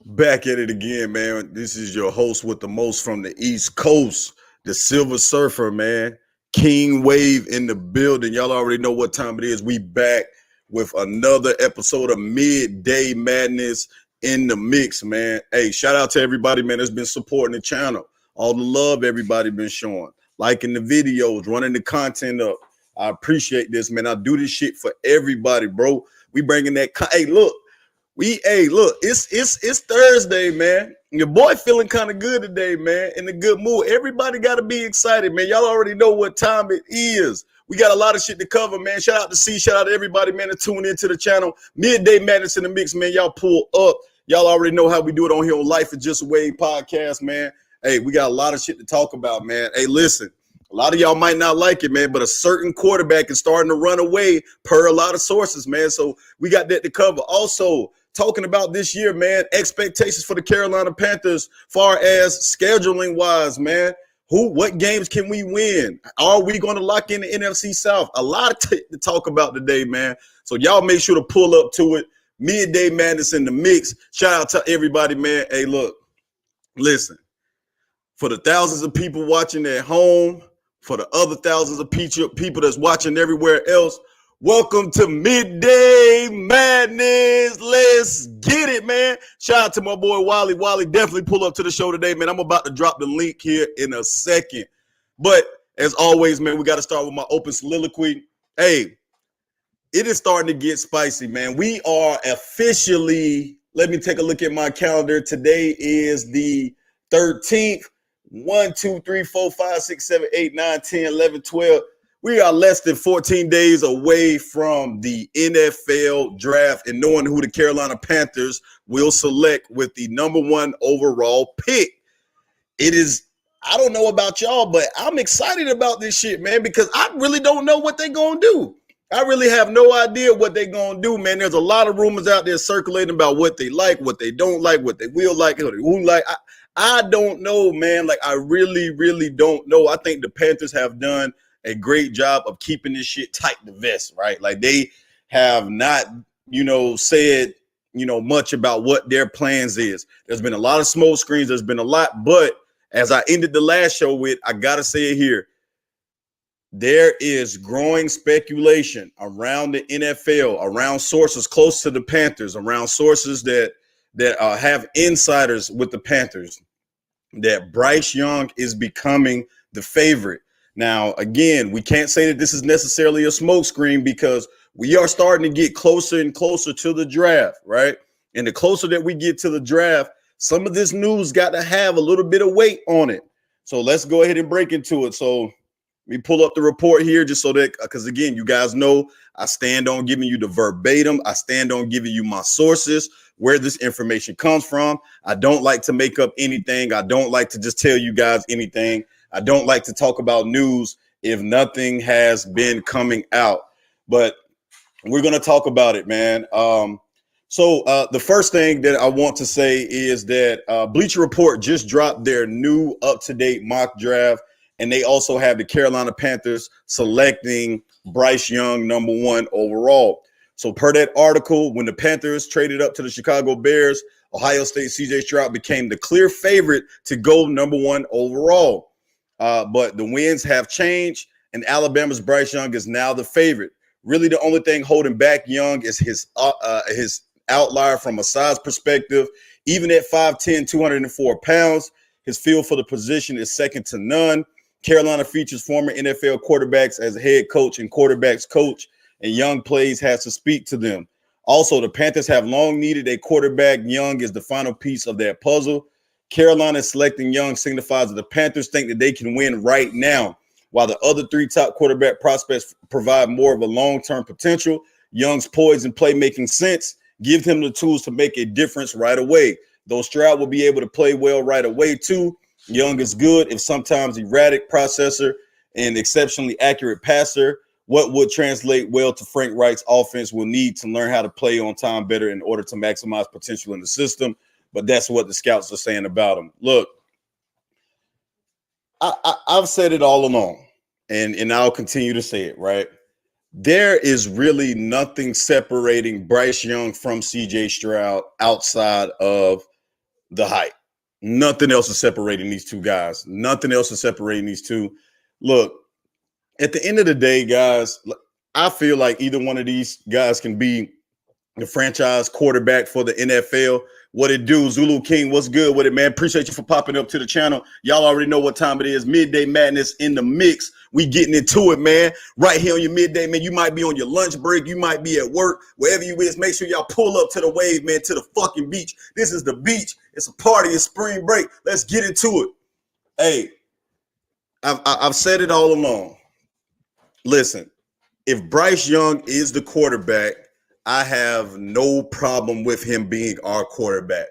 Back at it again, man. This is your host with the most from the East Coast, the Silver Surfer, man. King Wave in the building. Y'all already know what time it is. We back with another episode of Midday Madness in the mix, man. Hey, shout out to everybody, man, that's been supporting the channel. All the love everybody been showing, liking the videos, running the content up. I appreciate this, man. I do this shit for everybody, bro. We bringing that. Hey, look. It's Thursday, man. Your boy feeling kind of good today, man. In a good mood. Everybody got to be excited, man. Y'all already know what time it is. We got a lot of shit to cover, man. Shout out to C. Shout out to everybody, man, to tune into the channel. Midday Madness in the mix, man. Y'all pull up. Y'all already know how we do it on here on Life is Just a Wave podcast, man. Hey, we got a lot of shit to talk about, man. Hey, listen. A lot of y'all might not like it, man, but a certain quarterback is starting to run away per a lot of sources, man. So we got that to cover. Also, talking about this year, man, expectations for the Carolina Panthers far as scheduling wise, man. What games can we win? Are we going to lock in the NFC South? A lot to talk about today, man. So y'all make sure to pull up to it. Midday Madness in the mix. Shout out to everybody, man. Hey, look, listen. For the thousands of people watching at home, for the other thousands of people that's watching everywhere else, welcome to Midday Madness. Let's get it, man. Shout out to my boy Wally. Wally, definitely pull up to the show today, man. I'm about to drop the link here in a second. But as always, man, we got to start with my open soliloquy. Hey, it is starting to get spicy, man. We are officially, let me take a look at my calendar. Today is the 13th. 1, 2, 3, 4, 5, 6, 7, 8, 9, 10, 11, 12. We are less than 14 days away from the NFL draft and knowing who the Carolina Panthers will select with the number 1 overall pick. It is, I don't know about y'all, but I'm excited about this shit, man, because I really don't know what they're going to do. I really have no idea what they're going to do, man. There's a lot of rumors out there circulating about what they like, what they don't like, what they will like, what they won't like. I don't know, man. Like, I really, really don't know. I think the Panthers have done a great job of keeping this shit tight to vest, right? Like, they have not, said, much about what their plans is. There's been a lot of smoke screens. There's been a lot. But as I ended the last show with, I got to say it here. There is growing speculation around the NFL, around sources close to the Panthers, around sources that have insiders with the Panthers, that Bryce Young is becoming the favorite. Now, again, we can't say that this is necessarily a smokescreen because we are starting to get closer and closer to the draft, right? And the closer that we get to the draft, some of this news got to have a little bit of weight on it. So let's go ahead and break into it. So let me pull up the report here just so that, because again, you guys know I stand on giving you the verbatim. I stand on giving you my sources, where this information comes from. I don't like to make up anything. I don't like to just tell you guys anything. I don't like to talk about news if nothing has been coming out. But we're going to talk about it, man. So the first thing that I want to say is that Bleacher Report just dropped their new up-to-date mock draft, and they also have the Carolina Panthers selecting Bryce Young number 1 overall. So per that article, when the Panthers traded up to the Chicago Bears, Ohio State C.J. Stroud became the clear favorite to go number 1 overall. But the winds have changed, and Alabama's Bryce Young is now the favorite. Really, the only thing holding back Young is his outlier from a size perspective. Even at 5'10", 204 pounds, his feel for the position is second to none. Carolina features former NFL quarterbacks as a head coach and quarterbacks coach, and Young plays has to speak to them. Also, the Panthers have long needed a quarterback. Young is the final piece of that puzzle. Carolina selecting Young signifies that the Panthers think that they can win right now, while the other 3 top quarterback prospects provide more of a long-term potential. Young's poise and playmaking sense give him the tools to make a difference right away. Though Stroud will be able to play well right away too, Young is good, if sometimes erratic processor and exceptionally accurate passer. What would translate well to Frank Reich's offense will need to learn how to play on time better in order to maximize potential in the system. But that's what the scouts are saying about him. Look, I've said it all along, and I'll continue to say it, right? there is really nothing separating Bryce Young from CJ Stroud outside of the height. Nothing else is separating these two guys. Nothing else is separating these two. Look, at the end of the day, guys, I feel like either one of these guys can be the franchise quarterback for the NFL. What it do, Zulu King? What's good with it, man? Appreciate you for popping up to the channel. Y'all already know what time it is. Midday Madness in the mix. We getting into it, man. Right here on your midday, man. You might be on your lunch break. You might be at work. Wherever you is, make sure y'all pull up to the wave, man, to the fucking beach. This is the beach. It's a party. It's spring break. Let's get into it. Hey, I've said it all along. Listen, if Bryce Young is the quarterback, I have no problem with him being our quarterback.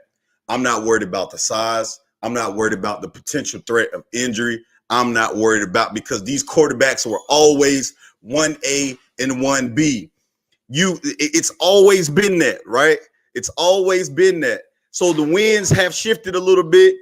I'm not worried about the size. I'm not worried about the potential threat of injury. I'm not worried about because these quarterbacks were always 1A and 1B. It's always been that, right? It's always been that. So the winds have shifted a little bit,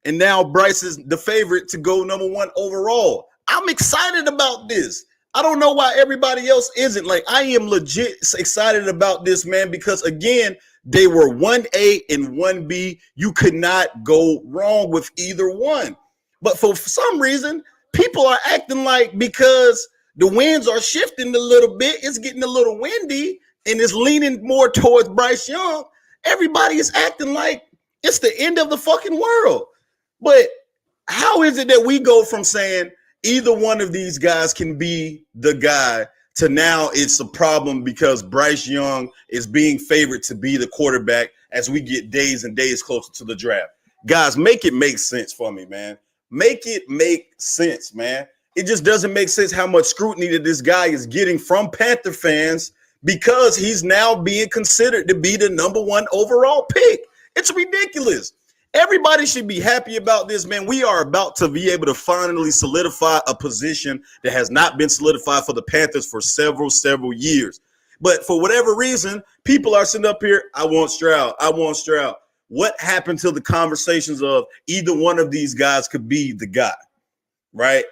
and now Bryce is the favorite to go number one overall. I'm excited about this. I don't know why everybody else isn't. Like, I am legit excited about this, man, because again, they were 1A and 1B. You could not go wrong with either one. But for some reason, people are acting like because the winds are shifting a little bit, it's getting a little windy, and it's leaning more towards Bryce Young. Everybody is acting like it's the end of the fucking world. But how is it that we go from saying either one of these guys can be the guy to now it's a problem because Bryce Young is being favored to be the quarterback as we get days and days closer to the draft? Guys, make it make sense for me, man. Make it make sense, man. It just doesn't make sense how much scrutiny that this guy is getting from Panther fans because he's now being considered to be the number one overall pick. It's ridiculous. Everybody should be happy about this, man. We are about to be able to finally solidify a position that has not been solidified for the Panthers for several years. But for whatever reason, people are sitting up here, I want Stroud. I want Stroud. What happened to the conversations of either one of these guys could be the guy, right?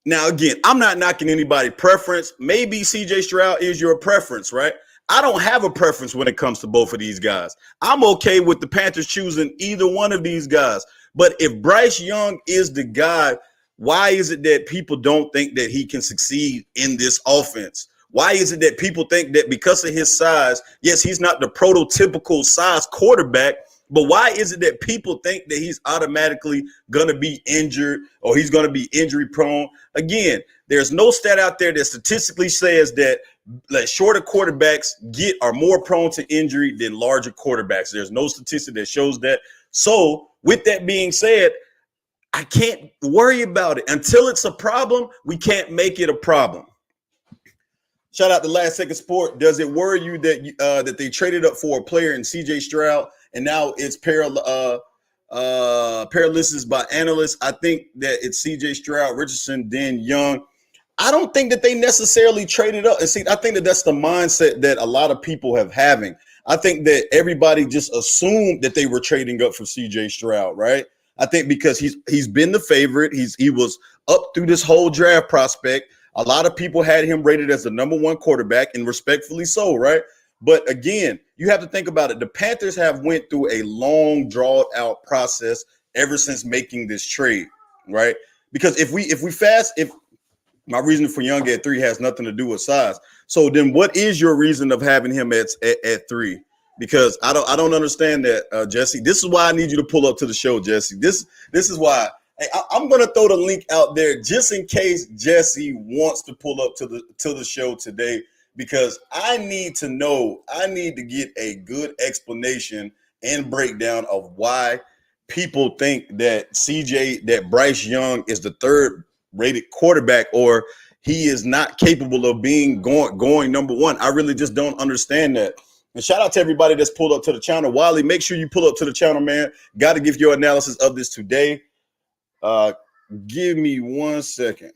Now, again, I'm not knocking anybody's preference. Maybe CJ Stroud is your preference, right? I don't have a preference when it comes to both of these guys. I'm okay with the Panthers choosing either one of these guys. But if Bryce Young is the guy, why is it that people don't think that he can succeed in this offense? Why is it that people think that because of his size, yes, he's not the prototypical size quarterback, but why is it that people think that he's automatically going to be injured or he's going to be injury prone? Again, there's no stat out there that statistically says that shorter quarterbacks are more prone to injury than larger quarterbacks. There's no statistic that shows that. So with that being said, I can't worry about it. Until it's a problem, we can't make it a problem. Shout out to Last Second Sport. Does it worry you that that they traded up for a player in CJ Stroud and now it's paralysis by analysts? I think that it's CJ Stroud, Richardson, then Young. I don't think that they necessarily traded up. And see, I think that that's the mindset that a lot of people have having. I think that everybody just assumed that they were trading up for CJ Stroud, right? I think because he's been the favorite. He was up through this whole draft prospect. A lot of people had him rated as the number one quarterback, and respectfully so, right? But again, you have to think about it. The Panthers have went through a long, drawn out process ever since making this trade, right? Because if my reason for Young at 3 has nothing to do with size. So then what is your reason of having him at 3? Because I don't understand that, Jesse. This is why I need you to pull up to the show, Jesse. This is why. Hey, I'm gonna throw the link out there just in case Jesse wants to pull up to the show today, because I need to know. I need to get a good explanation and breakdown of why people think that Bryce Young is the third rated quarterback or he is not capable of being going number one. I really just don't understand that. And shout out to everybody that's pulled up to the channel. Wiley, make sure you pull up to the channel, man. Got to give your analysis of this today. Give me 1 second.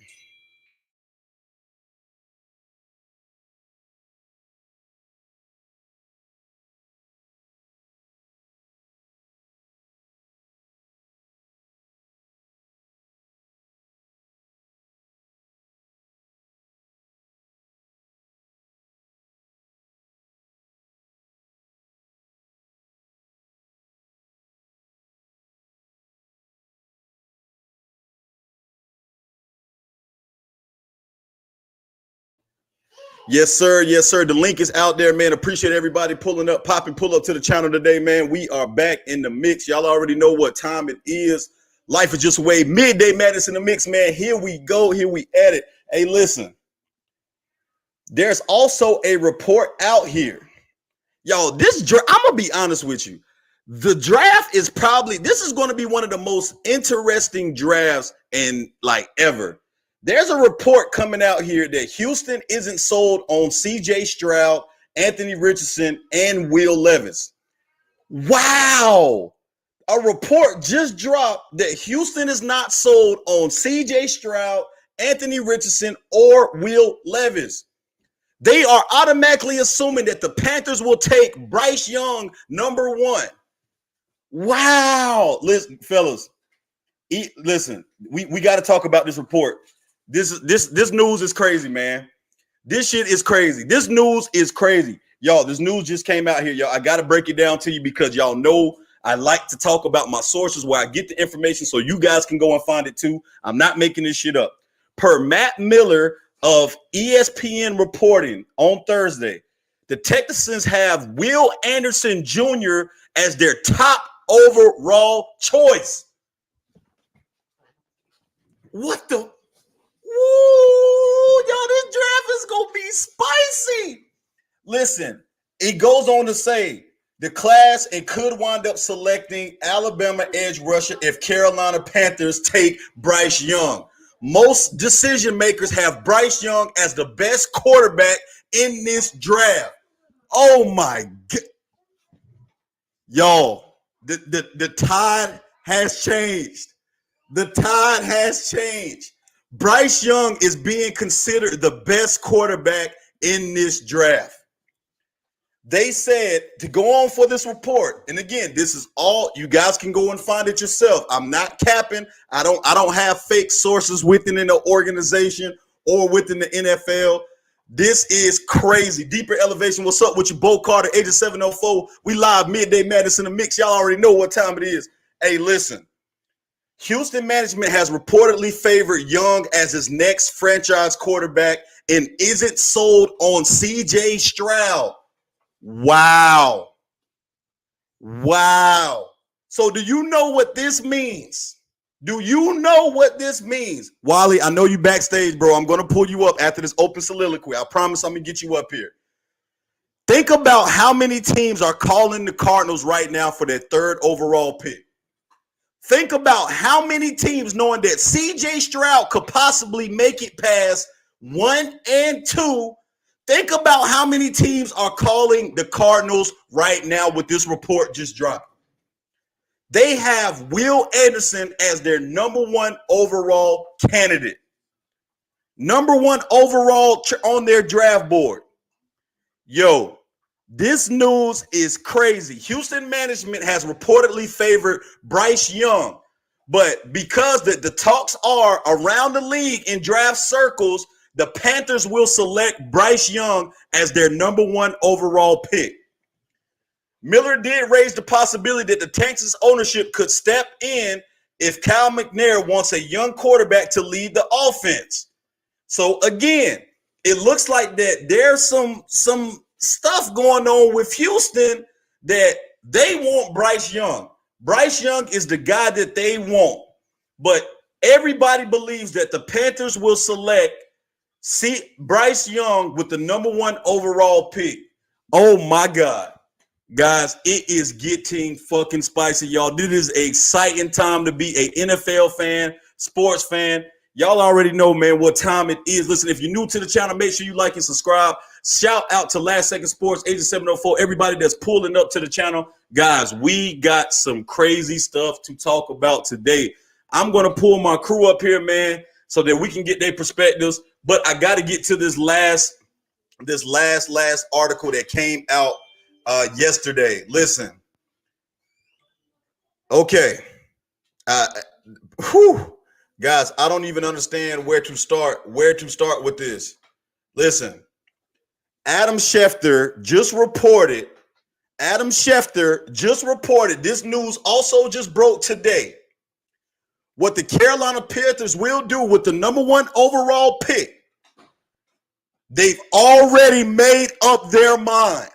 Yes, sir. Yes, sir. The link is out there, man. Appreciate everybody pulling up, pull up to the channel today, man. We are back in the mix. Y'all already know what time it is. Life is just away. Midday Madness in the mix, man. Here we go. Here we at it. Hey, listen. There's also a report out here. Y'all, I'm going to be honest with you. The draft is this is going to be one of the most interesting drafts in ever. There's a report coming out here that Houston isn't sold on C.J. Stroud, Anthony Richardson, and Will Levis. Wow. A report just dropped that Houston is not sold on C.J. Stroud, Anthony Richardson, or Will Levis. They are automatically assuming that the Panthers will take Bryce Young, number 1. Wow. Listen, fellas, listen, we got to talk about this report. This news is crazy, man. This shit is crazy. This news is crazy. Y'all, this news just came out here, y'all. I got to break it down to you because y'all know I like to talk about my sources where I get the information so you guys can go and find it too. I'm not making this shit up. Per Matt Miller of ESPN reporting on Thursday, the Texans have Will Anderson Jr. as their top overall choice. What the? Ooh, y'all, this draft is going to be spicy. Listen, it goes on to say the class and could wind up selecting Alabama edge rusher if Carolina Panthers take Bryce Young. Most decision makers have Bryce Young as the best quarterback in this draft. Oh, my God. Y'all, the tide has changed. The tide has changed. Bryce Young is being considered the best quarterback in this draft. They said to go on for this report, and again, this is all you guys can go and find it yourself. I'm not capping. I don't have fake sources within the organization or within the NFL. This is crazy. Deeper Elevation. What's up with you, Bo Carter, Agent 704? We live Midday Madness in the mix. Y'all already know what time it is. Hey, listen. Houston management has reportedly favored Young as his next franchise quarterback and isn't sold on C.J. Stroud. Wow. Wow. So do you know what this means? Do you know what this means? Wally, I know you backstage, bro. I'm going to pull you up after this open soliloquy. I promise I'm going to get you up here. Think about how many teams are calling the Cardinals right now for their 3rd overall pick. Think about how many teams knowing that C.J. Stroud could possibly make it past 1 and 2. Think about how many teams are calling the Cardinals right now with this report just dropped. They have Will Anderson as their number 1 overall candidate. Number 1 overall on their draft board. Yo, this news is crazy. Houston management has reportedly favored Bryce Young, but because the talks are around the league in draft circles, the Panthers will select Bryce Young as their number 1 overall pick. Miller did raise the possibility that the Texans ownership could step in if Cal McNair wants a young quarterback to lead the offense. So again, it looks like that there's some stuff going on with Houston that they want Bryce Young. Bryce Young is the guy that they want. But everybody believes that the Panthers will select Bryce Young with the number 1 overall pick. Oh my God. Guys, it is getting fucking spicy, y'all. This is an exciting time to be an NFL fan, sports fan. Y'all already know, man, what time it is. Listen, if you're new to the channel, make sure you like and subscribe. Shout out to Last Second Sports, Agent 704, everybody that's pulling up to the channel. Guys, we got some crazy stuff to talk about today. I'm going to pull my crew up here, man, so that we can get their perspectives. But I got to get to this last article that came out yesterday. Listen. Okay. Guys, I don't even understand where to start with this. Listen. Adam Schefter just reported, this news also just broke today. What the Carolina Panthers will do with the number 1 overall pick. They've already made up their mind.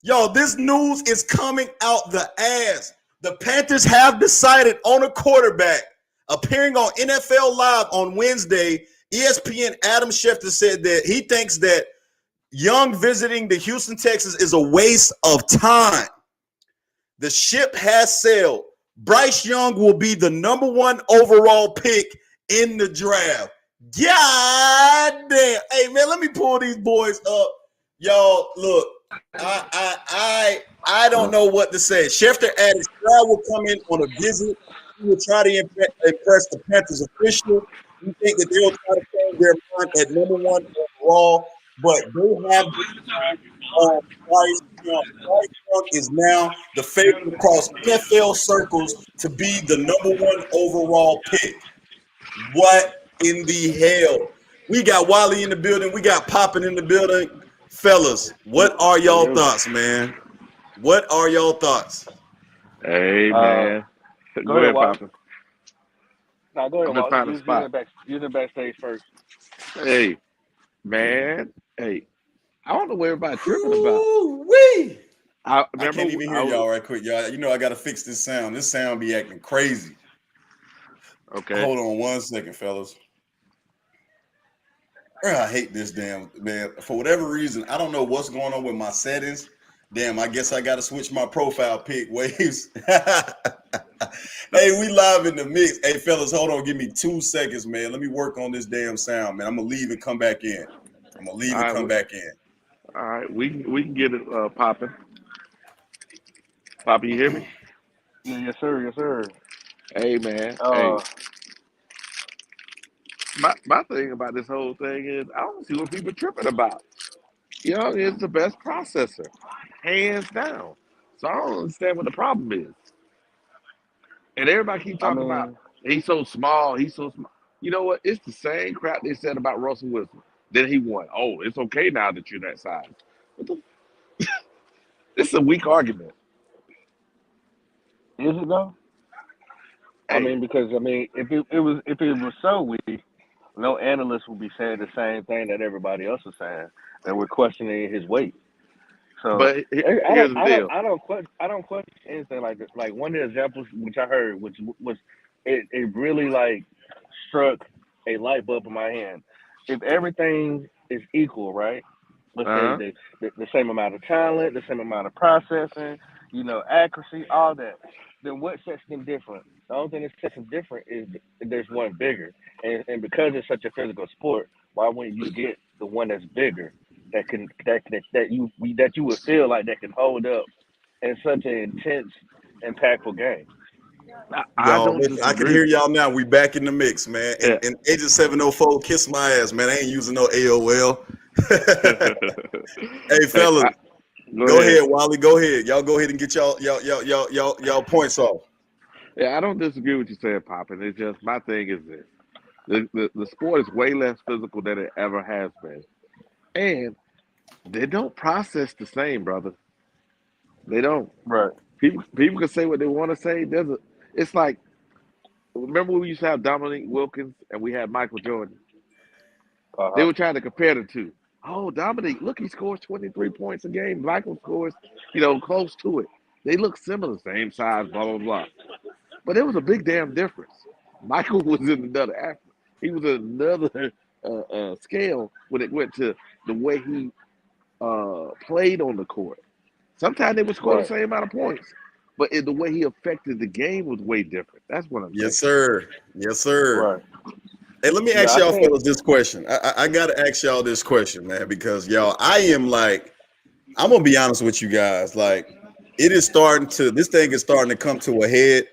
Yo, this news is coming out the ass. The Panthers have decided on a quarterback. Appearing on NFL Live on Wednesday, ESPN Adam Schefter said that he thinks that Young visiting the Houston Texans is a waste of time. The ship has sailed. Bryce Young will be the number 1 overall pick in the draft. God damn. Hey, man, let me pull these boys up. Y'all, look, I don't know what to say. Schefter added Stroud will come in on a visit. He will try to impress the Panthers official. We think that they'll try to change their mind at number 1 overall, but they have Bryce Young. Bryce Young is now the favorite across NFL circles to be the number 1 overall pick. What in the hell? We got Wally in the building. We got Poppin in the building. Fellas, what are y'all thoughts, man? What are y'all thoughts? Hey, man. Go ahead, Poppin. No, go ahead, Wally. Use the backstage first. Hey, man. Hey, I don't know what everybody's tripping about. Wee! I remember, can't even hear y'all right quick, y'all. You know I got to fix this sound. This sound be acting crazy. Okay. Hold on 1 second, fellas. I hate this damn, man. For whatever reason, I don't know what's going on with my settings. Damn, I guess I got to switch my profile pic, Waves. Hey, we live in the mix. Hey, fellas, hold on. Give me 2 seconds, man. Let me work on this damn sound, man. I'm going to leave and come back in. Back in. All right. We can get it popping. Poppy, you hear me? Yeah, yes, sir. Yes, sir. Hey, man. Hey. My thing about this whole thing is I don't see what people tripping about. Young is the best processor, hands down. So I don't understand what the problem is. And everybody keep talking about he's so small, he's so small. You know what? It's the same crap they said about Russell Wilson. Then he won. Oh, it's okay now that you're that size. This is a weak argument. Is it though? Hey. I mean, because if it was so weak, no analyst would be saying the same thing that everybody else is saying, and we're questioning his weight. So, but here's the deal. I don't question anything like this. Like one of the examples which I heard, which was it really like struck a light bulb in my hand. If everything is equal, right? Let's say the same amount of talent, the same amount of processing, accuracy, all that. Then what sets them different? The only thing that sets them different is there's one bigger, and because it's such a physical sport, why wouldn't you get the one that's bigger that you would feel like that can hold up in such an intense, impactful game? I can hear y'all now. We back in the mix, man. And Agent 704, kiss my ass, man. I ain't using no AOL. Hey, fellas, go ahead, Wally. Go ahead. Y'all go ahead and get y'all points off. Yeah, I don't disagree with you saying, Poppin. It's just my thing is this: the sport is way less physical than it ever has been, and they don't process the same, brother. They don't. Right. People can say what they want to say. It's like, remember when we used to have Dominique Wilkins and we had Michael Jordan? They were trying to compare the two. Oh, Dominique, look, he scores 23 points a game. Michael scores, close to it. They look similar, same size, blah, blah, blah. But there was a big damn difference. Michael was in another he was in another scale when it went to the way he played on the court. Sometimes they would score the same amount of points, but the way he affected the game was way different. That's what I'm saying. Yes, sir. Right. Hey, let me ask y'all fellas this question. I got to ask y'all this question, man, because y'all, I'm going to be honest with you guys. Like, this thing is starting to come to a head.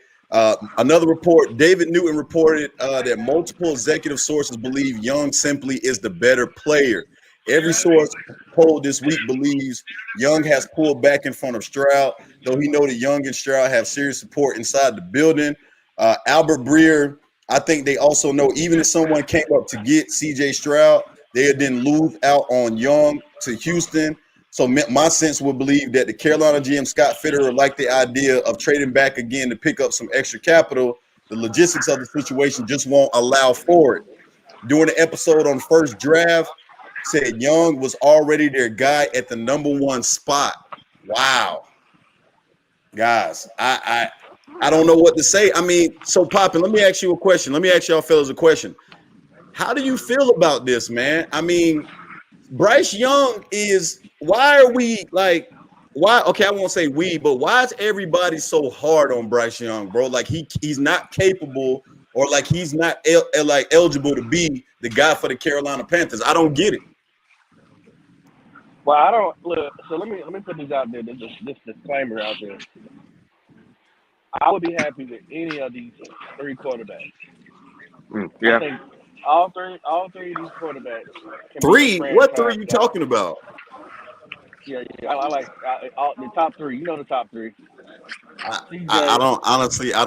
Another report, David Newton reported that multiple executive sources believe Young simply is the better player. Every source polled this week believes Young has pulled back in front of Stroud, though he noted Young and Stroud have serious support inside the building. Albert Breer, I think they also know even if someone came up to get CJ Stroud, they would then lose out on Young to Houston. So my sense would believe that the Carolina GM Scott Fitterer liked the idea of trading back again to pick up some extra capital. The logistics of the situation just won't allow for it. During the episode on first draft, said Young was already their guy at the number one spot. Wow, guys, I don't know what to say. I mean, so Poppin, let me ask you a question. Let me ask y'all fellas a question. How do you feel about this, man? I mean, Bryce Young is. Why are we like? Why? Okay, I won't say we, but why is everybody so hard on Bryce Young, bro? Like he's not capable, or like he's not like eligible to be the guy for the Carolina Panthers. I don't get it. Well, I don't look. So let me put this out there. This disclaimer out there. I would be happy with any of these three quarterbacks. I Yeah. think all three of these quarterbacks can be your Three? What three franchise you guy. talking about? Yeah, I like the top three. You know the top three: I CJ, don't honestly. AR,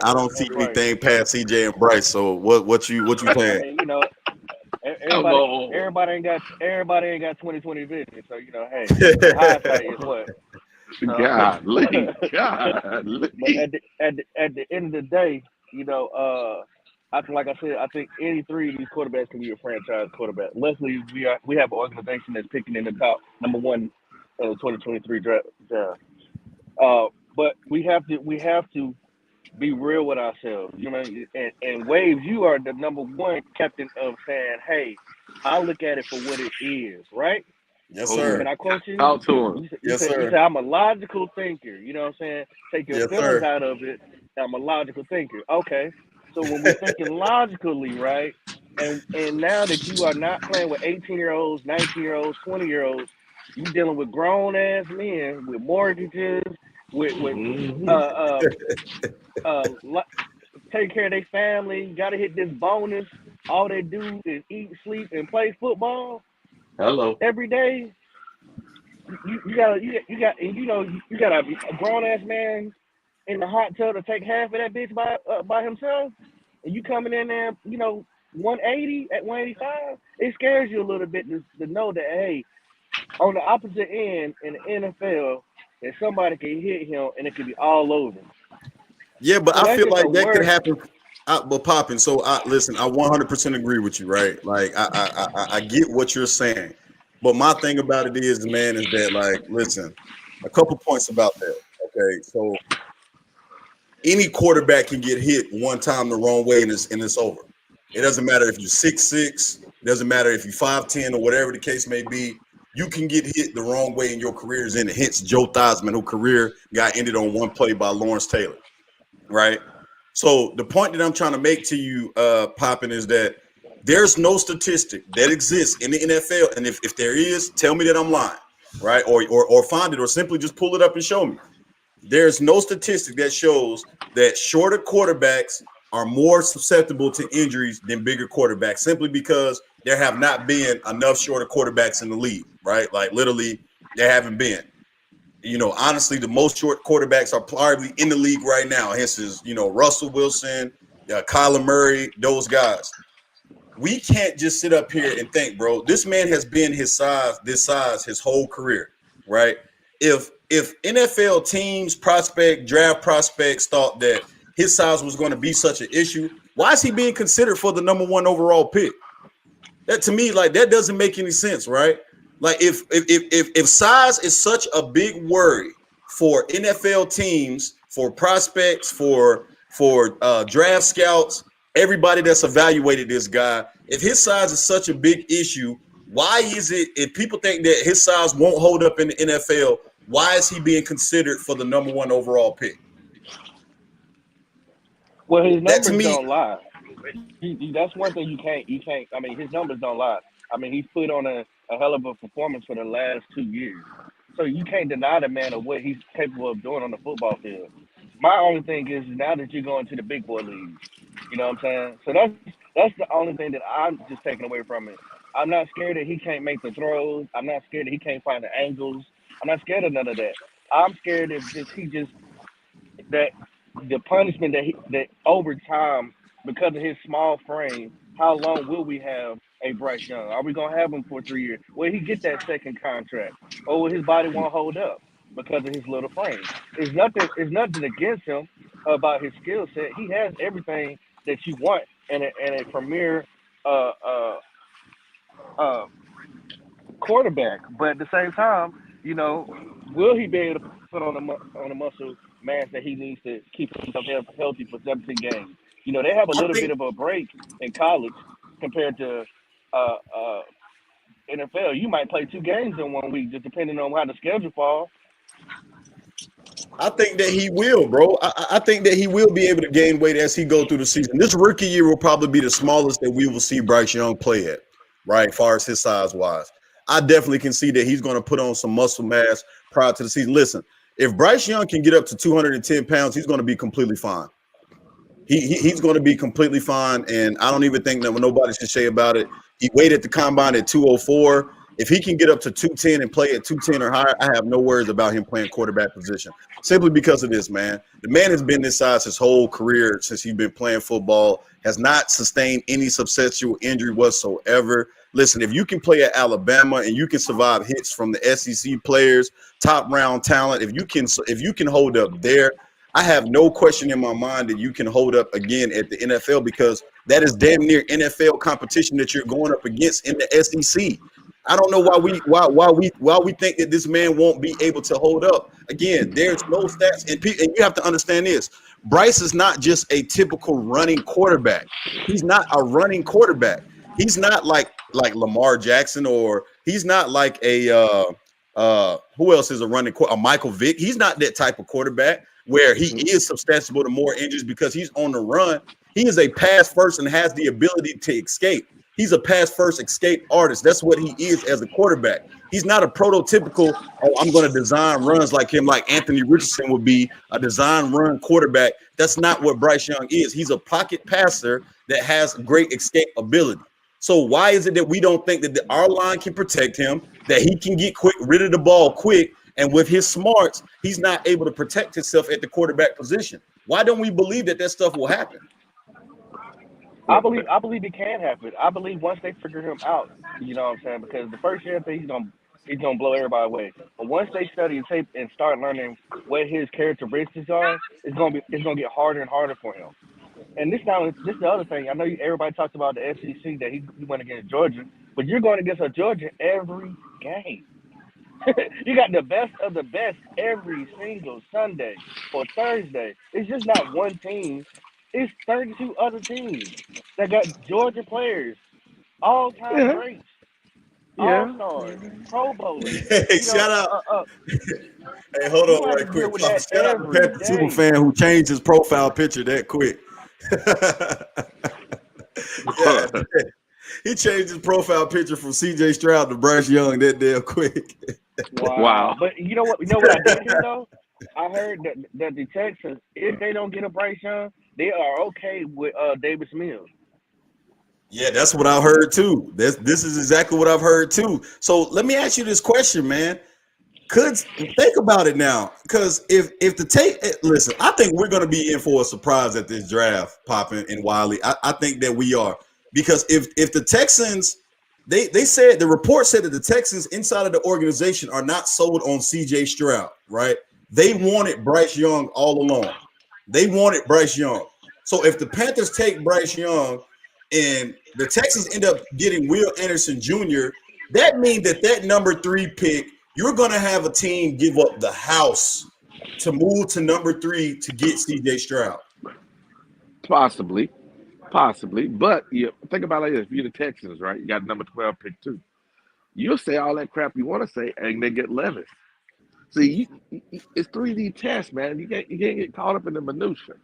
I don't see and Bryce. anything past CJ and Bryce. So what you I saying? mean, everybody Hello. everybody ain't got 20/20 vision. So hey, hindsight is what. Golly. But Golly. at the end of the day, like I said, I think any three of these quarterbacks can be a franchise quarterback. Luckily, we have an organization that's picking in the top number one 2023 draft. But we have to be real with ourselves. And Waves, you are the number one captain of saying, hey, I look at it for what it is, right? Yes, Oh, sir. Can yeah. I quote you? Talk to him. Yes, You sir. said I'm a logical thinker. You know what I'm saying? Take your Yes, feelings sir. out of it. I'm a logical thinker. Okay. So when we're thinking logically, right? And now that you are not playing with 18-year-olds, 19-year-olds, 20-year-olds, you dealing with grown ass men with mortgages, with uh Mm-hmm. uh uh taking care of their family, gotta hit this bonus. All they do is eat, sleep, and play football Hello. every day. You got a grown ass man in the hot tub to take half of that bitch by himself, and you coming in there, 180 at 185. It scares you a little bit to know that hey, on the opposite end in the NFL, that somebody can hit him and it could be all over. Yeah, but So I that's feel just like a that could word. happen. But popping. So I listen. I 100% agree with you, right? Like I get what you're saying, but my thing about it is, man, is that like, listen, a couple points about that. Okay, so any quarterback can get hit one time the wrong way and it's over. It doesn't matter if you're 6'6", it doesn't matter if you're 5'10" or whatever the case may be. You can get hit the wrong way and your career is ended. Hence Joe Theismann, whose career got ended on one play by Lawrence Taylor, right? So the point that I'm trying to make to you, Poppin, is that there's no statistic that exists in the NFL, and if there is, tell me that I'm lying, right? Or find it, or simply just pull it up and show me. There's no statistic that shows that shorter quarterbacks are more susceptible to injuries than bigger quarterbacks, simply because there have not been enough shorter quarterbacks in the league, right? Like literally, there haven't been. Honestly, the most short quarterbacks are probably in the league right now. Hence is, Russell Wilson, Kyler Murray, those guys. We can't just sit up here and think, bro, this man has been this size his whole career, right? If NFL teams, draft prospects thought that his size was going to be such an issue, why is he being considered for the number one overall pick? That to me, like that doesn't make any sense, right? Like if size is such a big worry for NFL teams, for prospects, for draft scouts, everybody that's evaluated this guy, if his size is such a big issue, why is it if people think that his size won't hold up in the NFL, why is he being considered for the number one overall pick? Well, his That to numbers me, don't lie. That's one thing you can't. You can't. I mean, his numbers don't lie. I mean, he's put on a hell of a performance for the last 2 years. So you can't deny the man of what he's capable of doing on the football field. My only thing is now that you're going to the big boy leagues, you know what I'm saying? So that's the only thing that I'm just taking away from it. I'm not scared that he can't make the throws. I'm not scared that he can't find the angles. I'm not scared of none of that. I'm scared of just that the punishment that over time, because of his small frame, how long will we have a Bryce Young? Are we gonna have him for 3 years? Will he get that second contract, or will his body won't hold up because of his little frame? It's nothing against him about his skill set. He has everything that you want in a premier uh uh uh quarterback. But at the same time, you know, will he be able to put on the muscle mass that he needs to keep himself healthy for 17 games? You know, they have a I little bit think of a break in college compared to uh, uh, NFL. You might play 2 games in 1 week, just depending on how the schedule falls. I think that he will, bro. I think that he will be able to gain weight as he go through the season. This rookie year will probably be the smallest that we will see Bryce Young play at, right? As far as his size wise, I definitely can see that he's going to put on some muscle mass prior to the season. Listen, if Bryce Young can get up to 210 pounds, he's going to be completely fine. He's going to be completely fine, and I don't even think that nobody should say about it. He weighed at the combine at 204. If he can get up to 210 and play at 210 or higher, I have no worries about him playing quarterback position. Simply because of this, man. The man has been this size his whole career since he's been playing football, has not sustained any substantial injury whatsoever. Listen, if you can play at Alabama and you can survive hits from the SEC players, top round talent, if you can hold up there, I have no question in my mind that you can hold up again at the NFL because that is damn near NFL competition that you're going up against in the SEC. I don't know why we think that this man won't be able to hold up. Again, there's no stats, and you have to understand this. Bryce is not just a typical running quarterback. He's not a running quarterback. He's not like Lamar Jackson, or he's not like a who else is a running a Michael Vick. He's not that type of quarterback where he is susceptible to more injuries because he's on the run. He is a pass first and has the ability to escape. He's a pass first escape artist. That's what he is as a quarterback. He's not a prototypical, oh, I'm going to design runs like him, like Anthony Richardson would be a design run quarterback. That's not what Bryce Young is. He's a pocket passer that has great escape ability. So why is it that we don't think that our line can protect him, that he can get rid of the ball quick, and with his smarts, he's not able to protect himself at the quarterback position? Why don't we believe that stuff will happen? I believe it can happen. I believe once they figure him out, you know what I'm saying? Because the first year he's gonna blow everybody away. But once they study and tape and start learning what his characteristics are, it's gonna get harder and harder for him. And this is the other thing. I know everybody talks about the SEC that he went against Georgia, but you're going against a Georgia every game. You got the best of the best every single Sunday or Thursday. It's just not one team. It's 32 other teams that got Georgia players, all-time Yeah, greats, yeah. all-stars, Pro Bowlers. Hey, You know, shout out. Hey, hold you're on going to right have to deal quick. with that Shout out to every Panther Super day. fan who changed his profile picture that quick. Yeah, he changed his profile picture from CJ Stroud to Bryce Young that damn quick. Wow. Wow. But you know what? You know what I did hear though? I heard that the Texans, if they don't get a Bryce Young, they are okay with Davis Mills. Yeah, that's what I heard too. This is exactly what I've heard too. So let me ask you this question, man. Think about it now, because if the listen, I think we're going to be in for a surprise at this draft, Poppin and Wiley. I think that we are, because if the Texans, they said, the report said that the Texans inside of the organization are not sold on CJ Stroud, right? They wanted Bryce Young all along. They wanted Bryce Young. So if the Panthers take Bryce Young and the Texans end up getting Will Anderson Jr., that means that number 3 pick, you're going to have a team give up the house to move to number 3 to get CJ Stroud. Possibly. But you think about it like this. If you're the Texans, right? You got number 12 pick too. You'll say all that crap you want to say, and they get Levis. See, it's 3D test, man. You can't get caught up in the minutia.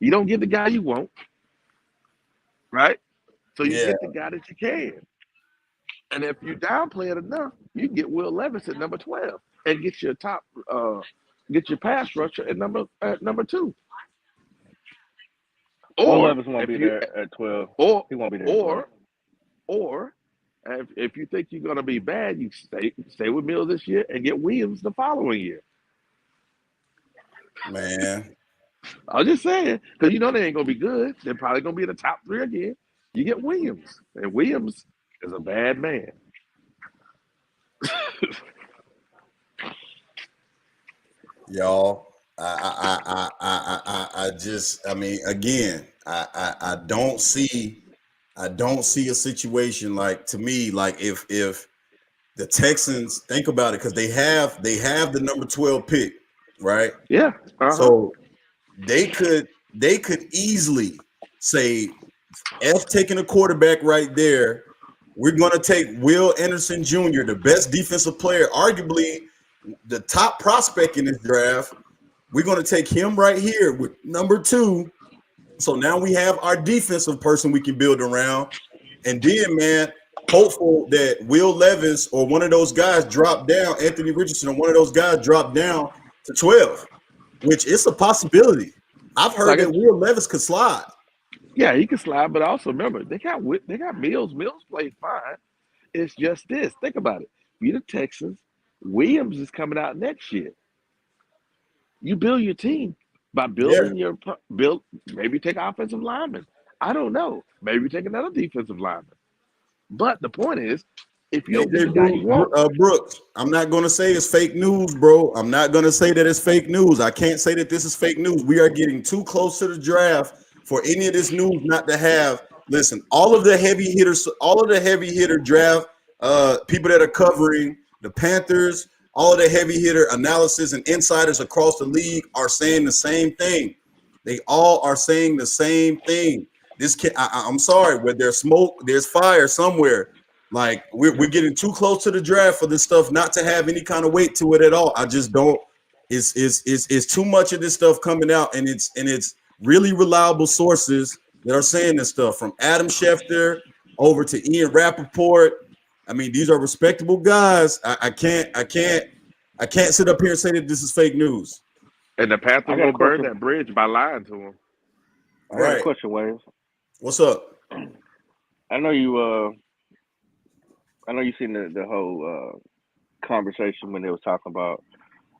You don't get the guy you want, right? So you Yeah. get the guy that you can. And if you downplay it enough, you can get Will Levis at number 12 and get your get your pass rusher at number 2. Will Or Levis won't if be you there at 12. or He won't be there at 12. or if you think you're gonna be bad, you stay with Mills this year and get Williams the following year. Man. I'm just saying, because you know they ain't gonna be good. They're probably gonna be in the top 3 again. You get Williams, and Williams is a bad man. Y'all, I just, I mean, again, I don't see a situation like, to me, like if the Texans, think about it, because they have the number 12 pick, right? Yeah. So they could easily say F taking a quarterback right there. We're going to take Will Anderson Jr., the best defensive player, arguably the top prospect in this draft. We're going to take him right here with number 2. So now we have our defensive person we can build around. And then, man, hopeful that Will Levis or one of those guys drop down, Anthony Richardson or one of those guys drop down to 12, which is a possibility. I've heard Like that it's, Will Levis could slide. yeah, he can slide, but also remember they got Mills. Mills played fine. It's just this. Think about it. Be the Texans. Williams is coming out next year. You build your team by Yeah. building your build. Maybe take offensive lineman. I don't know. Maybe take another defensive lineman. But the point is, if you don't get the AJ guy you want, Brooks, I'm not going to say it's fake news, bro. I'm not going to say that it's fake news. I can't say that this is fake news. We are getting too close to the draft for any of this news not to have. Listen, all of the heavy hitters, all of the heavy hitter draft people that are covering the Panthers, all of the heavy hitter analysis and insiders across the league are saying the same thing. They all are saying the same thing. This can I'm sorry, where there's smoke, there's fire somewhere. Like we're getting too close to the draft for this stuff not to have any kind of weight to it at all. I just don't. It's too much of this stuff coming out, and it's really reliable sources that are saying this stuff, from Adam Schefter over to Ian Rappaport. I mean, these are respectable guys. I can't sit up here and say that this is fake news. and the I Panthers got a gonna burn question. that bridge by lying to him. I All got a right, question, Waves. what's up? I know you. I know you seen the whole conversation when they was talking about.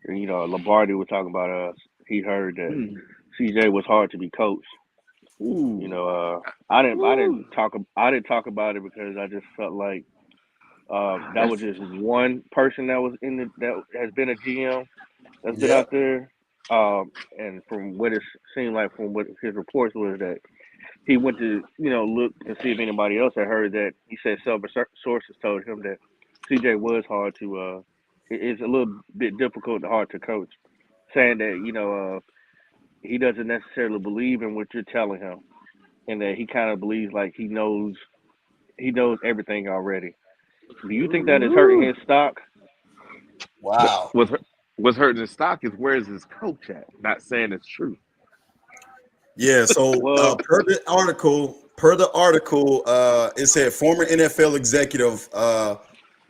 Lombardi was talking about us. He heard that Mm. CJ was hard to be coached. Ooh. I didn't. I Ooh. didn't talk. I didn't talk about it because I just felt like that was That's just one person that was that has been a GM that's been Yep, out there. And from what it seemed like, from what his reports was, that he went to look and see if anybody else had heard that. He said several sources told him that CJ was hard to. It's a little bit difficult and hard to coach. Saying that he doesn't necessarily believe in what you're telling him, and that he kind of believes like he knows everything already. Do you think that is hurting ooh. his stock? wow. What's what's hurting his stock is where's his coach at? Not saying it's true. Yeah, so Well, per the article, it said former NFL executive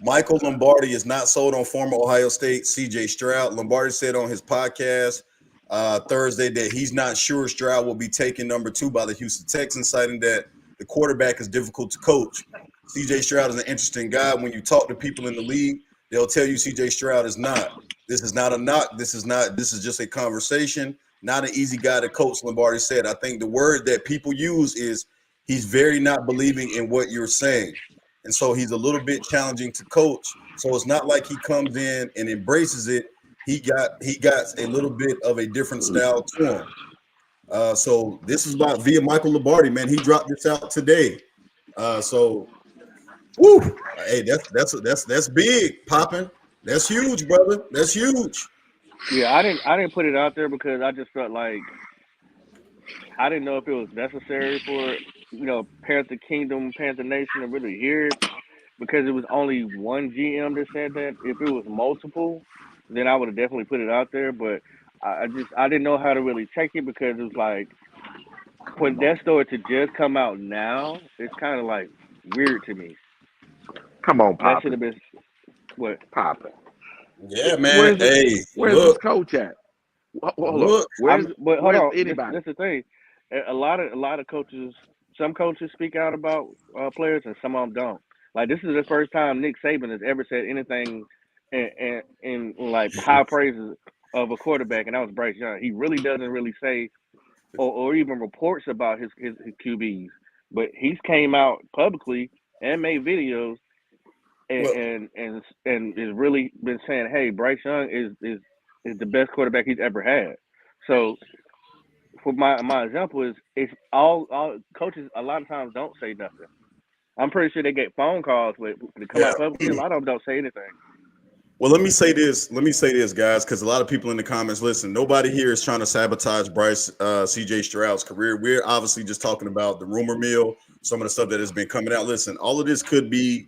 Michael Lombardi is not sold on former Ohio State CJ Stroud. Lombardi said on his podcast Thursday that he's not sure Stroud will be taken number 2 by the Houston Texans, citing that the quarterback is difficult to coach. CJ Stroud is an interesting guy. When you talk to people in the league, they'll tell you CJ Stroud is not. This is not a knock. This is not. This is just a conversation. Not an easy guy to coach, Lombardi said. I think the word that people use is he's very not believing in what you're saying. And so he's a little bit challenging to coach. So it's not like he comes in and embraces it. He got a little bit of a different style to him. So this is about via Michael Lombardi, man. He dropped this out today. So woo, hey, that's big, popping. That's huge, brother. That's huge. yeah, I didn't put it out there because I just felt like I didn't know if it was necessary for Panther Kingdom, Panther Nation to really hear it, because it was only one GM that said that. If it was multiple, then I would have definitely put it out there. But I didn't know how to really take it, because it was like for that story to just come out now, it's kind of like weird to me. Come on, That should Poppy. have been what. Yeah, man. Where's Hey, where's his look, coach at? Hold on. look. Where's But hold where's on, this anybody? that's the thing. A lot of coaches, some coaches speak out about players, and some of them don't. Like, this is the first time Nick Saban has ever said anything in like high praises of a quarterback, and that was Bryce Young. He really doesn't really say or even reports about his QBs, but he's came out publicly and made videos and Well, is really been saying, hey, Bryce Young is the best quarterback he's ever had. So for my example is, it's all coaches a lot of times don't say nothing. I'm pretty sure they get phone calls with to come Yeah. out publicly. A lot of them don't say anything. Well, let me say this. Let me say this, guys, because a lot of people in the comments, listen, nobody here is trying to sabotage Bryce CJ Stroud's career. We're obviously just talking about the rumor mill, some of the stuff that has been coming out. Listen, all of this could be,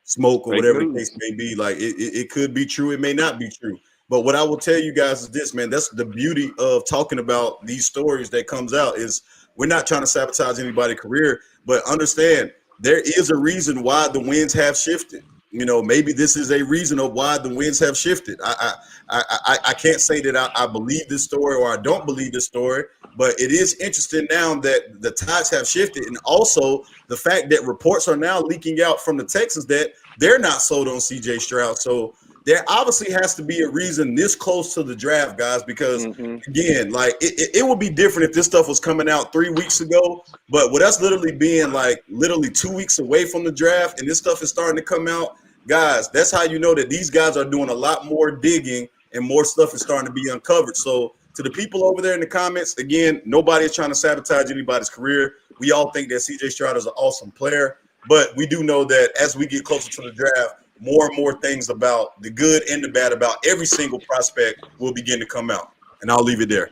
smoke or Fake whatever the news. case may be. Like it could be true. It may not be true. But what I will tell you guys is this, man. That's the beauty of talking about these stories that comes out is we're not trying to sabotage anybody's career, but understand there is a reason why the winds have shifted. Maybe this is a reason of why the winds have shifted. I can't say that I believe this story or I don't believe this story, but it is interesting now that the tides have shifted, and also the fact that reports are now leaking out from the Texans that they're not sold on CJ Stroud. So there obviously has to be a reason this close to the draft, guys, because Mm-hmm. again, like it would be different if this stuff was coming out 3 weeks ago. But with us literally being like literally 2 weeks away from the draft and this stuff is starting to come out, guys, that's how you know that these guys are doing a lot more digging and more stuff is starting to be uncovered. So to the people over there in the comments, again, nobody is trying to sabotage anybody's career. We all think that CJ Stroud is an awesome player, but we do know that as we get closer to the draft, more and more things about the good and the bad about every single prospect will begin to come out. And I'll leave it there.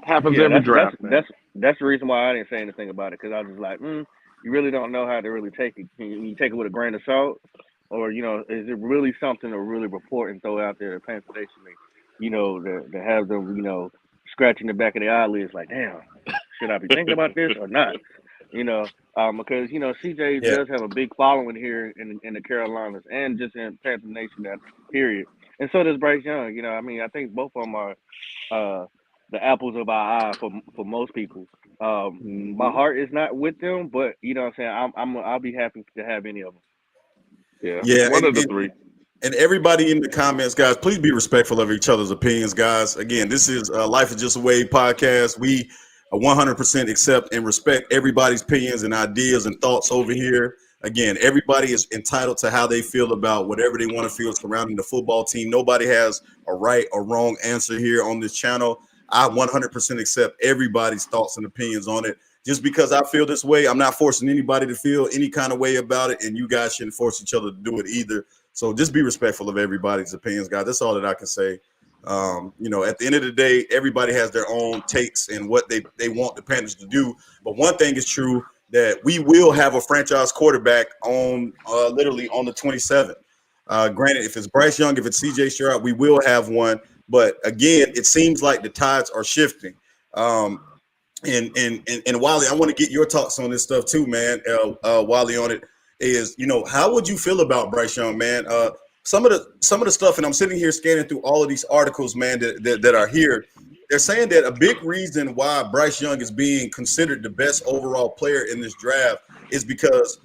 Happens Yeah, every that's that's draft, man. that's that's the reason why I didn't say anything about it because I was just like, you really don't know how to really take it. Can you take it with a grain of salt, or is it really something to really report and throw out there to Panther Nation? To have them, scratching the back of their eyelids, like, damn, should I be thinking about this or not? Because CJ Yeah. does have a big following here in the Carolinas and just in Panther Nation that period, and so does Bryce Young. I think both of them are the apples of our eye for most people. My Hmm. heart is not with them, but you know what I'm saying. I'll be happy to have any of them. Yeah, Yeah. one of the three. And everybody in the comments, guys, please be respectful of each other's opinions, guys. Again, this is Life is Just a Wave podcast. We 100% accept and respect everybody's opinions and ideas and thoughts over here. Again, everybody is entitled to how they feel about whatever they want to feel surrounding the football team. Nobody has a right or wrong answer here on this channel. I 100% accept everybody's thoughts and opinions on it. Just because I feel this way, I'm not forcing anybody to feel any kind of way about it, and you guys shouldn't force each other to do it either. So just be respectful of everybody's opinions, guys. That's all that I can say. At the end of the day, everybody has their own takes and what they want the Panthers to do. But one thing is true that we will have a franchise quarterback on literally on the 27th. Granted, if it's Bryce Young, if it's CJ Stroud, we will have one. But again, it seems like the tides are shifting. And Wally, I want to get your thoughts on this stuff too, man. Wally, on it is, how would you feel about Bryce Young, man? Some of the stuff, and I'm sitting here scanning through all of these articles, man, that are here. They're saying that a big reason why Bryce Young is being considered the best overall player in this draft is because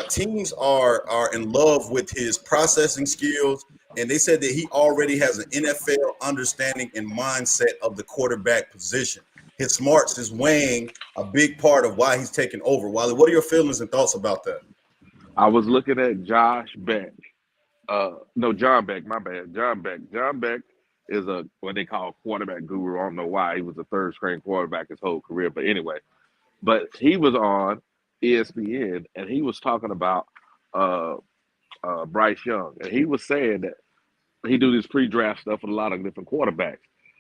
teams are in love with his processing skills, and they said that he already has an NFL understanding and mindset of the quarterback position. His smarts is weighing a big part of why he's taking over. Wally, what are your feelings and thoughts about that? I was looking at Josh Beck. No, John Beck. My bad. John Beck. John Beck is a what they call quarterback guru. I don't know why he was a third string quarterback his whole career, but anyway. But he was on ESPN and he was talking about uh, Bryce Young, and he was saying that he do this pre-draft stuff with a lot of different quarterbacks.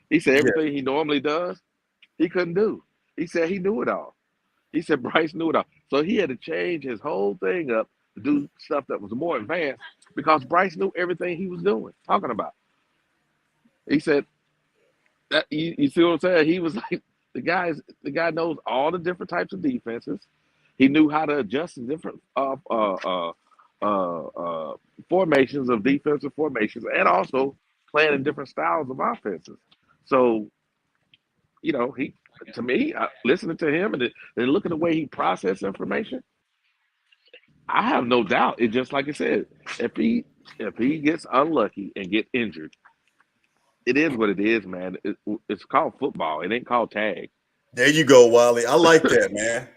He said Yeah, everything he normally does, he couldn't do. He said he knew it all. He said Bryce knew it all. So he had to change his whole thing up to do stuff that was more advanced because Bryce knew everything he was doing, talking about. He said that you see what I'm saying? He was like the guy knows all the different types of defenses. He knew how to adjust to different formations of defensive formations and also playing in different styles of offenses. So, he to me, listening to him and look at the way he processes information, I have no doubt. It's just like I said, if he gets unlucky and get injured, it is what it is, man. It's called football. It ain't called tag. there you go, Wally. I like that, man.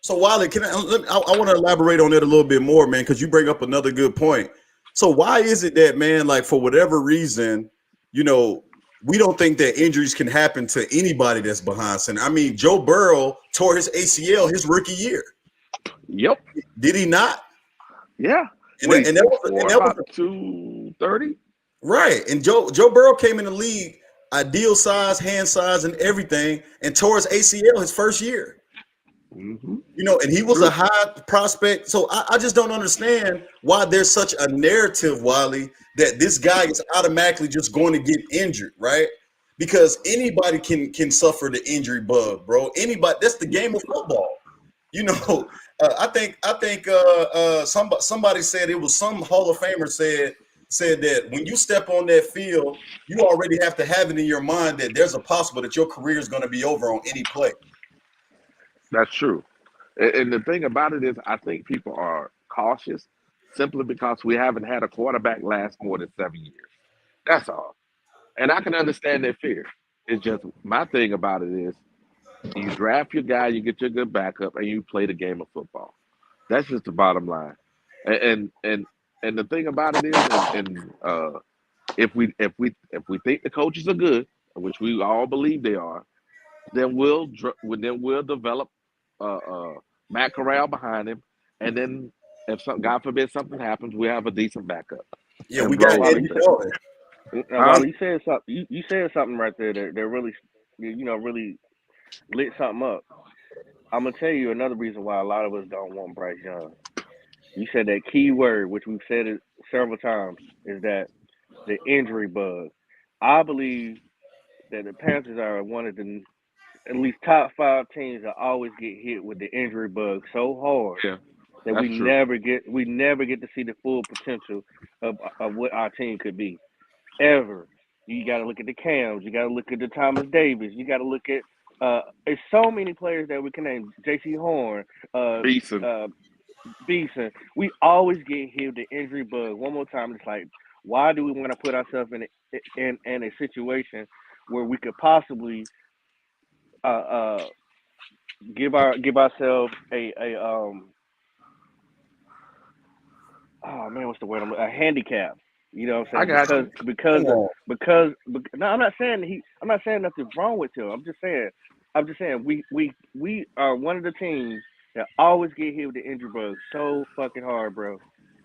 So, Wally, I want to elaborate on it a little bit more, man, because you bring up another good point. So, why is it that, man, like for whatever reason, you know, we don't think that injuries can happen to anybody that's behind center? I mean, Joe Burrow tore his ACL his rookie year. Yep. Did he not? Yeah. And What, that, he's and that was 6'4", and that was about 230? right. And Joe Burrow came in the league ideal size, hand size, and everything, and tore his ACL his first year. Mm-hmm. And he was True. a high prospect. So I just don't understand why there's such a narrative, Wiley, that this guy is automatically just going to get injured, right? Because anybody can suffer the injury bug, bro. Anybody. That's the game of football. I think somebody said, it was some Hall of Famer said that when you step on that field, you already have to have it in your mind that there's a possible that your career is going to be over on any play. That's true. And the thing about it is, I think people are cautious simply because we haven't had a quarterback last more than 7 years. That's all. And I can understand their fear. It's just my thing about it is you draft your guy, you get your good backup, and you play the game of football. That's just the bottom line. And the thing about it is, if we think the coaches are good, which we all believe they are, then we'll develop Matt Corral behind him, and then if some God forbid something happens, we have a decent backup Yeah, we and got roll with Andy it. Dalton. While you said something, you said something right there that really, really lit something up. I'm gonna tell you another reason why a lot of us don't want Bryce Young. You said that key word, which we've said it several times, is that the injury bug. I believe that the Panthers are one of the at least top 5 teams that always get hit with the injury bug so hard Yeah, that that's true. we never get to see the full potential of what our team could be ever. You got to look at the Cams. You got to look at the Thomas Davis. You got to look at there's so many players that we can name. J.C. Horn, Beeson. Beeson. We always get hit with the injury bug. One more time, it's like, why do we want to put ourselves in a situation where we could possibly uh, uh, give ourselves a oh man, what's the word? A handicap. You know what I I'm saying? got you. Come on. No, I'm not saying nothing wrong with him. I'm just saying we are one of the teams that always get hit with the injury bug so fucking hard, bro.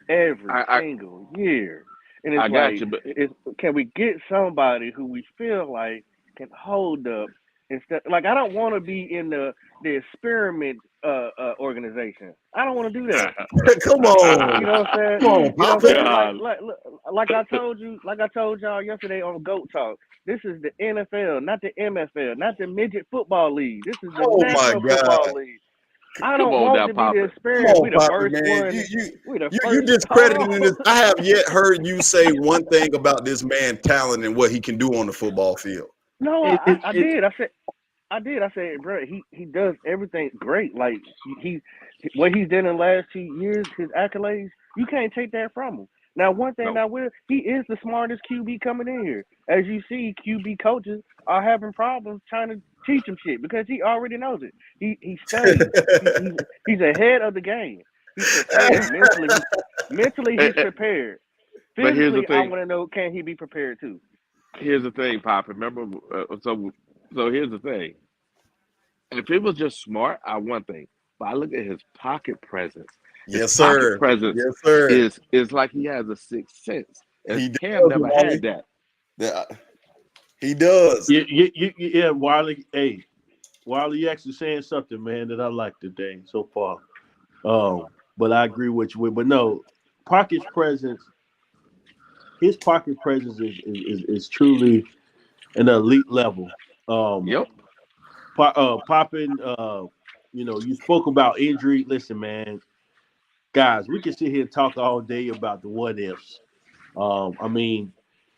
Every I single year. And I it's got like, you, but can we get somebody who we feel like can hold up instead? Like, I don't want to be in the experiment organization. I don't want to do that. Come on. You know what I'm saying? Come on, You know what I'm Papa. saying? God, Like I told y'all yesterday on Goat Talk. This is the NFL, not the MFL, not the midget football league. This is the Oh my National God. Football League. I come don't on want now, to be the Papa. Come experience. on, We the Papa, first man. one. We the You first. Hold discrediting on. this. I have yet heard you say one thing about this man talent and what he can do on the football field. No, It, it, I it, did. I said, bro, he does everything great. Like what he's done in the last 2 years, his accolades, you can't take that from him. Now, one thing No, I will, he is the smartest QB coming in here. As you see, QB coaches are having problems trying to teach him shit because he already knows it. He studies. He's ahead of the game. He's prepared mentally. Mentally, Eh, he's prepared. but here's the Physically, I thing. want to know, can he be prepared too? Here's the thing, Papa. Remember, so here's the thing. If it was just smart, one thing. But I look at his pocket presence. His Yes, pocket sir. presence Yes, sir. is like he has a sixth sense. And He Cam does, never Wally. had that. Yeah, he does. yeah, Wiley. Hey, Wiley, you actually saying something, man, that I like today so far. But I agree with you. But no, pocket's presence. His pocket presence is truly an elite level. Um, Yep. Popping. You spoke about injury. Listen, man, guys, we can sit here and talk all day about the what ifs. I mean,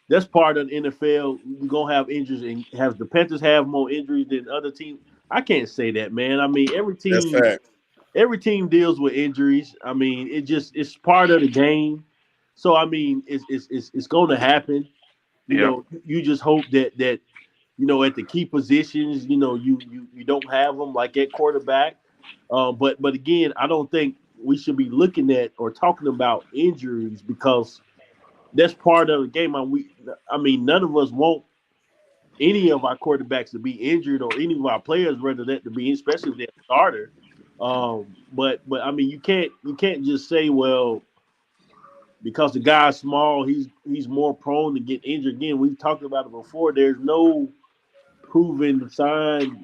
that's part of the NFL. We're gonna have injuries, and have the Panthers have more injuries than other teams? I can't say that, man. I mean, That's fact. every team deals with injuries. I mean, it's part of the game. So I mean, it's going to happen. Yep. You just hope that at the key positions, you don't have them like at quarterback. But again, I don't think we should be looking at or talking about injuries because that's part of the game. I mean, none of us want any of our quarterbacks to be injured or any of our players rather that to be, especially if they're a starter. But I mean, you can't just say, well, because the guy's small, he's more prone to get injured. Again, we've talked about it before. There's no proven sign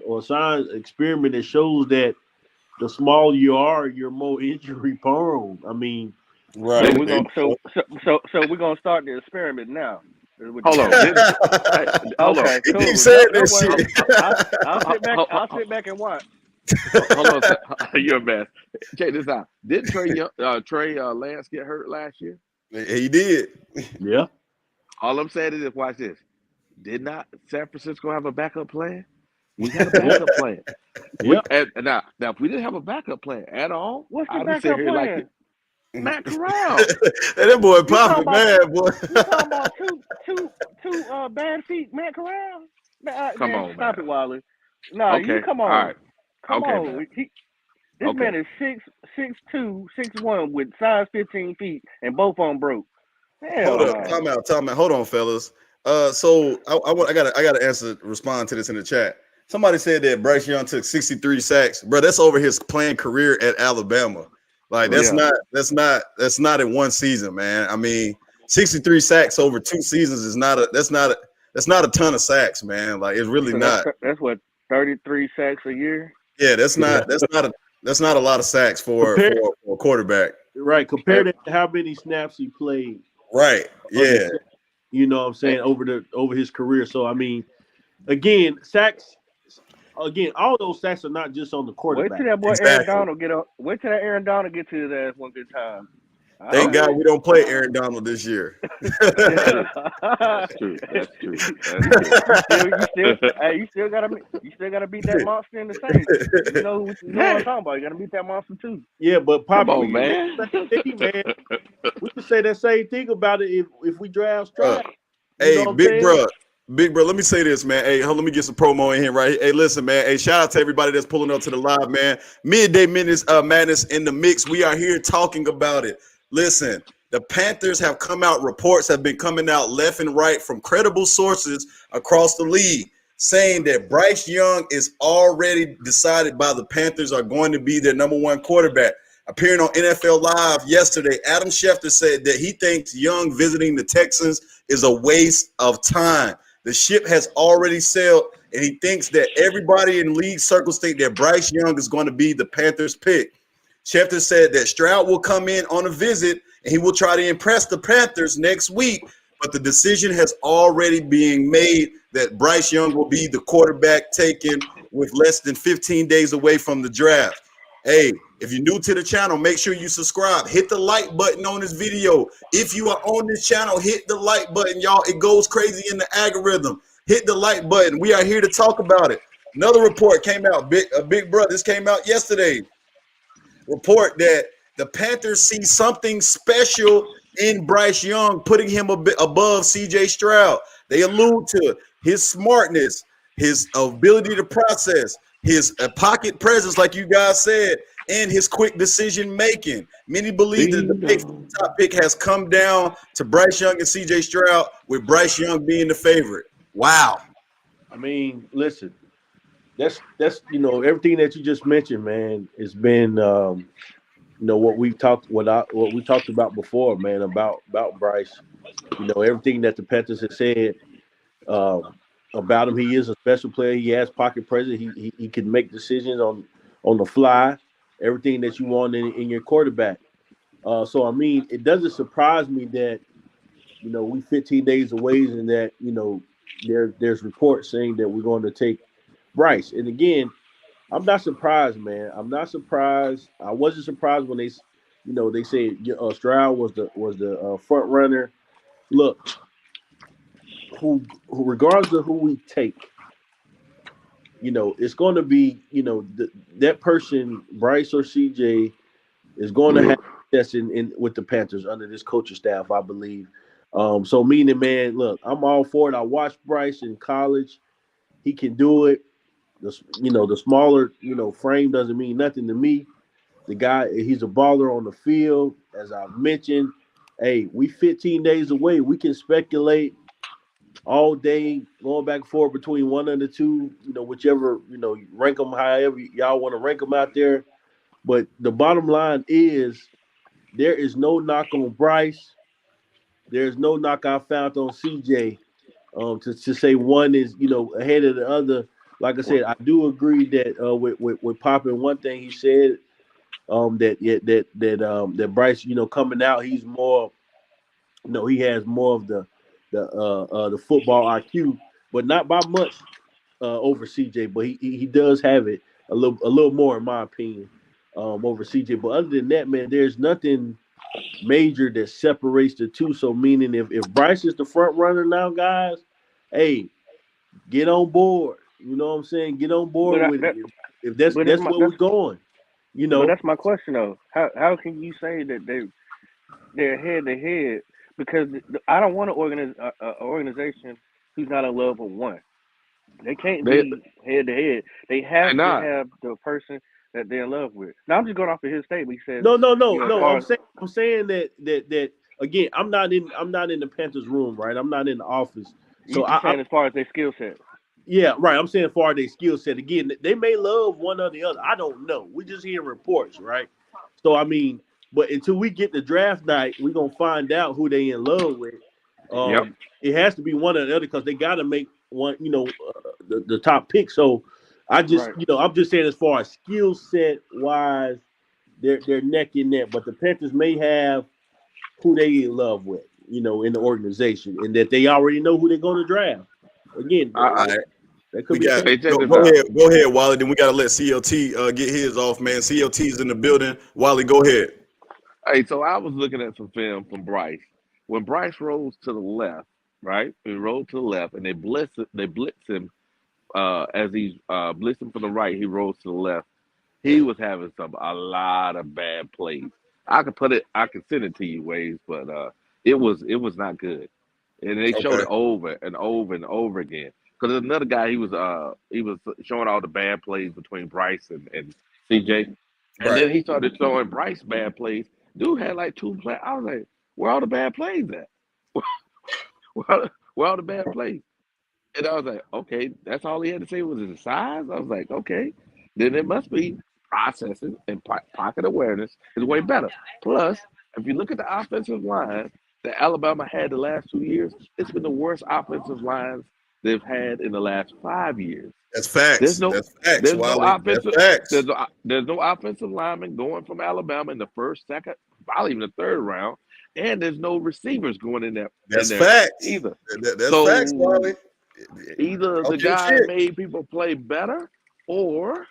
experiment that shows that the smaller you are, you're more injury prone. I mean, So Right. we're gonna so we're gonna start the experiment now. Is what you're Hold on. saying. Hey, hold on. Okay, He cool. keeps No, saying no that worries. shit. I'll sit back. Hold, I'll sit back and watch. hold on. You're a mess. Check this out. Didn't Trey Lance get hurt last year? He did. yeah, All I'm saying is, watch this. Did not San Francisco have a backup plan? We had a yeah, backup plan. yeah. Now if we didn't have a backup plan at all, What's the I'd have sit backup here like plan? Matt Corral. And that boy You talking popping, about man, boy. you talking about two bad feet, Matt Corral? Come Man, on, stop man. it, Wally. Nah, you Okay, come all on, right. come Okay, man. on. This Okay. man is 6'2", 6'1" with size 15 feet, and both of them broke. Hold Hell up, no. time out. Hold on, fellas. So I gotta answer, respond to this in the chat. Somebody said that Bryce Young took 63 sacks, bro. That's over his playing career at Alabama. Like Right. that's not in one season, man. I mean, 63 sacks over 2 seasons is not a ton of sacks, man. Like it's really So not. that's what 33 sacks a year. Yeah, Yeah. that's not a lot of sacks for Compare for a quarterback. right. Eh, Compare that to how many snaps he played Right. under. Yeah. You know what I'm eh, saying, over his career. So I mean, again, sacks. Again, all those sacks are not just on the Wait quarterback. till that boy Aaron Exactly. Donald get up. Wait till that Aaron Donald get to his ass one good time. Thank All God right. we don't play Aaron Donald this year. That's true. That's true. That's true. That's true. you still gotta beat that monster in the Saints. You know what I'm Hey, talking about. You gotta beat that monster too. Yeah, but come Poppy, we on, can say man. the same thing, man. We can say that same thing about it if we draft Uh, Stroud. You know hey, what I'm saying? big bro. Let me say this, man. Hey, let me get some promo in here, right? Hey, listen, man. Hey, shout out to everybody that's pulling up to the live, man. Midday minutes, madness in the mix. We are here talking about it. Listen, the Panthers have come out. Reports have been coming out left and right from credible sources across the league, saying that Bryce Young is already decided by the Panthers are going to be their number one quarterback. Appearing on NFL Live yesterday, Adam Schefter said that he thinks Young visiting the Texans is a waste of time. The ship has already sailed, and he thinks that everybody in league circles think that Bryce Young is going to be the Panthers' pick. Schefter said that Stroud will come in on a visit, and he will try to impress the Panthers next week, but the decision has already been made that Bryce Young will be the quarterback taken with less than 15 days away from the draft. Hey, if you're new to the channel, make sure you subscribe. Hit the like button on this video. If you are on this channel, hit the like button, y'all. It goes crazy in the algorithm. Hit the like button. We are here to talk about it. Another report came out, big brother. This came out yesterday. Report that the Panthers see something special in Bryce Young, putting him a bit above CJ Stroud. They allude to his smartness, his ability to process, his pocket presence, like you guys said, and his quick decision making. Many believe that the Ding pick, dong. top pick, has come down to Bryce Young and CJ Stroud, with Bryce Young being the favorite. Wow. I mean, listen, that's everything that you just mentioned, man. Has been what we talked about before, man, about Bryce. Everything that the Panthers have said um, about him. He is a special player. He has pocket presence. He can make decisions on the fly. Everything that you want in your quarterback. So I mean, it doesn't surprise me that we 15 days away, and that there's reports saying that we're going to take Bryce. And again, I'm not surprised, man. I'm not surprised. I wasn't surprised when they said Stroud was the front runner. Look, who regardless of who we take, it's going to be that person, Bryce or CJ, is going to have success in with the Panthers under this coaching staff, I believe. So meaning, man, look, I'm all for it. I watched Bryce in college. He can do it. The smaller frame doesn't mean nothing to me. The guy, he's a baller on the field, as I've mentioned. Hey, we 15 days away. We can speculate all day, going back and forth between one and the two. Whichever rank them, however y'all want to rank them out there. But the bottom line is there is no knock on Bryce. There's no knock I found on CJ. To say one is ahead of the other. Like I said, I do agree that with Poppin, one thing he said that Bryce coming out, he's more he has more of the football IQ, but not by much over CJ. But he does have it a little more in my opinion over CJ. But other than that, man, there's nothing major that separates the two. So meaning if Bryce is the front runner now, guys, hey, get on board. You know what I'm saying? Get on But board I, with that, it. If that's but it's that's my where we're going. You but know, that's my question though. How can you say that they're head to head? Because I don't want an organization who's not in love with one. They can't They be head to head. They have and to not. have the person that they're in love with. Now I'm just going off of his statement. He says, no, no, no, as no. far I'm as saying that again. I'm not in the Panthers room, right? I'm not in the office. you So just I saying, as far as their skill set. Yeah, right. I'm saying far their skill set. Again, they may love one or the other. I don't know. We just hear reports, right? So I mean, but until we get to draft night, we're gonna find out who they in love with. Yep. It has to be one or the other because they got to make one, the top pick. So I just, Right. I'm just saying as far as skill set wise, they're neck and neck. But the Panthers may have who they in love with, in the organization, and that they already know who they're going to draft. Again, I, All right. that could We be the got case. hey, check go, this go out. ahead, Wally. Then we got to let CLT get his off, man. CLT's in the building. Wally, go ahead. Hey, so I was looking at some film from Bryce. When Bryce rolls to the left, right? He rolled to the left, and they blitz him as he's blitzing from the right. He rolls to the left. He was having a lot of bad plays. I could send it to you, ways, but it was not good, and they showed Okay. it over and over and over again. Because there's another guy, he was showing all the bad plays between Bryce and CJ, and Right. then he started showing Bryce bad plays. Dude had like two plays. I was like, where all the bad plays at? Where all the bad plays? And I was like, okay, that's all he had to say was his size. I was like, okay, then it must be processing and pocket awareness is way better. Plus, if you look at the offensive line that Alabama had the last 2 years, it's been the worst offensive lines they've had in the last 5 years. That's There's facts. no That's facts, there's no Wally. That's offensive facts. there's no offensive lineman going from Alabama in the first, second, probably even the third round, and there's no receivers going in That's there facts. either. That's facts, So Wally. either the Talk your guy shit. made people play better, or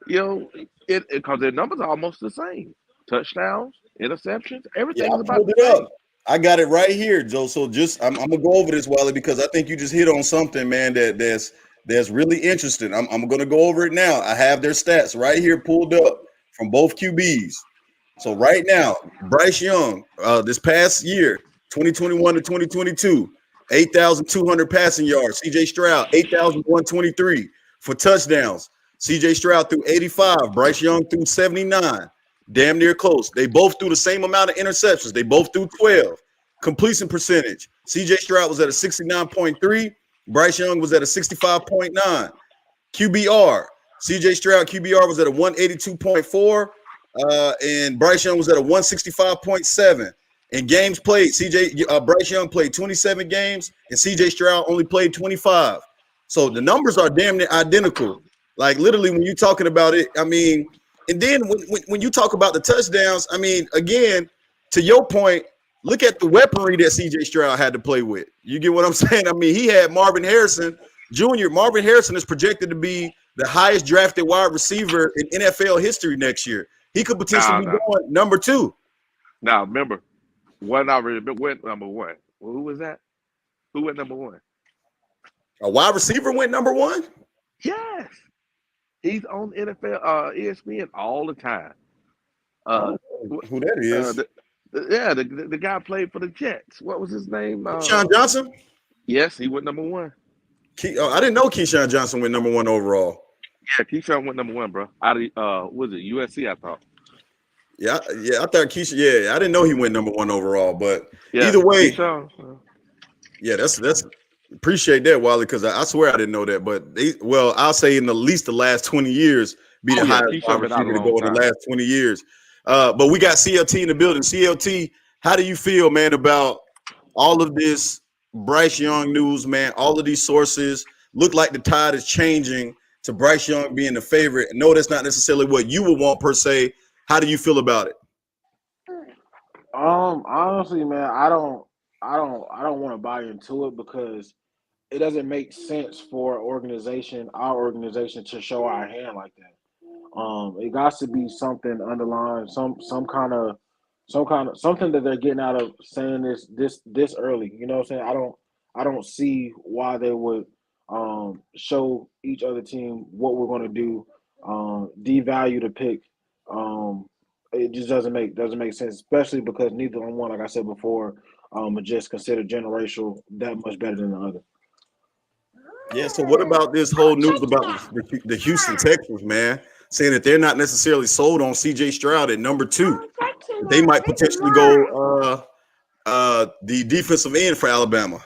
you know, it because their numbers are almost the same. Touchdowns, interceptions, Yeah, everything I is about pulled the it up. same. I got it right here, Joe. So just I'm gonna go over this, Wally, because I think you just hit on something, man. That's really interesting. I'm gonna go over it now. I have their stats right here pulled up from both QBs. So right now, Bryce Young, this past year, 2021 to 2022, 8,200 passing yards. CJ Stroud, 8,123 for touchdowns. CJ Stroud threw 85. Bryce Young threw 79. Damn near close. They both threw the same amount of interceptions. They both threw 12. Completion percentage. CJ Stroud was at a 69.3. Bryce Young was at a 65.9. QBR. CJ Stroud QBR was at a 182.4. And Bryce Young was at a 165.7. In games played, Bryce Young played 27 games, and CJ Stroud only played 25. So the numbers are damn near identical. Like literally, when you're talking about it, I mean, and then when you talk about the touchdowns, I mean, again, to your point, look at the weaponry that CJ Stroud had to play with. You get what I'm saying? I mean, he had Marvin Harrison Jr. Marvin Harrison is projected to be the highest drafted wide receiver in NFL history next year. He could potentially Now, be now, going number two. now, remember, one already went number one. Well, who was that? Who went number one? A wide receiver went number one. Yes, he's on NFL ESPN all the time. I Uh, don't know who that uh, is. the, the guy played for the Jets. What was his name? Sean Johnson. Yes, he went number one. I didn't know Keyshawn Johnson went number one overall. Yeah, Keyshawn went number one, bro. Out of was it USC? I thought. Yeah, I thought Keyshawn. Yeah, I didn't know he went number one overall. But Yeah, either way, Keyshawn. yeah, that's appreciate that, Wally, because I swear I didn't know that. But I'll say in at least the last 20 years, be the highest Keyshawn wide been out a receiver to long go in the time. last 20 years. But we got CLT in the building. CLT, how do you feel, man, about all of this Bryce Young news, man? All of these sources look like the tide is changing to Bryce Young being the favorite. No, that's not necessarily what you would want per se. How do you feel about it? Honestly, man, I don't want to buy into it because it doesn't make sense for our organization, to show our hand like that. It got to be something underlying, some kind of something that they're getting out of saying this early. You know what I'm saying? I don't see why they would show each other team what we're going to do, devalue the pick. It just doesn't make sense, especially because neither one, like I said before, are just considered generational that much better than the other. Yeah, so what about this whole news about the Houston Texans, man, saying that they're not necessarily sold on CJ Stroud at number 2? They might potentially go the defensive end for Alabama.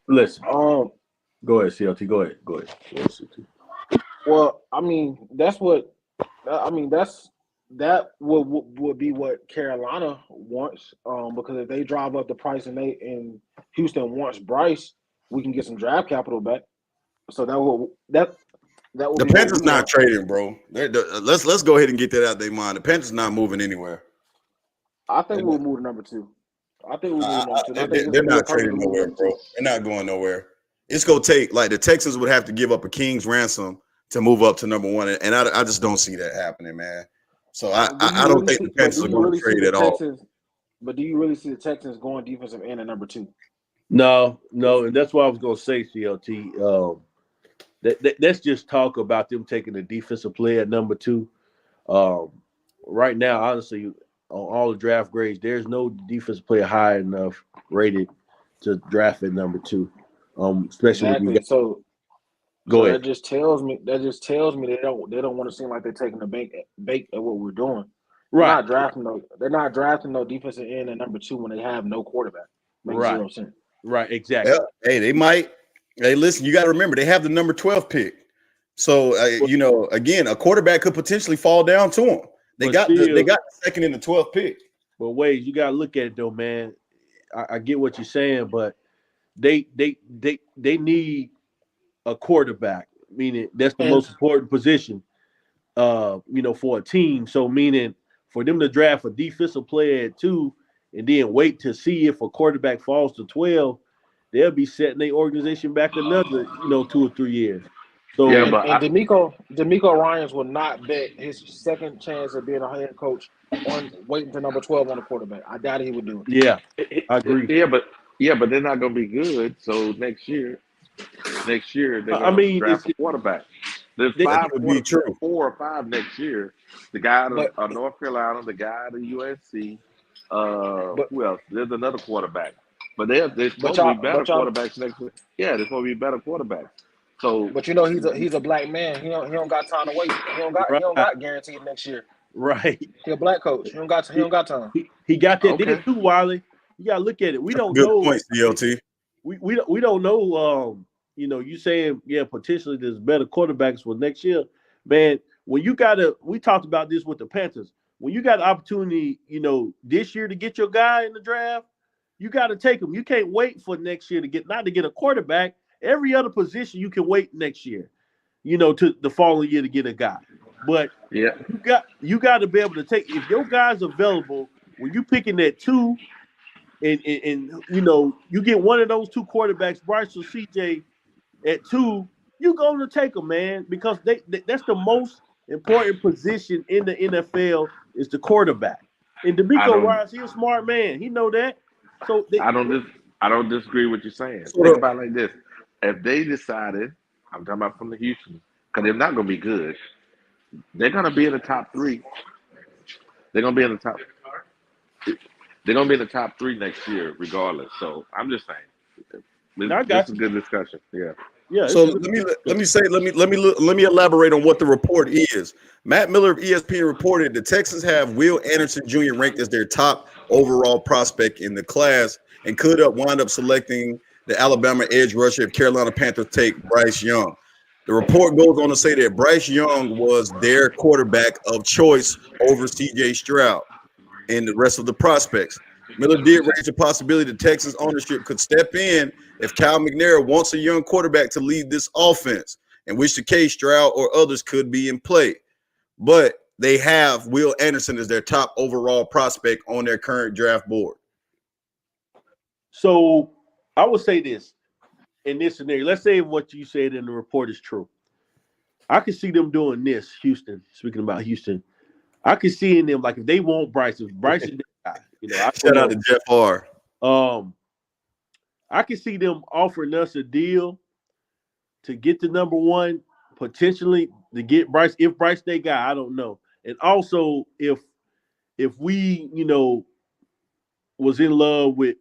Listen, Um, go ahead, CLT. Go ahead. Go ahead, CLT. well, I mean, that would be what Carolina wants. Because if they drive up the price and Houston wants Bryce, we can get some draft capital back. So that will The be what Panthers we not want. trading, bro. Let's go ahead and get that out of their mind. The Panthers not moving anywhere. I think we'll move to number 2. I think we'll move to number 2. And I think it's They're gonna be a not perfect trading move nowhere, number bro. 2. They're not going nowhere. It's gonna take, like, the Texans would have to give up a king's ransom to move up to number 1, and I just don't see that happening, man. So I don't think the Panthers are going to trade at all. But do you really see the Texans going defensive end at number 2? No, and that's what I was gonna say, CLT. Let's just talk about them taking the defensive player at number 2. Right now, honestly, on all the draft grades, there's no defensive player high enough rated to draft at number 2. Especially when you Exactly. got, go ahead. That just tells me they don't want to seem like they're taking the bait at what we're doing. Right. They're not drafting no defensive end at number 2 when they have no quarterback. Makes Right. 0 sense. Right, exactly. Yeah. Hey, they might. Hey, listen, you got to remember they have the number 12 pick. So again, a quarterback could potentially fall down to them. They got the second and the 12th pick. But Wade, you got to look at it though, man. I get what you're saying, but they need a quarterback. Meaning that's the most important position, for a team. So meaning for them to draft a defensive player at 2 and then wait to see if a quarterback falls to 12, they'll be setting their organization back another, 2 or 3 years. So DeMeco Ryans will not bet his second chance of being a head coach on waiting to number 12 on a quarterback. I doubt he would do it. Yeah, I agree. Yeah, but they're not going to be good. So next year they're going to draft a quarterback. There's 4 or 5 next year. The guy out of North Carolina, the guy out of USC. Who else? There's another quarterback. But there's supposed to be better quarterbacks next year. Yeah, there's supposed to be better quarterbacks. So, but he's a black man. He don't got time to wait. He don't got guaranteed next year. Right. He a black coach. He don't got time. He got that there too, Wiley. You gotta look at it. We don't know. Good point, CLT. We don't know. You saying potentially there's better quarterbacks for next year, man. When you we talked about this with the Panthers. When you got the opportunity, this year to get your guy in the draft, you got to take him. You can't wait for next year to get a quarterback. Every other position you can wait next year, to the following year to get a guy. But you got to be able to take, if your guy's available when you picking that 2, and you get one of those 2 quarterbacks, Bryce or CJ, at 2, you're going to take them, man, because that's the most important position in the NFL is the quarterback. And DeMeco Ryans, he's a smart man. He know that. So I don't disagree with you saying. Think about it like this. If they decided, I'm talking about from the Houston, because they're not going to be good. They're going to be in the top 3. They're going to be in the top. They're going to be in the top 3 next year, regardless. So I'm just saying, this is a good discussion. Yeah. Yeah. So let me elaborate on what the report is. Matt Miller of ESPN reported the Texans have Will Anderson Jr. ranked as their top overall prospect in the class and could wind up selecting the Alabama edge rusher if Carolina Panthers take Bryce Young. The report goes on to say that Bryce Young was their quarterback of choice over C.J. Stroud and the rest of the prospects. Miller did raise the possibility that Texas ownership could step in if Cal McNair wants a young quarterback to lead this offense, in which the case Stroud or others could be in play. But they have Will Anderson as their top overall prospect on their current draft board. So I would say this in this scenario. Let's say what you said in the report is true. I could see them doing this, Houston. Speaking about Houston, I could see in them like if they want Bryce, if Bryce is their guy, Shout out to Jeff R. I could see them offering us a deal to get the number one, potentially to get Bryce. If Bryce they guy, I don't know. And also if we, was in love with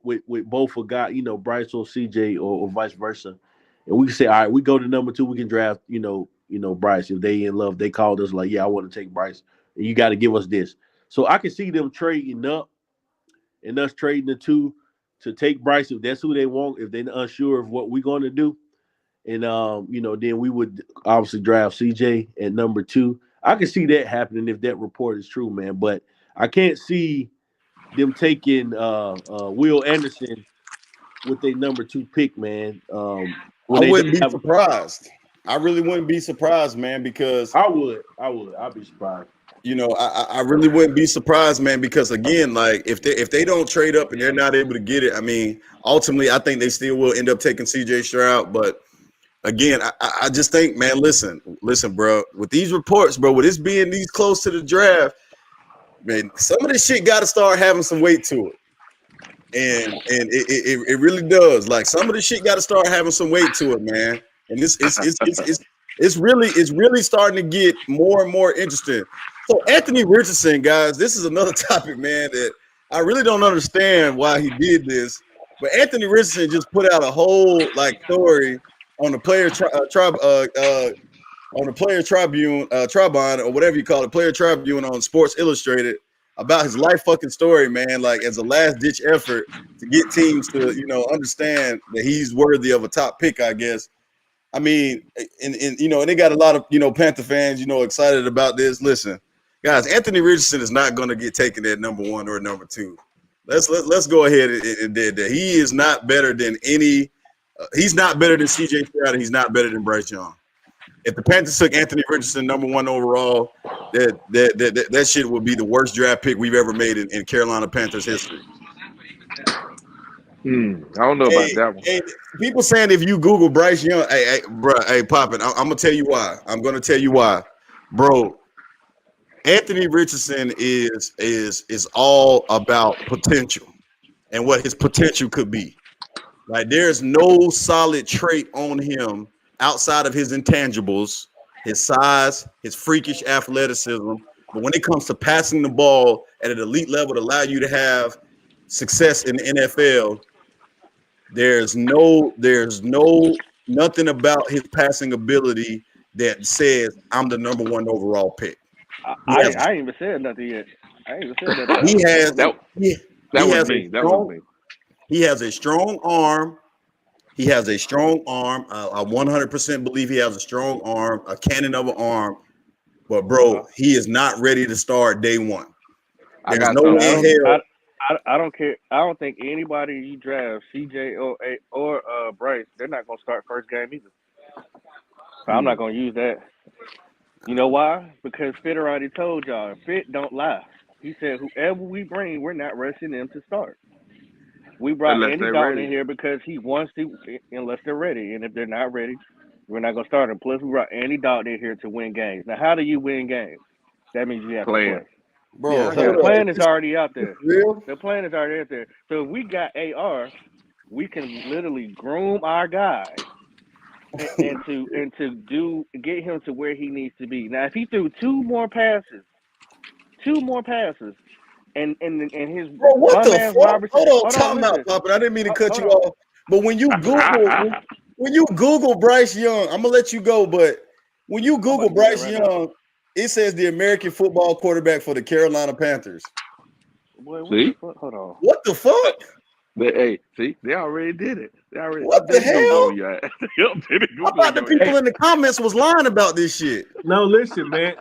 both a guy, Bryce or CJ or vice versa, and we can say, all right, we go to number 2, we can draft, Bryce. If they in love, they called us like, yeah, I want to take Bryce, and you got to give us this. So I can see them trading up and us trading the 2 to take Bryce if that's who they want, if they're unsure of what we're going to do. And, then we would obviously draft CJ at number 2. I can see that happening if that report is true, man. But I can't see them taking Will Anderson with their number 2 pick, man. I wouldn't be surprised. I really wouldn't be surprised, man, because I would. I'd be surprised. I really wouldn't be surprised, man, because again, like if they don't trade up and they're not able to get it, I mean, ultimately, I think they still will end up taking C.J. Stroud. But again, I just think, man, listen, bro, with these reports, bro, with this being these close to the draft, man, some of this shit got to start having some weight to it. And it really does. Like some of this shit got to start having some weight to it, man. And it's really starting to get more and more interesting. So Anthony Richardson, guys, this is another topic, man, that I really don't understand why he did this. But Anthony Richardson just put out a whole story on the player on the Player Tribune, Tribune, or whatever you call it, Player Tribune on Sports Illustrated about his life fucking story, man, like as a last ditch effort to get teams to, understand that he's worthy of a top pick, I guess. I mean, and they got a lot of, Panther fans, excited about this. Listen, guys, Anthony Richardson is not going to get taken at number 1 or number 2. Let's go ahead and do that. He is not better than he's not better than C.J. Stroud, and he's not better than Bryce Young. If the Panthers took Anthony Richardson number 1 overall, that shit would be the worst draft pick we've ever made in Carolina Panthers history. I don't know about that one. Hey, people saying if you Google Bryce Young, hey, Poppin', I'm gonna tell you why. I'm gonna tell you why, bro. Anthony Richardson is all about potential and what his potential could be. Like there's no solid trait on him outside of his intangibles, his size, his freakish athleticism. But when it comes to passing the ball at an elite level to allow you to have success in the NFL, there's nothing about his passing ability that says I'm the number 1 overall pick. I ain't even said nothing yet. That was me. He has a strong arm. I 100% believe he has a strong arm, a cannon of an arm. But, bro, he is not ready to start day 1. There's no way in hell. I don't care. I don't think anybody you draft, CJ or Bryce, they're not going to start first game either. So I'm not going to use that. You know why? Because Fit already told y'all, Fit don't lie. He said, whoever we bring, we're not rushing them to start. We brought Andy Dalton in here because he wants to, unless they're ready. And if they're not ready, we're not going to start them. Plus, we brought Andy Dalton in here to win games. Now, how do you win games? That means you have to play. Bro, the plan is already out there. Real? The plan is already out there. So if we got AR, we can literally groom our guy and to get him to where he needs to be. Now, if he threw two more passes, and his bro, what the fuck? Robertson, Hold on, time out, Papa. I didn't mean to cut you off. But when you Google Bryce Young, I'm gonna let you go. But when you Google Bryce Young, it says the American football quarterback for the Carolina Panthers. Boy, what the fuck? Hold on. What the fuck? Hey, see, they already did it. They already What the updated Google hell? on your ass. They updated I Google on thought the your people ass. in the comments was lying about this shit. No, listen, man.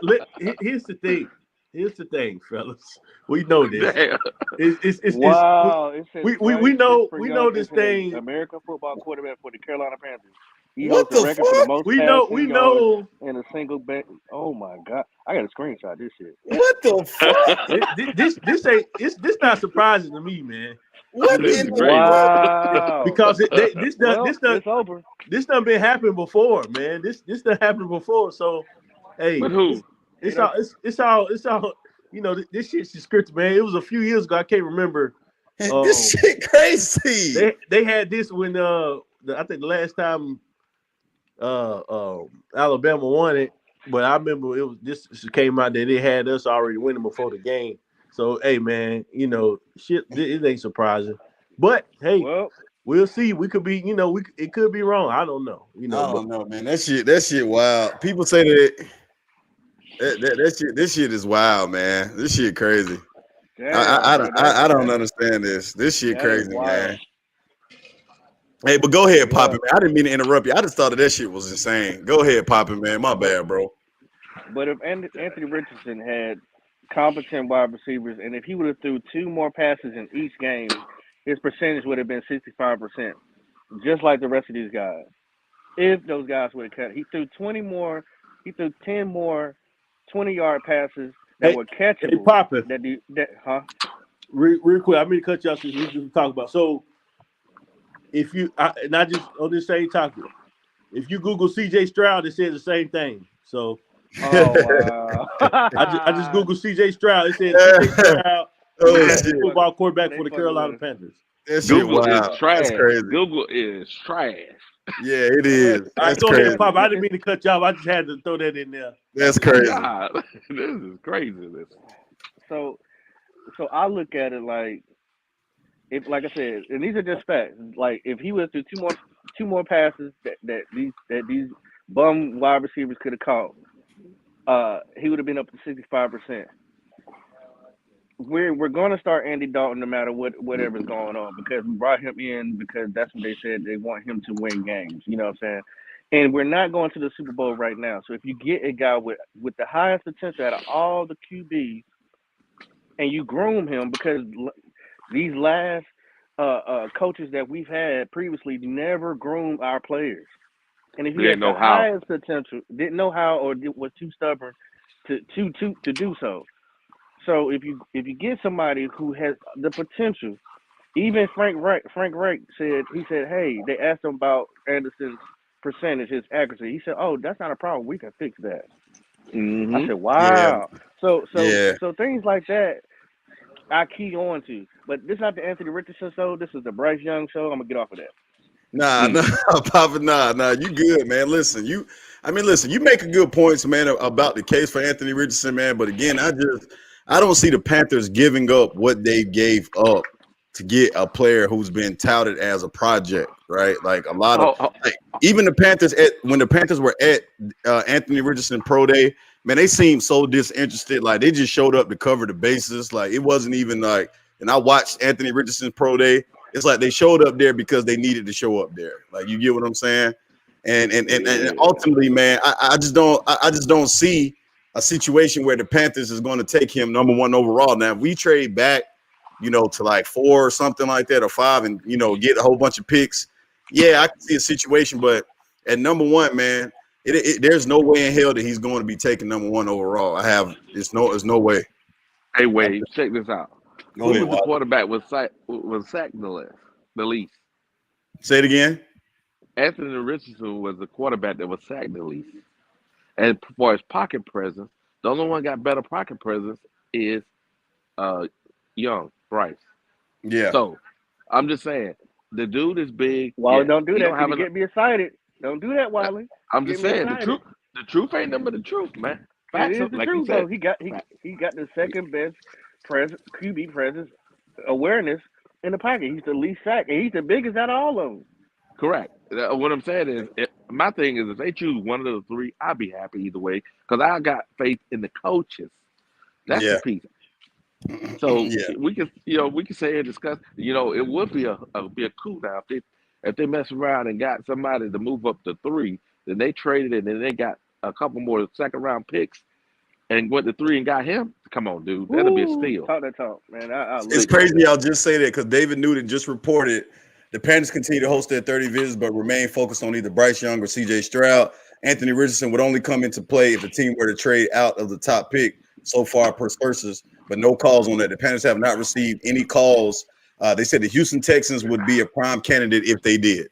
Here's the thing. Here's the thing, fellas. We know this. Damn. It's Wow, it says we Bryce know Christopher we Young know is this the thing. American football quarterback for the Carolina Panthers. He holds What the the record for the fuck? most We passing yards know in a single bet. Oh my god, I got to screenshot this shit. What the fuck? this ain't this not surprising to me, man. What You know, This in is the crazy. world? Wow. because Well, it's over. this done been happening before, man. This done happened before. So, But hey, who? It done, it's all. You know, this shit's scripted, man. It was a few years ago. I can't remember. This shit crazy. They had this when I think the last time Alabama won it, but I remember it was this came out that they had us already winning before the game. So hey man, you know, shit it ain't surprising. But hey, well, we'll see. We could be, you know, it could be wrong. I don't know, you know, I but don't know, man. That shit wild. People say this shit is wild, man. This shit crazy. damn, bro, I don't understand this. This shit that is crazy, wild. man. Hey, but go ahead, Yeah, Poppy, man. I didn't mean to interrupt you. I just thought that shit was insane. Go ahead, Poppy, man. My but bad, bro. but if Anthony Richardson had competent wide receivers, and if he would have threw 2 more passes in each game, his percentage would have been 65%, just like the rest of these guys. If those guys would have cut, he threw 20 more, he threw 10 more 20-yard passes that hey, were hey, catchable. Papa, Huh? real quick, I'm gonna cut you off since we just talk about. So if you not just on this same topic, if you Google CJ Stroud, it says the same thing. So Oh wow! I just Googled CJ Stroud. It says CJ Stroud is Oh the they shit. fuck, football quarterback they for the fucking with Carolina us. Panthers. That shit Google is wild. That's trash. crazy. Google is trash. Yeah, it is. All right, That's go ahead, crazy. Pop. I didn't mean to cut you off. I just had to throw that in there. That's My crazy. God, this is craziness. So so I look at it like if, like I said, and these are just facts. Like if he was to two more passes that these bum wide receivers could have caught, he would have been up to 65%. We're going to start Andy Dalton no matter whatever's going on because we brought him in because that's what they said they want him to win games. You know what I'm saying? And we're not going to the Super Bowl right now. So if you get a guy with the highest potential out of all the QBs and you groom him because these last coaches that we've had previously never groomed our players. And if We he has didn't the know how. highest potential, didn't know how or was too stubborn to do so. So if you get somebody who has the potential, even Frank Reich said, hey, they asked him about Anderson's percentage, his accuracy. He said, oh, that's not a problem. We can fix that. I Mm-hmm. said, Yeah, wow. So yeah. things like that I key on to. But this is not the Anthony Richardson show. This is the Bryce Young show. I'm gonna get off of that. Nah, nah, Papa, nah. You good, man. Listen, listen, you make a good points, man, about the case for Anthony Richardson, man. But again, I don't see the Panthers giving up what they gave up to get a player who's been touted as a project, right? Like a lot of, Oh, oh, like even the Panthers when the Panthers were at Anthony Richardson Pro Day, man, they seemed so disinterested. Like they just showed up to cover the bases. Like it wasn't even like. And I watched Anthony Richardson Pro Day. It's like they showed up there because they needed to show up there. Like you get what I'm saying? And yeah. ultimately, man, I just don't see a situation where the Panthers is going to take him #1 overall. Now, if we trade back, to like 4 or something like that, or 5, and get a whole bunch of picks, yeah, I can see a situation. But at #1, man, there's no way in hell that he's going to be taken #1 overall. There's no way. Hey, Wade, check this out. Go Who ahead, was the Wally. quarterback was sacked the least? Say it again. Anthony Richardson was the quarterback that was sacked the least. And for his pocket presence, the only one got better pocket presence is uh Young, Bryce. Yeah. So I'm just saying, the dude is big. Wally, Yes, don't do he that don't because have you enough. get me excited. Don't do that, Wally. I'm Get just me saying excited. the truth ain't nothing but the truth, man. It Facts, is the like you truth said. though. He got the second best QB presence awareness in the pocket. He's the least sack, and he's the biggest out of all of them. Correct. What I'm saying is, my thing is, if they choose one of the three, I'll be happy either way because I got faith in the coaches. That's the Yeah. piece. So Yeah. we can, we can say and discuss. It would be a coup now if they mess around and got somebody to move up to 3, then they traded it and they got a couple more second round picks and went to 3 and got him. Come on, dude, that'll be a Woo, steal. talk that talk, man. I It's love Big time. crazy that. y'all just say that because David Newton just reported the Panthers continue to host their 30 visits, but remain focused on either Bryce Young or CJ Stroud. Anthony Richardson would only come into play if the team were to trade out of the top pick so far per sources, but no calls on that. The Panthers have not received any calls. They said the Houston Texans would be a prime candidate if they did.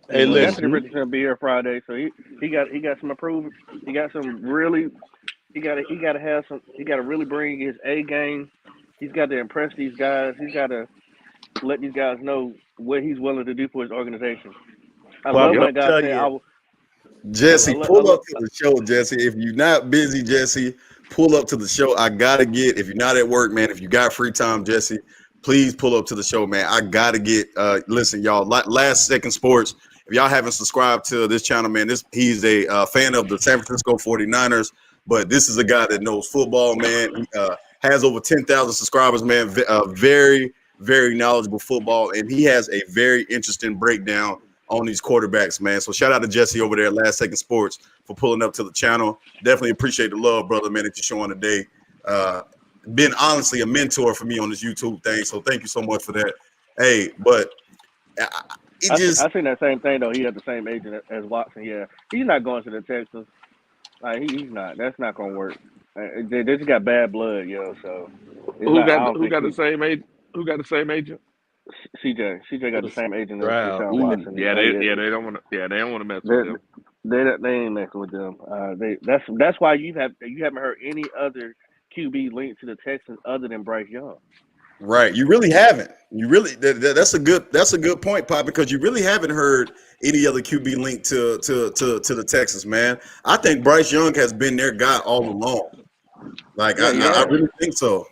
Hey, Well, Anthony listen, Richardson will be here Friday, so he got some approved. He got some really. He got to have some. He got to really bring his A game. He's got to impress these guys. He's got to let these guys know what he's willing to do for his organization. I well, love I'm when gonna a guy tell say, you. Jesse, pull love." up to the show, Jesse. If you're not busy, Jesse, pull up to the show. I gotta get. If you're not at work, man, if you got free time, Jesse, please pull up to the show, man. I gotta get. Listen, y'all. Last Second Sports. If y'all haven't subscribed to this channel, man, he's a fan of the San Francisco 49ers, but this is a guy that knows football, man. He has over 10,000 subscribers, man. Very, very knowledgeable football, and he has a very interesting breakdown on these quarterbacks, man. So shout out to Jesse over there at Last Second Sports for pulling up to the channel. Definitely appreciate the love, brother, man, that you're showing today. Been honestly a mentor for me on this YouTube thing. So thank you so much for that. Hey, but it just I seen that same thing though. He had the same agent as Watson. Yeah, he's not going to the Texans. Like he's not. That's not gonna work. They just got bad blood, yo. So it's Who not. I got don't who think got the same age? Who got the same agent? CJ got the same agent as Stroud. Deshaun Ooh, Watson. yeah, they don't want to. Yeah, they don't want to mess with They them. they ain't messing with them. That's why you haven't heard any other QB linked to the Texans other than Bryce Young. right. You really haven't. You really that's a good point, Pop, because you really haven't heard any other QB linked to the Texans, man. I think Bryce Young has been their guy all along. Like Yeah, he I has. really think so.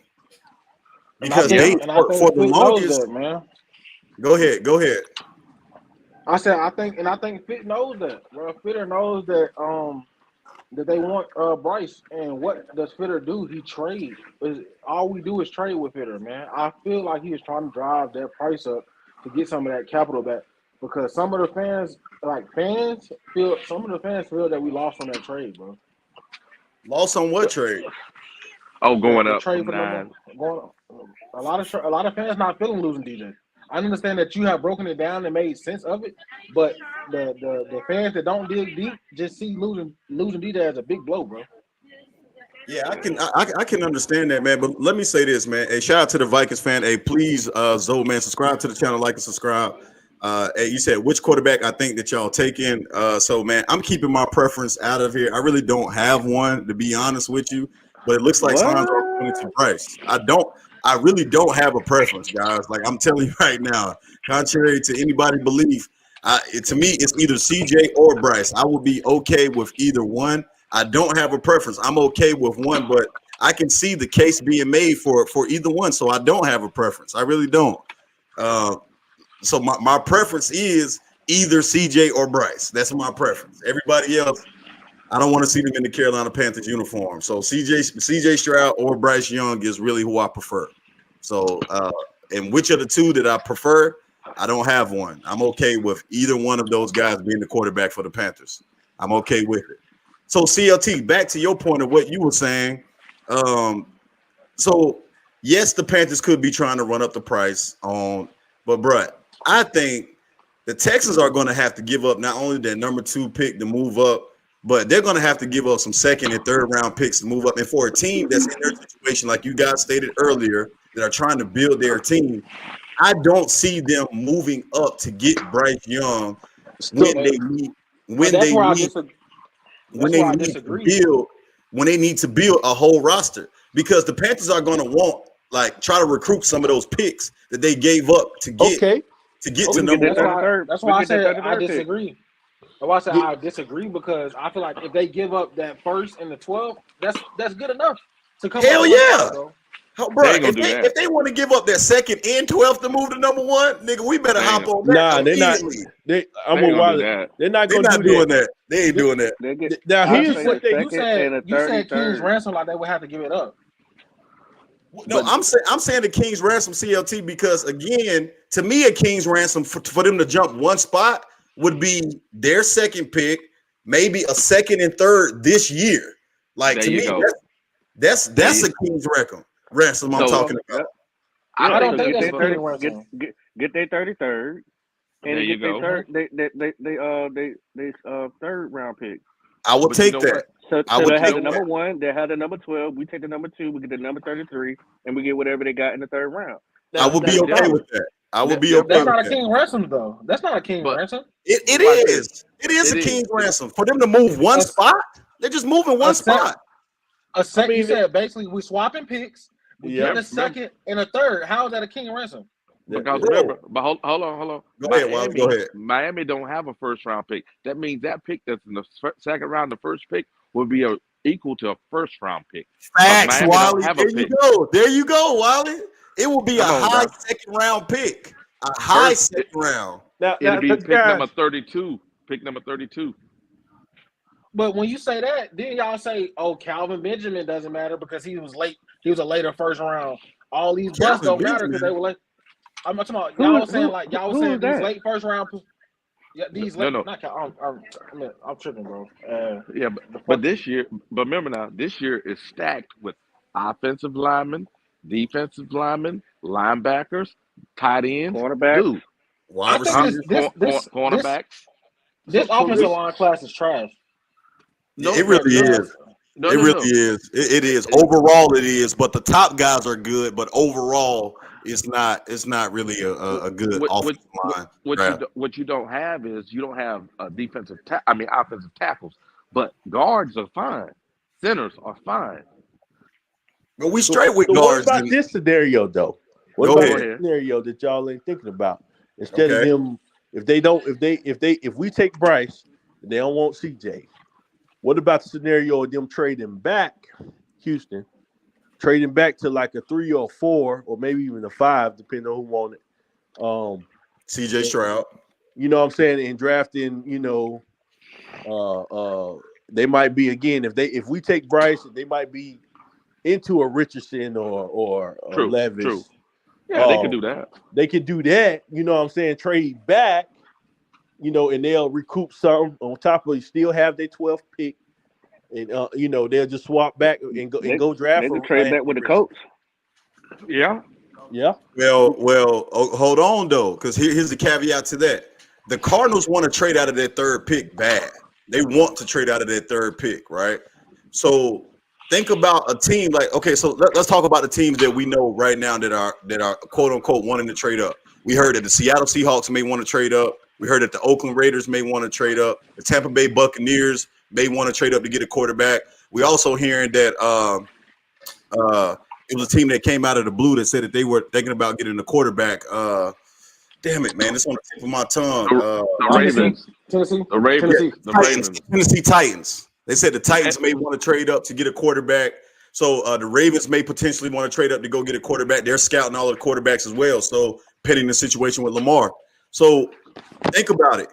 And I Because think they and I think for the Fit knows longest. that, man. Go ahead. I said I think Fit knows that, bro. Fitter knows that they want Bryce, and what does Fitter do? He trade. All we do is trade with Fitter, man. I feel like he is trying to drive that price up to get some of that capital back because some of the fans, some of the fans feel that we lost on that trade, bro. Lost on what trade? Oh, going The up trade from for number 9. going. A lot of fans not feeling losing DJ. I understand that you have broken it down and made sense of it, but the fans that don't dig deep just see losing DJ as a big blow, bro. Yeah, I can understand that, man. But let me say this, man. Hey, shout out to the Vikings fan. Hey, please, Zoe, man, subscribe to the channel, like and subscribe. Hey, you said which quarterback I think that y'all taking. So, man, I'm keeping my preference out of here. I really don't have one, to be honest with you. But it looks like signs are pointing to What? Bryce. I really don't have a preference, guys. Like I'm telling you right now, contrary to anybody belief, to me, it's either CJ or Bryce. I would be okay with either one. I don't have a preference. I'm okay with one, but I can see the case being made for either one. So I don't have a preference. I really don't. Uh, so my preference is either CJ or Bryce. That's my preference. Everybody else, I don't want to see them in the Carolina Panthers uniform. So CJ Stroud or Bryce Young is really who I prefer. So and which of the two that I prefer, I don't have one. I'm okay with either one of those guys being the quarterback for the Panthers. I'm okay with it. So CLT, back to your point of what you were saying. So yes, the Panthers could be trying to run up the price on, but bruh, I think the Texans are going to have to give up not only their number 2 pick to move up, but they're going to have to give up some second and third round picks to move up. And for a team that's in their situation, like you guys stated earlier, that are trying to build their team, I don't see them moving up to get Bryce Young So, when they need But when they need when that's they where I need to disagree. build when they need to build a whole roster, because the Panthers are going to want try to recruit some of those picks that they gave up to get okay, We to can get number that That's one. why 33rd. that's We why I can get that said I 33rd pick. disagree. That's why I said Yeah, I disagree because I feel like if they give up that first and the 12th, that's good enough to come up hell with yeah. Bryce, bro. They Bro, ain't gonna do that. if they want to give up their second and 12th to move to number one, nigga, we better They hop ain't. on that nah, they're not. immediately. I'm They ain't gonna gonna do wild. that. They're not They gonna not do that. doing that. They ain't doing that. They get. Now But I you here's say said the what they. you second and said the you said King's 33rd. ransom like they would have to give it up. No, But I'm saying the King's ransom CLT because again, to me, a King's ransom for them to jump one spot would be their second pick, maybe a second and third this year. Like there to you me, go. that's a King's ransom I'm So talking Yep. about. I I Yeah, don't think so think get that's they a if 30, king ransom. get their 33rd, there and you get their go. third, they third round pick. I would But you take know that. what? I So would they You have take know the what? number that. one, they have the number 12. We take the number 2, we get the number 33, and we get whatever they got in the third round. I Now, would be now okay Denver, with that. I would be okay That's Denver, with not a that. king ransom though. That's not a king but ransom. It watch this. is. It is It a is. King's ransom for them to move one A, spot. They're just moving a one sec, spot. a I sec. You mean, said basically we swapping picks. We yeah, getting a Remember, second and a third. How is that a king ransom? because Bro, remember, but hold on. go ahead, Wally. Go ahead. Miami don't have a first round pick. That means that pick that's in the second round, the first pick, will be equal to a first round pick. Because Facts, Miami don't Wally. have a There you pick. go. There you go, Wally. It will be a Come on, high now. second round pick. A high First, second round. it'll be pick number guys, 32. Pick number 32. But when you say that, then y'all say, "Oh, Calvin Benjamin doesn't matter because he was late. He was a later first round. All these busts Calvin don't matter because they Benjamin. were late." I'm talking about Who y'all is was saying like y'all was who saying is these that? late first round. Yeah, these No, late. no. Not Cal. I'm tripping, bro. Yeah, The but fuck. this year, but remember now, this year is stacked with offensive linemen, defensive linemen, linebackers, tight ends. Cornerback. Dude, I Wide think huh? receivers. Cornerbacks. this So offensive this, line class is trash. Yeah, no, it no, really no, Uh, is. no, It no, really no. is. It is. It- Overall, it is. But the top guys are good. But overall, it's not. It's not really a good what what offensive what line what you draft. do- what you don't have is you don't have offensive tackles, but guards are fine, centers are fine. But we so, straight with so what guards. about Then this scenario though? What go about Go this ahead. ahead. scenario that y'all ain't thinking about? Instead of Okay. them, if they don't, if we take Bryce, and they don't want CJ. What about the scenario of them trading back, Houston, trading back to like a 3 or 4, or maybe even a 5, depending on who want it. C.J. And, Stroud. you know what I'm saying, and drafting, uh, they might be again if we take Bryce, they might be into a Richardson or True, Levis. true. Yeah, they could do that. They could do that. You know what I'm saying? Trade back. And they'll recoup some on top of still have their 12th pick, and they'll just swap back and They go draft they for could trade back with the Richardson. Colts. Yeah, Yeah. Well. Hold on though, because here's the caveat to that. The Cardinals want to trade out of their third pick bad. They want to trade out of their third pick, right? So think about a team like okay. So let's talk about the teams that we know right now that are quote unquote wanting to trade up. We heard that the Seattle Seahawks may want to trade up. We heard that the Oakland Raiders may want to trade up. The Tampa Bay Buccaneers may want to trade up to get a quarterback. We also hearing that it was a team that came out of the blue that said that they were thinking about getting a quarterback. Damn it, man, it's on the tip of my tongue. the Tennessee, Ravens, Tennessee, the Ravens, Tennessee. the Titans, Ravens. Tennessee Titans. They said the And, Titans may want to trade up to get a quarterback. So the Ravens may potentially want to trade up to go get a quarterback. They're scouting all of the quarterbacks as well. So pending the situation with Lamar. So think about it.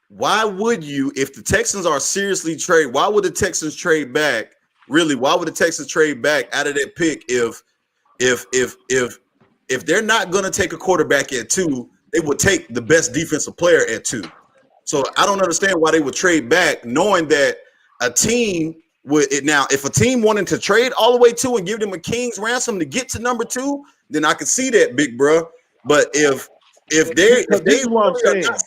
Why would you, if the Texans are seriously trade, why would the Texans trade back? Really, why would the Texans trade back out of that pick if they're not going to take a quarterback at 2, they would take the best defensive player at 2. So I don't understand why they would trade back, knowing that a team would it now. If a team wanted to trade all the way 2 and give them a king's ransom to get to number 2, then I could see that, big bro. But if they Because this is what I'm really are saying. not,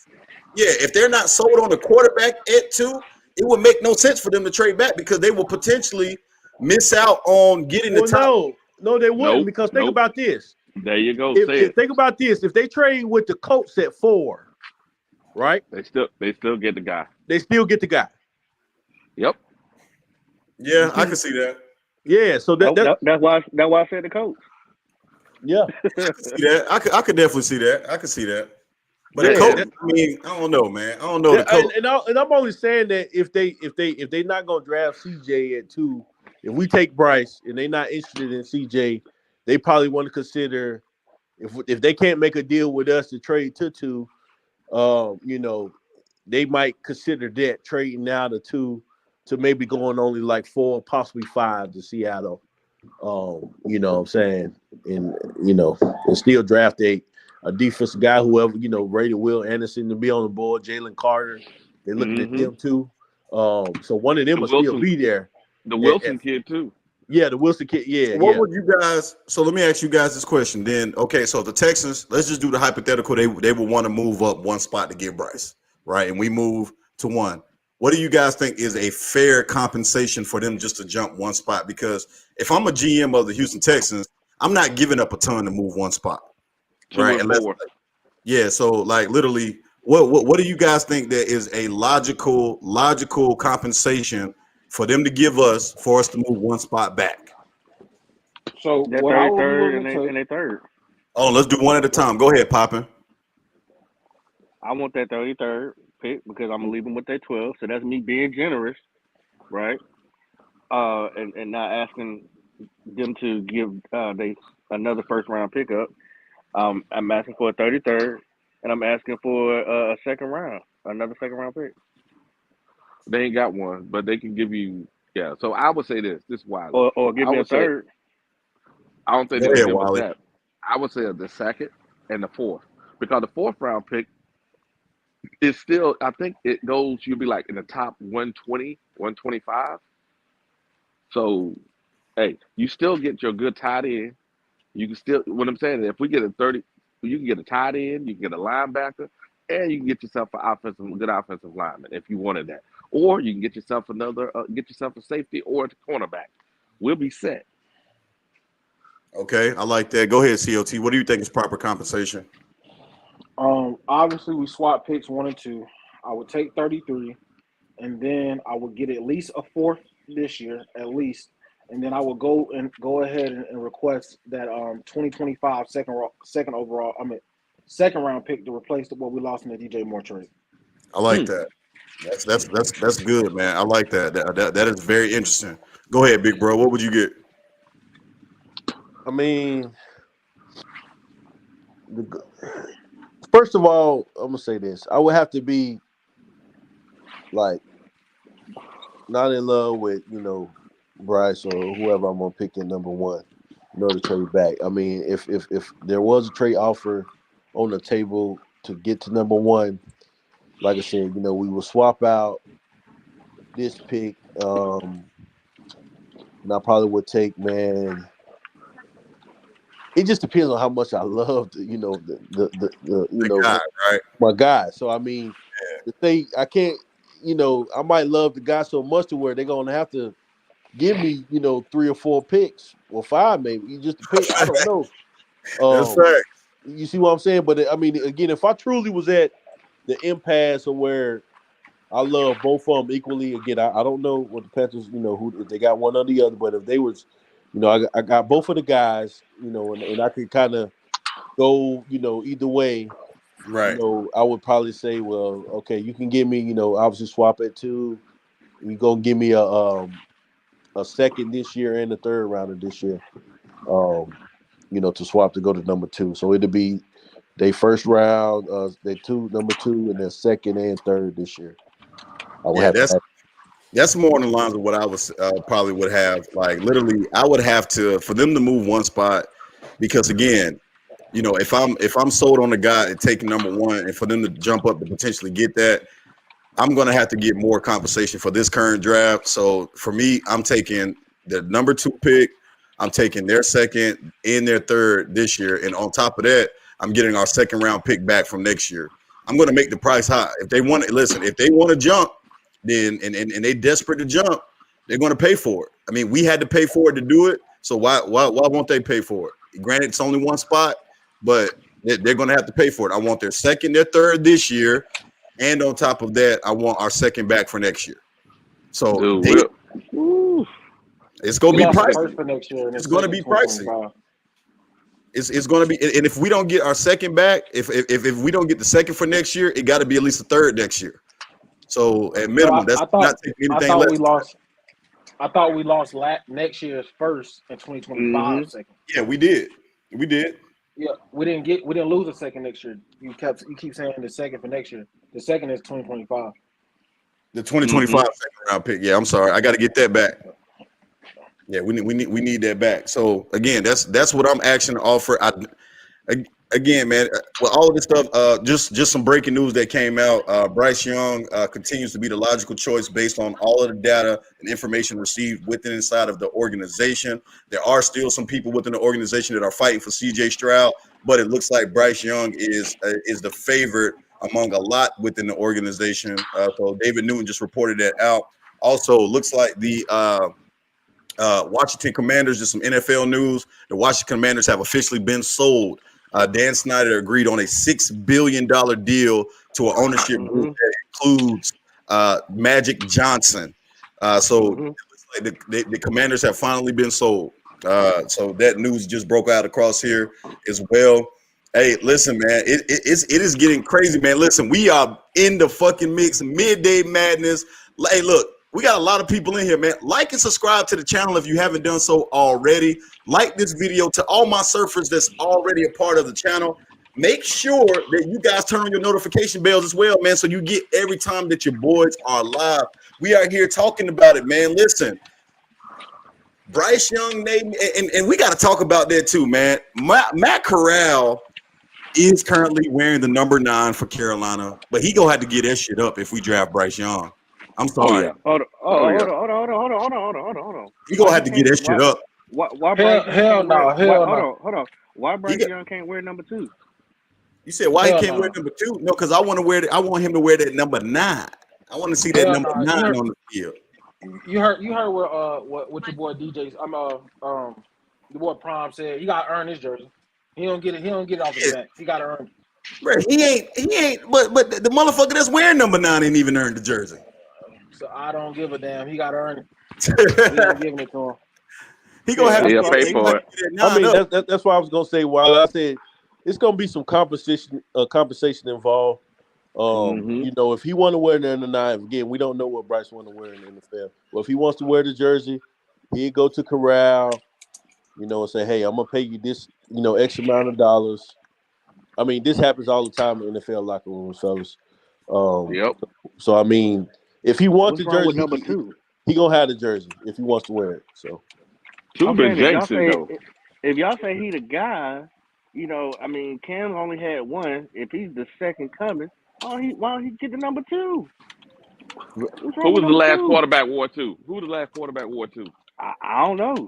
yeah, if they're not sold on the quarterback at 2, it would make no sense for them to trade back because they will potentially miss out on getting the Well, top. no, they wouldn't, nope, because think nope. about this. There you go. If, Say if it. think about this, if they trade with the Colts at 4, right? They still get the guy. They still get the guy. Yep. Yeah, I can see that. Yeah, so That's why I said the Colts. yeah. I could see that. I could definitely see that. I could see that. But the Yeah, coach, I mean, I don't know, man. I don't know the coach. and I'm only saying that if they not gonna draft CJ at 2, if we take Bryce and they not interested in CJ, they probably want to consider if they can't make a deal with us to trade to 2, they might consider that trading now to 2 to maybe going only like 4, possibly 5 to Seattle. You know what I'm saying? And and still draft a defensive guy, whoever, rated Will Anderson to be on the board, Jalen Carter. They're looking at them too. So one of them The will still Wilson, be there. the Wilson kid too. Yeah, the Wilson kid. So Yeah, what yeah. would you guys? So let me ask you guys this question. Then, okay, so the Texans, let's just do the hypothetical. They would want to move up one spot to get Bryce, right? And we move to one. What do you guys think is a fair compensation for them just to jump one spot? Because if I'm a GM of the Houston Texans, I'm not giving up a ton to move one spot, 2 right? and 4. Yeah. So like literally, what do you guys think that is a logical compensation for them to give us for us to move one spot back? So They're what I will be 33rd looking to, and they third. Oh, let's do one at a time. Go ahead, Poppin. I want that 33rd pick because I'm gonna leave them with that 12. So that's me being generous, right? And not asking them to give they another first round pickup. I'm asking for a 33rd, and I'm asking for a second round, another second round pick, They ain't got one, but they can give you. Yeah. So I would say this. This is why. or give I me a would say third. I don't think Go they're gonna ahead, give us Wally. that. I would say the second and the fourth, because the fourth round pick is still. I think it goes. You'll be like in the top 120, 125. So hey, you still get your good tight end. You can still. What I'm saying is, if we get a 30, you can get a tight end, you can get a linebacker, and you can get yourself an good offensive lineman if you wanted that, or you can get yourself get yourself a safety or a cornerback. We'll be set. Okay, I like that. Go ahead, COT. What do you think is proper compensation? obviously we swap picks 1 and 2. I would take 33, and then I would get at least a fourth this year, at least, and then I will go ahead and request that 2025 second overall. I mean, second round pick to replace what we lost in the DJ Moore trade. I like that. That's good, man. I like that. That is very interesting. Go ahead, big bro. What would you get? I mean, first of all, I'm gonna say this. I would have to be like not in love with Bryce or whoever I'm gonna pick in number one in order to trade back. I mean, if there was a trade offer on the table to get to number one, like I said, we will swap out this pick. And I probably would take, man. It just depends on how much I love The guy, right? my guy. So I mean, the thing I can't, I might love the guy so much to where they're gonna have to give me, 3 or 4 picks or 5 maybe. You just pick. I don't know. That's right. You see what I'm saying? But I mean, again, if I truly was at the impasse of where I love both of them equally, again, I don't know what the Panthers, who if they got one or the other, but if they was, I got both of the guys, and I could kind of go, either way. Right. I would probably say, well, okay, you can give me, obviously swap at 2. You gonna give me a second this year and a third rounder this year. To swap to go to number 2. So it'll be they first round, they number 2, and then second and third this year. I would Yeah, have to have. that's more on the lines of what I was probably would have. Like literally, I would have to for them to move one spot because again, if I'm sold on the guy and taking number 1, and for them to jump up to potentially get that, I'm gonna have to get more compensation for this current draft. So for me, I'm taking the number 2 pick. I'm taking their second and their third this year, and on top of that, I'm getting our second round pick back from next year. I'm gonna make the price high. If they want to listen, if they want to jump, then and they desperate to jump, they're gonna pay for it. I mean, we had to pay for it to do it. So why won't they pay for it? Granted, it's only one spot, but they're gonna have to pay for it. I want their second, their third this year. And on top of that, I want our second back for next year. So Dude, it's going We to be lost the pricey. first for next year, and It's it's going to second be pricey. 2025. It's going to be, and if we don't get our second back, if we don't get the second for next year, it got to be at least a third next year. So at minimum, that's not taking anything less. I thought we lost next year's first and 2025 second. Yeah, we did. Yeah, we didn't lose a second next year. You keep saying the second for next year. The second is 2025. The 2025 second round pick. Yeah, I'm sorry. I got to get that back. Yeah, we need that back. So again, that's what I'm actually offer. Again, man, with all of this stuff, just some breaking news that came out. Bryce Young continues to be the logical choice based on all of the data and information received within inside of the organization. There are still some people within the organization that are fighting for C.J. Stroud, but it looks like Bryce Young is the favorite among a lot within the organization. So David Newton just reported that out. Also, looks like the Washington Commanders, just some NFL news. The Washington Commanders have officially been sold. Dan Snyder agreed on a $6 billion deal to an ownership group that includes Magic Johnson. So it looks like the Commanders have finally been sold. So that news just broke out across here as well. Hey, listen, man, it is getting crazy, man. Listen, we are in the fucking mix, midday madness. Hey, look, we got a lot of people in here, man. Like and subscribe to the channel if you haven't done so already. Like this video to all my surfers that's already a part of the channel. Make sure that you guys turn on your notification bells as well, man, so you get every time that your boys are live. We are here talking about it, man. Listen, Bryce Young, and we got to talk about that too, man. Matt Corral is currently wearing the number 9 for Carolina, but he gonna have to get that shit up if we draft Bryce Young. I'm sorry. Hold on. He gonna have to get that shit up. Why Bryce Young can't wear? Hold on. Why Bryce Young can't wear number 2? You said why he can't wear number 2? No, because I want him to wear that number 9. I want to see that number 9 on the field. You heard what your boy DJ, the boy Prime said. He got to earn his jersey. He don't get it off his back. He got to earn it. Bro, he ain't. But the motherfucker that's wearing number 9 ain't even earned the jersey. So I don't give a damn. He got to earn it. We ain't giving it to him. He gonna have to pay for it. I mean, that's what I was gonna say. While I said it's gonna be some compensation involved. You know, if he want to wear the 9, again, we don't know what Bryce want to wear in the NFL. Well, if he wants to wear the jersey, he'd go to Corral, you know, and say, "Hey, I'm gonna pay you this, you know, X amount of dollars." I mean, this happens all the time in NFL locker rooms, fellas. Yep. So I mean, if he wants the jersey, number 2? he gonna have the jersey if he wants to wear it. So. If y'all say he the guy, you know, I mean, Cam only had 1. If he's the second coming, why don't he get the number 2? Who was the last quarterback wore 2? Who was the last quarterback wore 2? I don't know.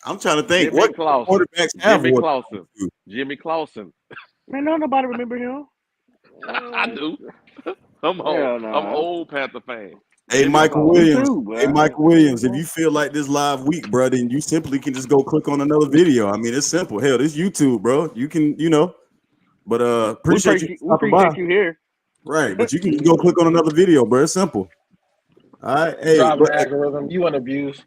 I'm trying to think. What quarterbacks have Jimmy Clausen. Man, nobody remember him. I do. I'm old Panther fan. Hey, Michael Williams, if you feel like this live week, bro, then you simply can just go click on another video. I mean, it's simple. Hell, this YouTube, bro. You can, you know, but appreciate you here. Right, but you can go click on another video, bro. It's simple. All right. Hey, algorithm, you want abuse.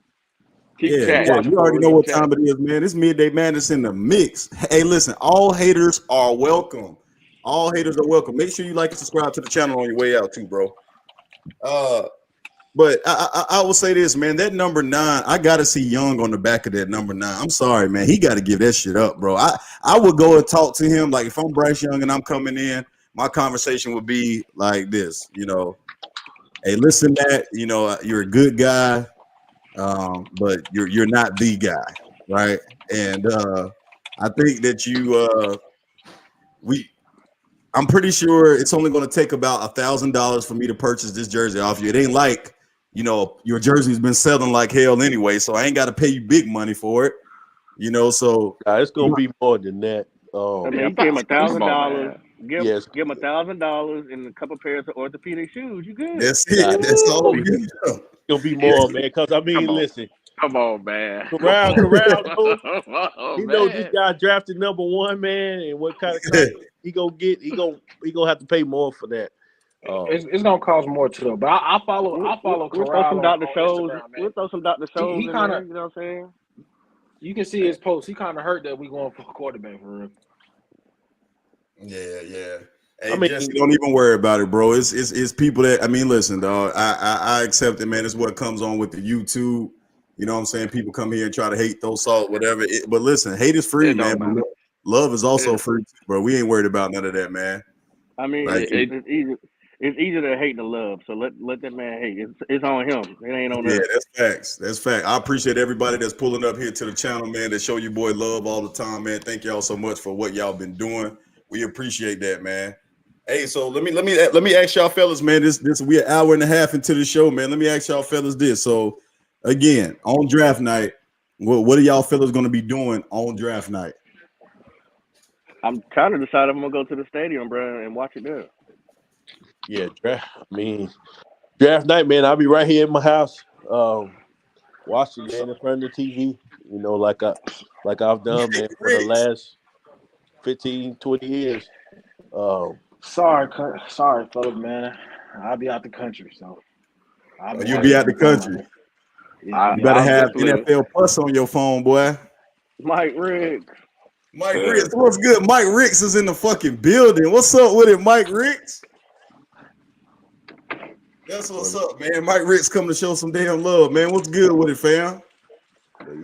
You already know what time it is, man. It's midday madness in the mix. Hey, listen, all haters are welcome. All haters are welcome. Make sure you like and subscribe to the channel on your way out, too, bro. But I will say this, man. That number 9, I gotta see Young on the back of that number 9. I'm sorry, man. He got to give that shit up, bro. I would go and talk to him like if I'm Bryce Young and I'm coming in, my conversation would be like this, you know. Hey, listen, Matt. You know, you're a good guy, but you're not the guy, right? And I think that I'm pretty sure it's only going to take about $1,000 for me to purchase this jersey off you. It ain't like, you know, your jersey's been selling like hell anyway, so I ain't got to pay you big money for it, you know. So it's going to be more than that. I mean, you give him $1,000. Give him $1,000 and a couple pairs of orthopedic shoes. You good? That's it. That's all. It'll be more, man. Because I mean, listen. Come on, man. Corral, he knows this guy drafted number 1, man, and what kind of he gonna get? He gonna have to pay more for that. It's gonna cost more too, but I follow Corral. We'll throw some Dr. Shows. We'll throw some Dr. Shows. He kind of, you know what I'm saying? You can see his post. He kind of hurt that we going for a quarterback for real. Yeah. Hey, I mean, Jesse, don't even worry about it, bro. It's people that, I mean, listen, dog. I accept it, man. It's what comes on with the YouTube. You know what I'm saying? People come here and try to hate, throw salt, whatever. But listen, hate is free, man. Love is also free, bro. We ain't worried about none of that, man. I mean, it's easier to hate than love. So let that man hate. It's on him. It ain't on Yeah, us. that's facts. That's fact. I appreciate everybody that's pulling up here to the channel, man. That show you boy love all the time, man. Thank y'all so much for what y'all been doing. We appreciate that, man. Hey, so let me ask y'all fellas, man. This we an hour and a half into the show, man. Let me ask y'all fellas this. So again, on draft night, what are y'all fellas gonna be doing on draft night? I'm trying to decide if I'm gonna go to the stadium, bro, and watch it there. Yeah, draft night, man. I'll be right here in my house, watching, man, in front of the TV. You know, like I've done, man, for the last 15, 20 years. Sorry, fellas, man. I'll be out the country, so I'll be You'll watching be out from the home. country. Yeah, You better I'll have definitely. NFL Plus on your phone, boy. Mike Riggs. Mike Ricks, what's good? Mike Ricks is in the fucking building. What's up with it, Mike Ricks? That's what's up, man. Mike Ricks coming to show some damn love, man. What's good with it, fam?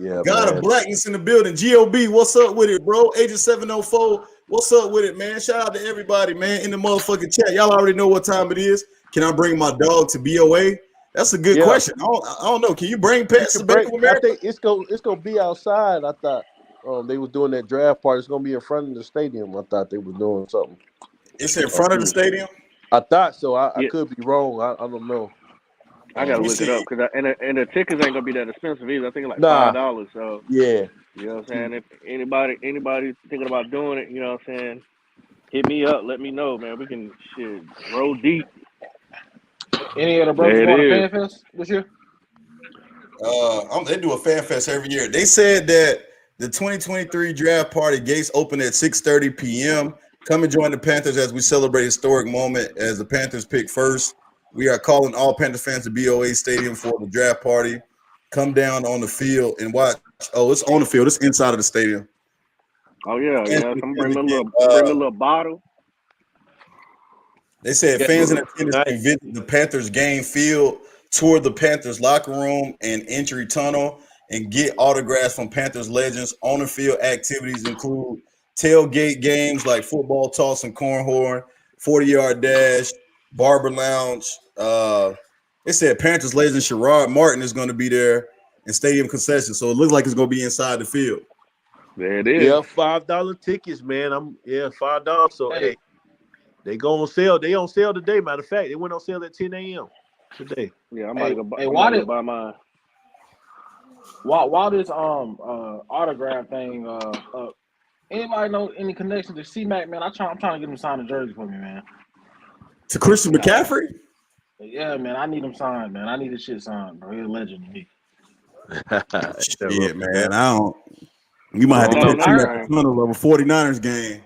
Yeah, God man. of Blackness in the building. GOB, what's up with it, bro? Agent 704, what's up with it, man? Shout out to everybody, man, in the motherfucking chat. Y'all already know what time it is. Can I bring my dog to BOA? That's a good Yeah. question. I don't know. Can you bring pets to Bank of I America? think it's gonna be outside. I thought they were doing that draft part. It's gonna be in front of the stadium. I thought they were doing something. It's in front of the stadium. I thought so. I Yeah. could be wrong. I don't know. I gotta Let me look it see. up because and the tickets ain't gonna be that expensive either. I think it's like Nah. $5. So Yeah. you know what I'm saying. If anybody thinking about doing it, you know what I'm saying, hit me up. Let me know, man. We can roll deep. Any of the brothers There it going to is. Fan Fest this year? They do a fan fest every year. They said that the 2023 draft party gates open at 6:30 p.m. Come and join the Panthers as we celebrate a historic moment as the Panthers pick first. We are calling all Panther fans to BOA Stadium for the draft party. Come down on the field and watch. Oh, it's on the field. It's inside of the stadium. Oh yeah, And yeah. we Come can bring me a get, little bottle. They said Yeah. fans in attendance can visit the Panthers game field, tour the Panthers locker room and entry tunnel, and get autographs from Panthers legends. On the field activities include tailgate games like football toss and cornhole, 40-yard dash, barber lounge. They said Panthers legend Sherrod Martin is going to be there in stadium concessions, so it looks like it's going to be inside the field. There it is. Yeah, $5 tickets, man. $5. So hey, they go on sale. They on sale today. Matter of fact, they went on sale at 10 a.m. today. Yeah, I'm about to go. Hey, I'm about to go buy mine. While this autograph thing anybody know any connection to C-Mac, man? I'm trying to get him signed a jersey for me, man. To Christian McCaffrey? Yeah, man, I need him signed, man. I need his shit signed, bro. He's a legend to me. Shit, man. I don't. You might have to don't catch know. him at the tunnel of a 49ers game.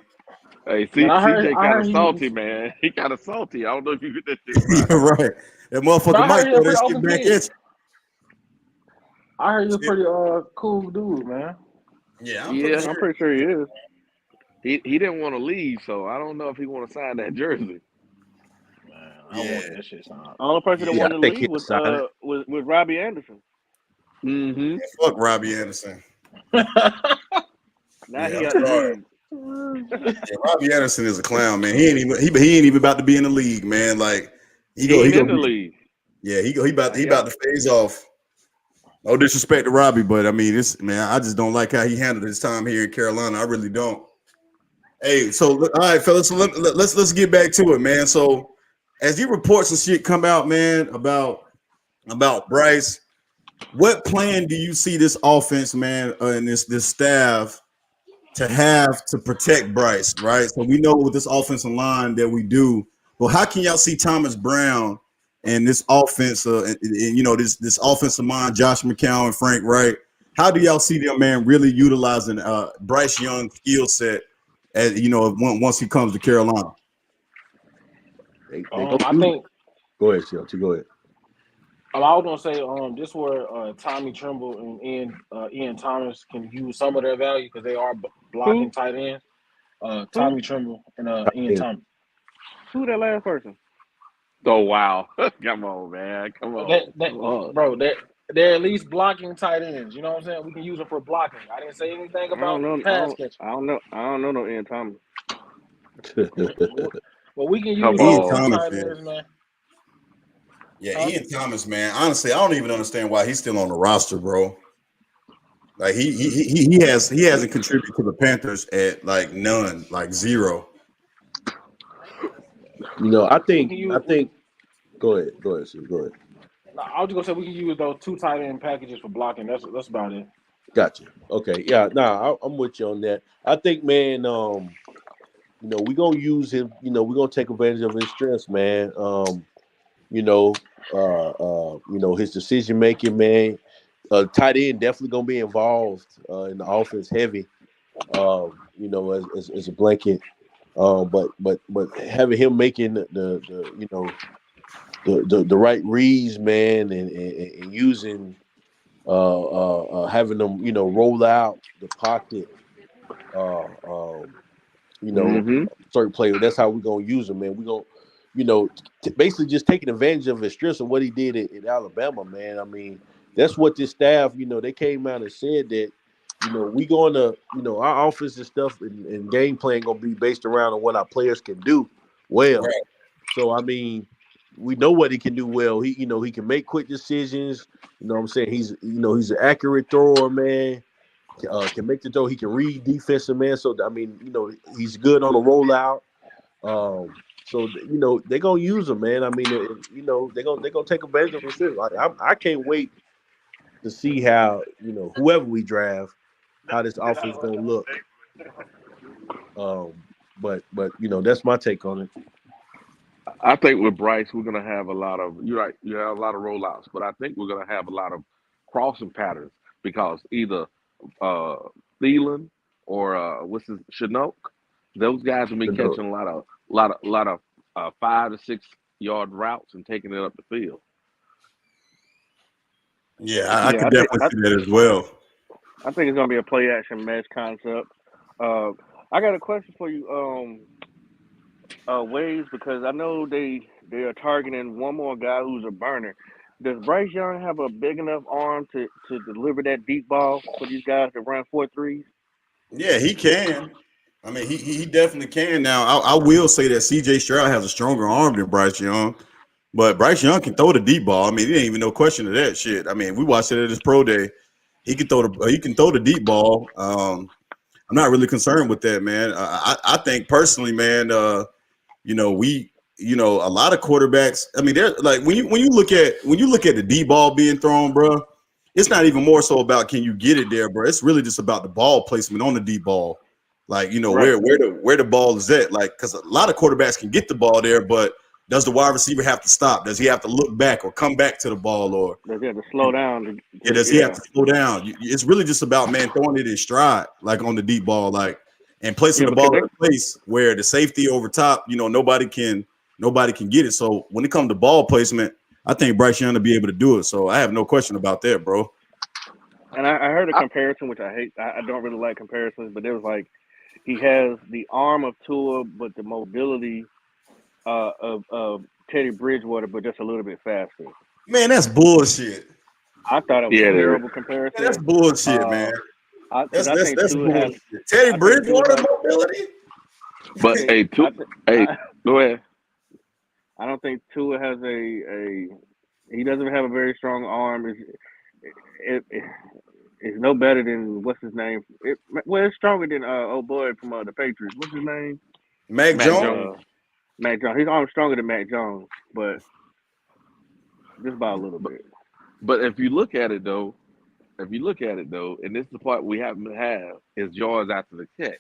Hey, Man, I heard CJ kind of he salty, was- man. He kind of salty. I don't know if you get that shit right. You're right. That But motherfucker I might heard he a throw that pretty shit open back kid. at you. I heard he's a pretty cool dude, man. Yeah, I'm pretty sure he is. He didn't want to leave, so I don't know if he want to sign that jersey. Man, I want that shit signed. The only person that Yeah, wanted I to think leave he'll sign it. was Robbie Anderson. Mm-hmm. Fuck Robbie Anderson. Now Yeah, he I'm got the sorry. league. Yeah, Robbie Anderson is a clown, man. He ain't even about to be in the league, man. Like he ain't in go the league. Yeah, he about to phase off. No disrespect to Robbie, but I mean, I just don't like how he handled his time here in Carolina. I really don't. Hey, so all right, fellas. So let's get back to it, man. So as these reports and shit come out, man, about Bryce, what plan do you see this offense, man, and this staff to have to protect Bryce, right? So we know with this offensive line that we do, but how can y'all see Thomas Brown and this offense, and this offensive mind, Josh McCown and Frank Wright? How do y'all see them, man, really utilizing Bryce Young's skill set, as once he comes to Carolina? I think. Go ahead, CLT. Go ahead. I was gonna say, just where Tommy Tremble and Ian Thomas can use some of their value because they are blocking tight ends. Tommy Tremble and Ian Thomas. Who that last person? Oh wow! Come on, man. Come on. Bro, they're at least blocking tight ends. You know what I'm saying? We can use them for blocking. I didn't say anything about pass catching. I don't know no Ian Thomas. Well, we can Come use Ian those two on. Thomas, tight man. ends, man. Yeah, Huh? Ian Thomas, man. Honestly, I don't even understand why he's still on the roster, bro. Like he hasn't contributed to the Panthers at like none, like zero. You know, I We think can I use. think. Go ahead, Steve. Go ahead. No, I was just gonna say we can use those two tight end packages for blocking. That's about it. Gotcha. Okay, yeah, nah, I'm with you on that. I think, man, we're gonna use him. We're gonna take advantage of his strengths, man. You know, his decision making, man. Tight end definitely gonna be involved in the offense heavy. As a blanket. But having him making the right reads, man, and using having them roll out the pocket, uh, um, you know, Mm-hmm. certain players. That's how we're gonna use him, man. We're gonna, basically just taking advantage of his strengths and what he did at Alabama, man. I mean, that's what this staff, they came out and said that, we gonna, our offensive stuff and game plan gonna be based around on what our players can do well. Right. So I mean, we know what he can do well. He can make quick decisions. You know what I'm saying? He's an accurate thrower, man. Can make the throw. He can read defensive, man. So I mean, he's good on the rollout. So they're gonna use him, man. I mean, they're gonna take advantage of him. Sure. Like I can't wait to see how whoever we draft, how this offense gonna look. But that's my take on it. I think with Bryce, we're gonna have a lot of you're right. You have a lot of rollouts, but I think we're gonna have a lot of crossing patterns because either uh Thielen or what's his Chinook, those guys will be catching a lot of 5 to 6 yard routes and taking it up the field. Yeah, I Yeah, could definitely see that as well. I think it's gonna be a play action mesh concept. Uh, I got a question for you, Waves, because I know they are targeting one more guy who's a burner. Does Bryce Young have a big enough arm to deliver that deep ball for these guys that run 4.3s? Yeah, he can. I mean, he definitely can. Now, I will say that C.J. Stroud has a stronger arm than Bryce Young, but Bryce Young can throw the deep ball. I mean, there ain't even no question of that shit. I mean, we watched it at his pro day. He can throw the deep ball. I'm not really concerned with that, man. I think personally, man. We a lot of quarterbacks. I mean, they're like when you look at the D ball being thrown, bro. It's not even more so about can you get it there, bro. It's really just about the ball placement on the D ball. Like Right. where the ball is at. Like because a lot of quarterbacks can get the ball there, but does the wide receiver have to stop? Does he have to look back or come back to the ball or Does he have to slow down? yeah, does he have Yeah, to slow down? It's really just about man throwing it in stride, like on the deep ball, like and placing yeah, the because ball in a place where the safety over top, nobody can get it. So when it comes to ball placement, I think Bryce Young to be able to do it. So I have no question about that, bro. I heard a comparison, which I hate. I don't really like comparisons, but it was like he has the arm of Tua, but the mobility of Teddy Bridgewater, but just a little bit faster. Man, that's bullshit. I thought it was Yeah, a they terrible Man, that's comparison. bullshit, man. Uh, That's because I that's think that's Tua has. bullshit. Teddy I think Tua Bridgewater has. mobility. but Hey, hey, hey, go ahead. I don't think Tua has a. He doesn't have a very strong arm. It's no better than what's his name. Well, it's stronger than old boy from the Patriots. What's his name? Mac Mac Jones. Jones. Mac Jones. His arm's stronger than Mac Jones, but just by a little But bit. but if you look at it though, and this is the part we happen to have is yards after the catch,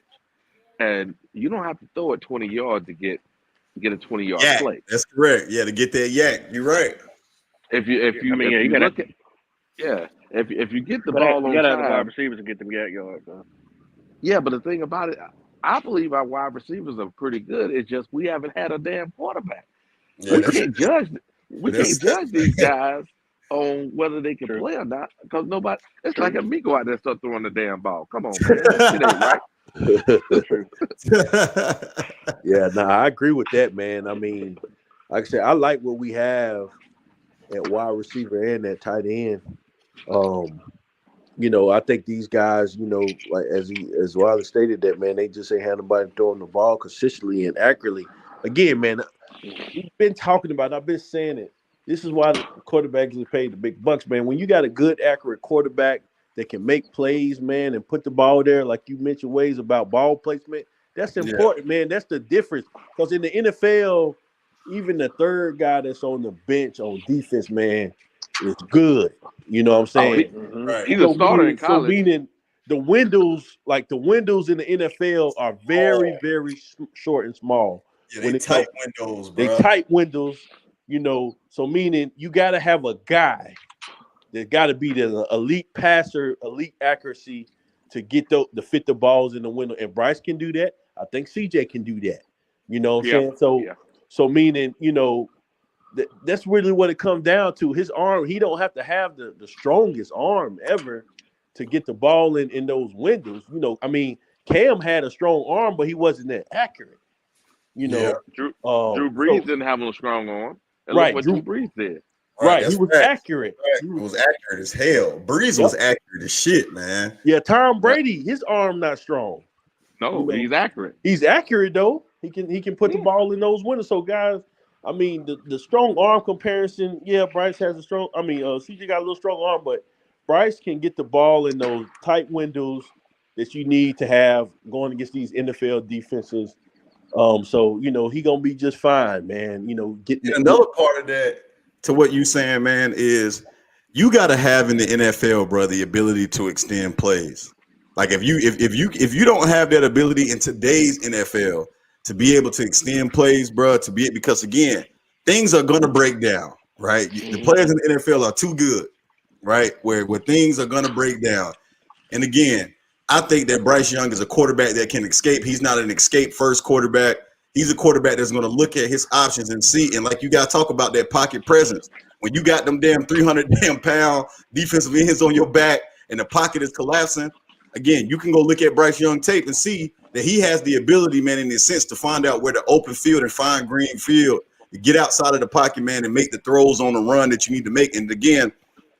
and you don't have to throw it 20 yards to get a 20-yard Yak. play. That's correct. Yeah, to get that yak. You're right. If you if I you mean, if yeah, you look at yeah, if you get the ball you on gotta have the wide time, receivers to get them yak yards. yeah. But the thing about it, I believe our wide receivers are pretty good. It's just we haven't had a damn quarterback. Yeah, We True. can't judge. We can't that's judge these guys on whether they can True. play or not because nobody. It's like True. if me go out there and start throwing the damn ball. Come on, man, that shit ain't right. True. Yeah, nah, I agree with that, man. I mean, like I said, I like what we have at wide receiver and at tight end. Um, I think these guys, like as Wiley stated that, man, they just ain't had nobody throwing the ball consistently and accurately. again, man, we've been talking about it. I've been saying it. This is why the quarterbacks are paid the big bucks, man. When you got a good, accurate quarterback that can make plays, man, and put the ball there, like you mentioned ways about ball placement, that's Yeah, important, man. That's the difference. Because in the NFL, even the third guy that's on the bench on defense, man, is good. You know what I'm Oh, saying? right. he's a So starter in meaning, so college. meaning the windows, like the windows in the NFL, are very, Oh, very short and small yeah, they when it comes. tight windows, They bro. tight windows, you know. So meaning you got to have a guy that got to be the elite passer, elite accuracy to get to fit the balls in the window. And Bryce can do that. I think CJ can do that. You know what I'm Yeah, saying? So, yeah. so meaning, you know, that's really what it comes down to. His arm, he don't have to have the strongest arm ever to get the ball in those windows. You know, I mean, Cam had a strong arm, but he wasn't that accurate. You Yeah, know, Drew Brees so didn't have no strong arm. And look right, what Drew Drew, Brees did. right. right, he That's was fact. accurate. Right. He It was, was accurate as hell. Breeze yep, was accurate as shit, man. yeah. Tom Uh, Brady, his arm not strong. You no, know, he's accurate. he's accurate though. He can put the Yeah. ball in those windows. So guys, I mean the strong arm comparison. Yeah, Bryce has a strong. I mean, CJ got a little strong arm, but Bryce can get the ball in those tight windows that you need to have going against these NFL defenses. So you know he gonna be just fine, man. You know, getting And get, another part of that, to what you saying, man, is you got to have in the NFL, bro, the ability to extend plays. Like if you don't have that ability in today's NFL to be able to extend plays, bro, to be because again, things are gonna break down, right? The Hmm. players in the NFL are too good, right? Where things are gonna break down. And again, I think that Bryce Young is a quarterback that can escape. He's not an escape first quarterback. He's a quarterback that's going to look at his options and see. And like you got to talk about that pocket presence. When you got them damn 300 damn pound defensive ends on your back and the pocket is collapsing, again, you can go look at Bryce Young tape and see that he has the ability, man, in his sense to find out where the open field and find green field, to get outside of the pocket, man, and make the throws on the run that you need to make. And again,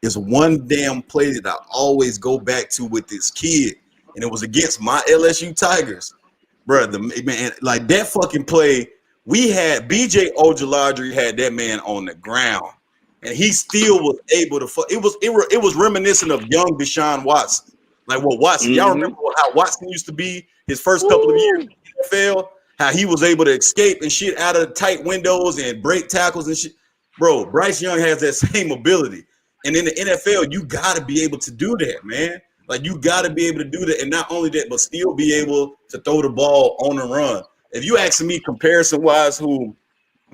is one damn play that I always go back to with this kid, and it was against my LSU Tigers, bro. The man, like that fucking play, we had BJ Ojolari had that man on the ground, and he still was able to. It was reminiscent of young Deshaun Watson, like what Watson. Y'all Hmm. remember how Watson used to be his first couple of years Woo. in the NFL? How he was able to escape and shit out of tight windows and break tackles and shit. Bro, Bryce Young has that same ability. And in the NFL, you got to be able to do that, man. Like you got to be able to do that, and not only that, but still be able to throw the ball on the run. If you asking me comparison wise, who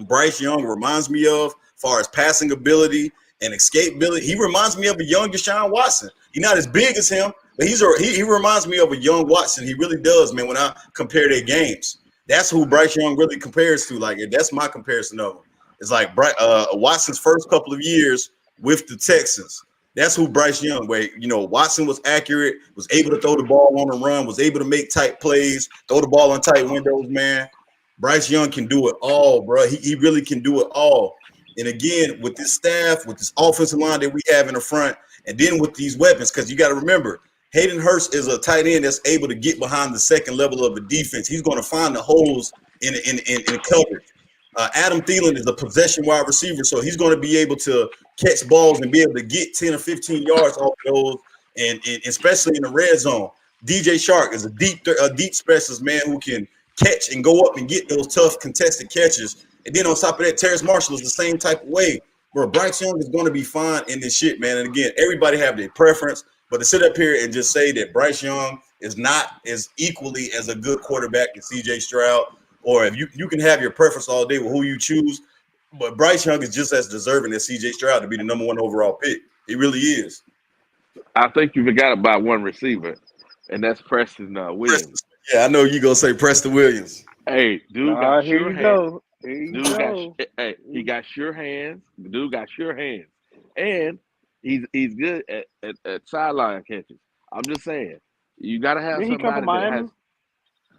Bryce Young reminds me of, as far as passing ability and escapability, he reminds me of a young Deshaun Watson. He's not as big as him, but he reminds me of a young Watson. He really does, man. When I compare their games, that's who Bryce Young really compares to. Like that's my comparison of him. It's like Watson's first couple of years with the Texans. That's who Bryce Young, where Watson was accurate, was able to throw the ball on the run, was able to make tight plays, throw the ball on tight windows, man. Bryce Young can do it all, bro. He really can do it all. And again, with this staff, with this offensive line that we have in the front, and then with these weapons, because you got to remember, Hayden Hurst is a tight end that's able to get behind the second level of a defense. He's going to find the holes in coverage. Adam Thielen is a possession wide receiver, so he's going to be able to catch balls and be able to get 10 or 15 yards off of those, and especially in the red zone. DJ Shark is a deep specialist, man, who can catch and go up and get those tough contested catches. And then on top of that, Terrace Marshall is the same type of way. Bro, Bryce Young is going to be fine in this shit, man. And again, everybody have their preference, but to sit up here and just say that Bryce Young is not as equally as a good quarterback as CJ Stroud, or if you can have your preference all day with who you choose, but Bryce Young is just as deserving as CJ Stroud to be the number one overall pick. He really is. I think you forgot about one receiver, and that's Preston Preston, Williams. yeah, I know you gonna say Preston Williams. Hey, dude Nah, got here sure you hands. go. Here you Dude got go. he got sure hands. The dude got sure hands, and he's good at sideline catches. I'm just saying, you got to have Didn't he come from somebody that has. Miami?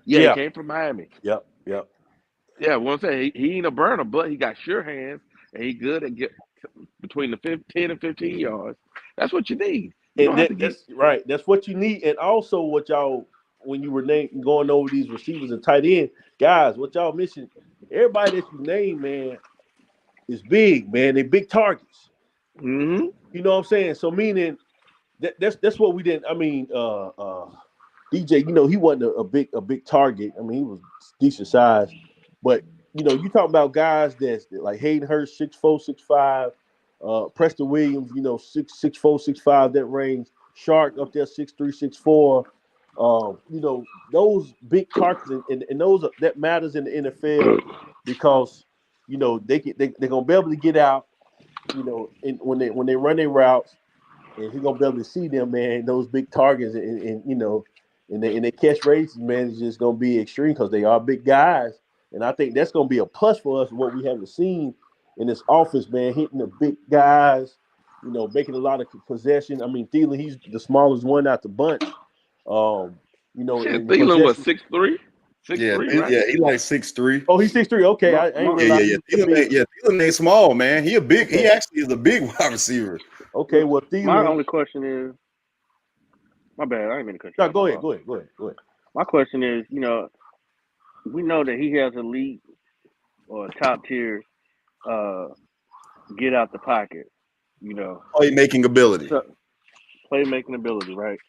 Yeah, he yeah, came from Miami. yep. Yeah, what I'm saying, he ain't a burner, but he got sure hands, and he good at get between the 10 and 15 yards. That's what you need. You And don't have to get. that's right. That's what you need. And also, what y'all, when you were going over these receivers and tight end guys, what y'all missing? everybody that you name, man, is big, man. They big targets. Mm-hmm. You know what I'm saying? So meaning that's what we didn't. I mean, DJ, he wasn't a big target. I mean, he was decent size, but you talk about guys that's like Hayden Hurst, 6'4", 6'5", Preston Williams, 6'4", 6'5", that range. Shark up there, 6'3", 6'4". Those big targets and those that matters in the NFL because they're gonna be able to get out. When they run their routes, and he's gonna be able to see them, man. Those big targets, and they catch races, man, is just gonna be extreme because they are big guys, and I think that's gonna be a plus for us. What we haven't seen in this offense, man, hitting the big guys, making a lot of possession. I mean, Thielen, he's the smallest one out the bunch. Shit, In the Thielen was possession. 6'3", Yeah, 6'3", right? yeah, he like 6'3". Oh, he's 6'3". Okay, My, I ain't my, Yeah, realize yeah, yeah. he was that big. Thielen ain't small, man. He Okay, actually is a big wide receiver. okay. Well, my Thielen. only question is, my bad. I ain't mean to cut you No, off. My go ahead, fault. go ahead, go ahead, go ahead. My question is, we know that he has elite or top tier get out the pocket, Playmaking ability. so playmaking ability, right?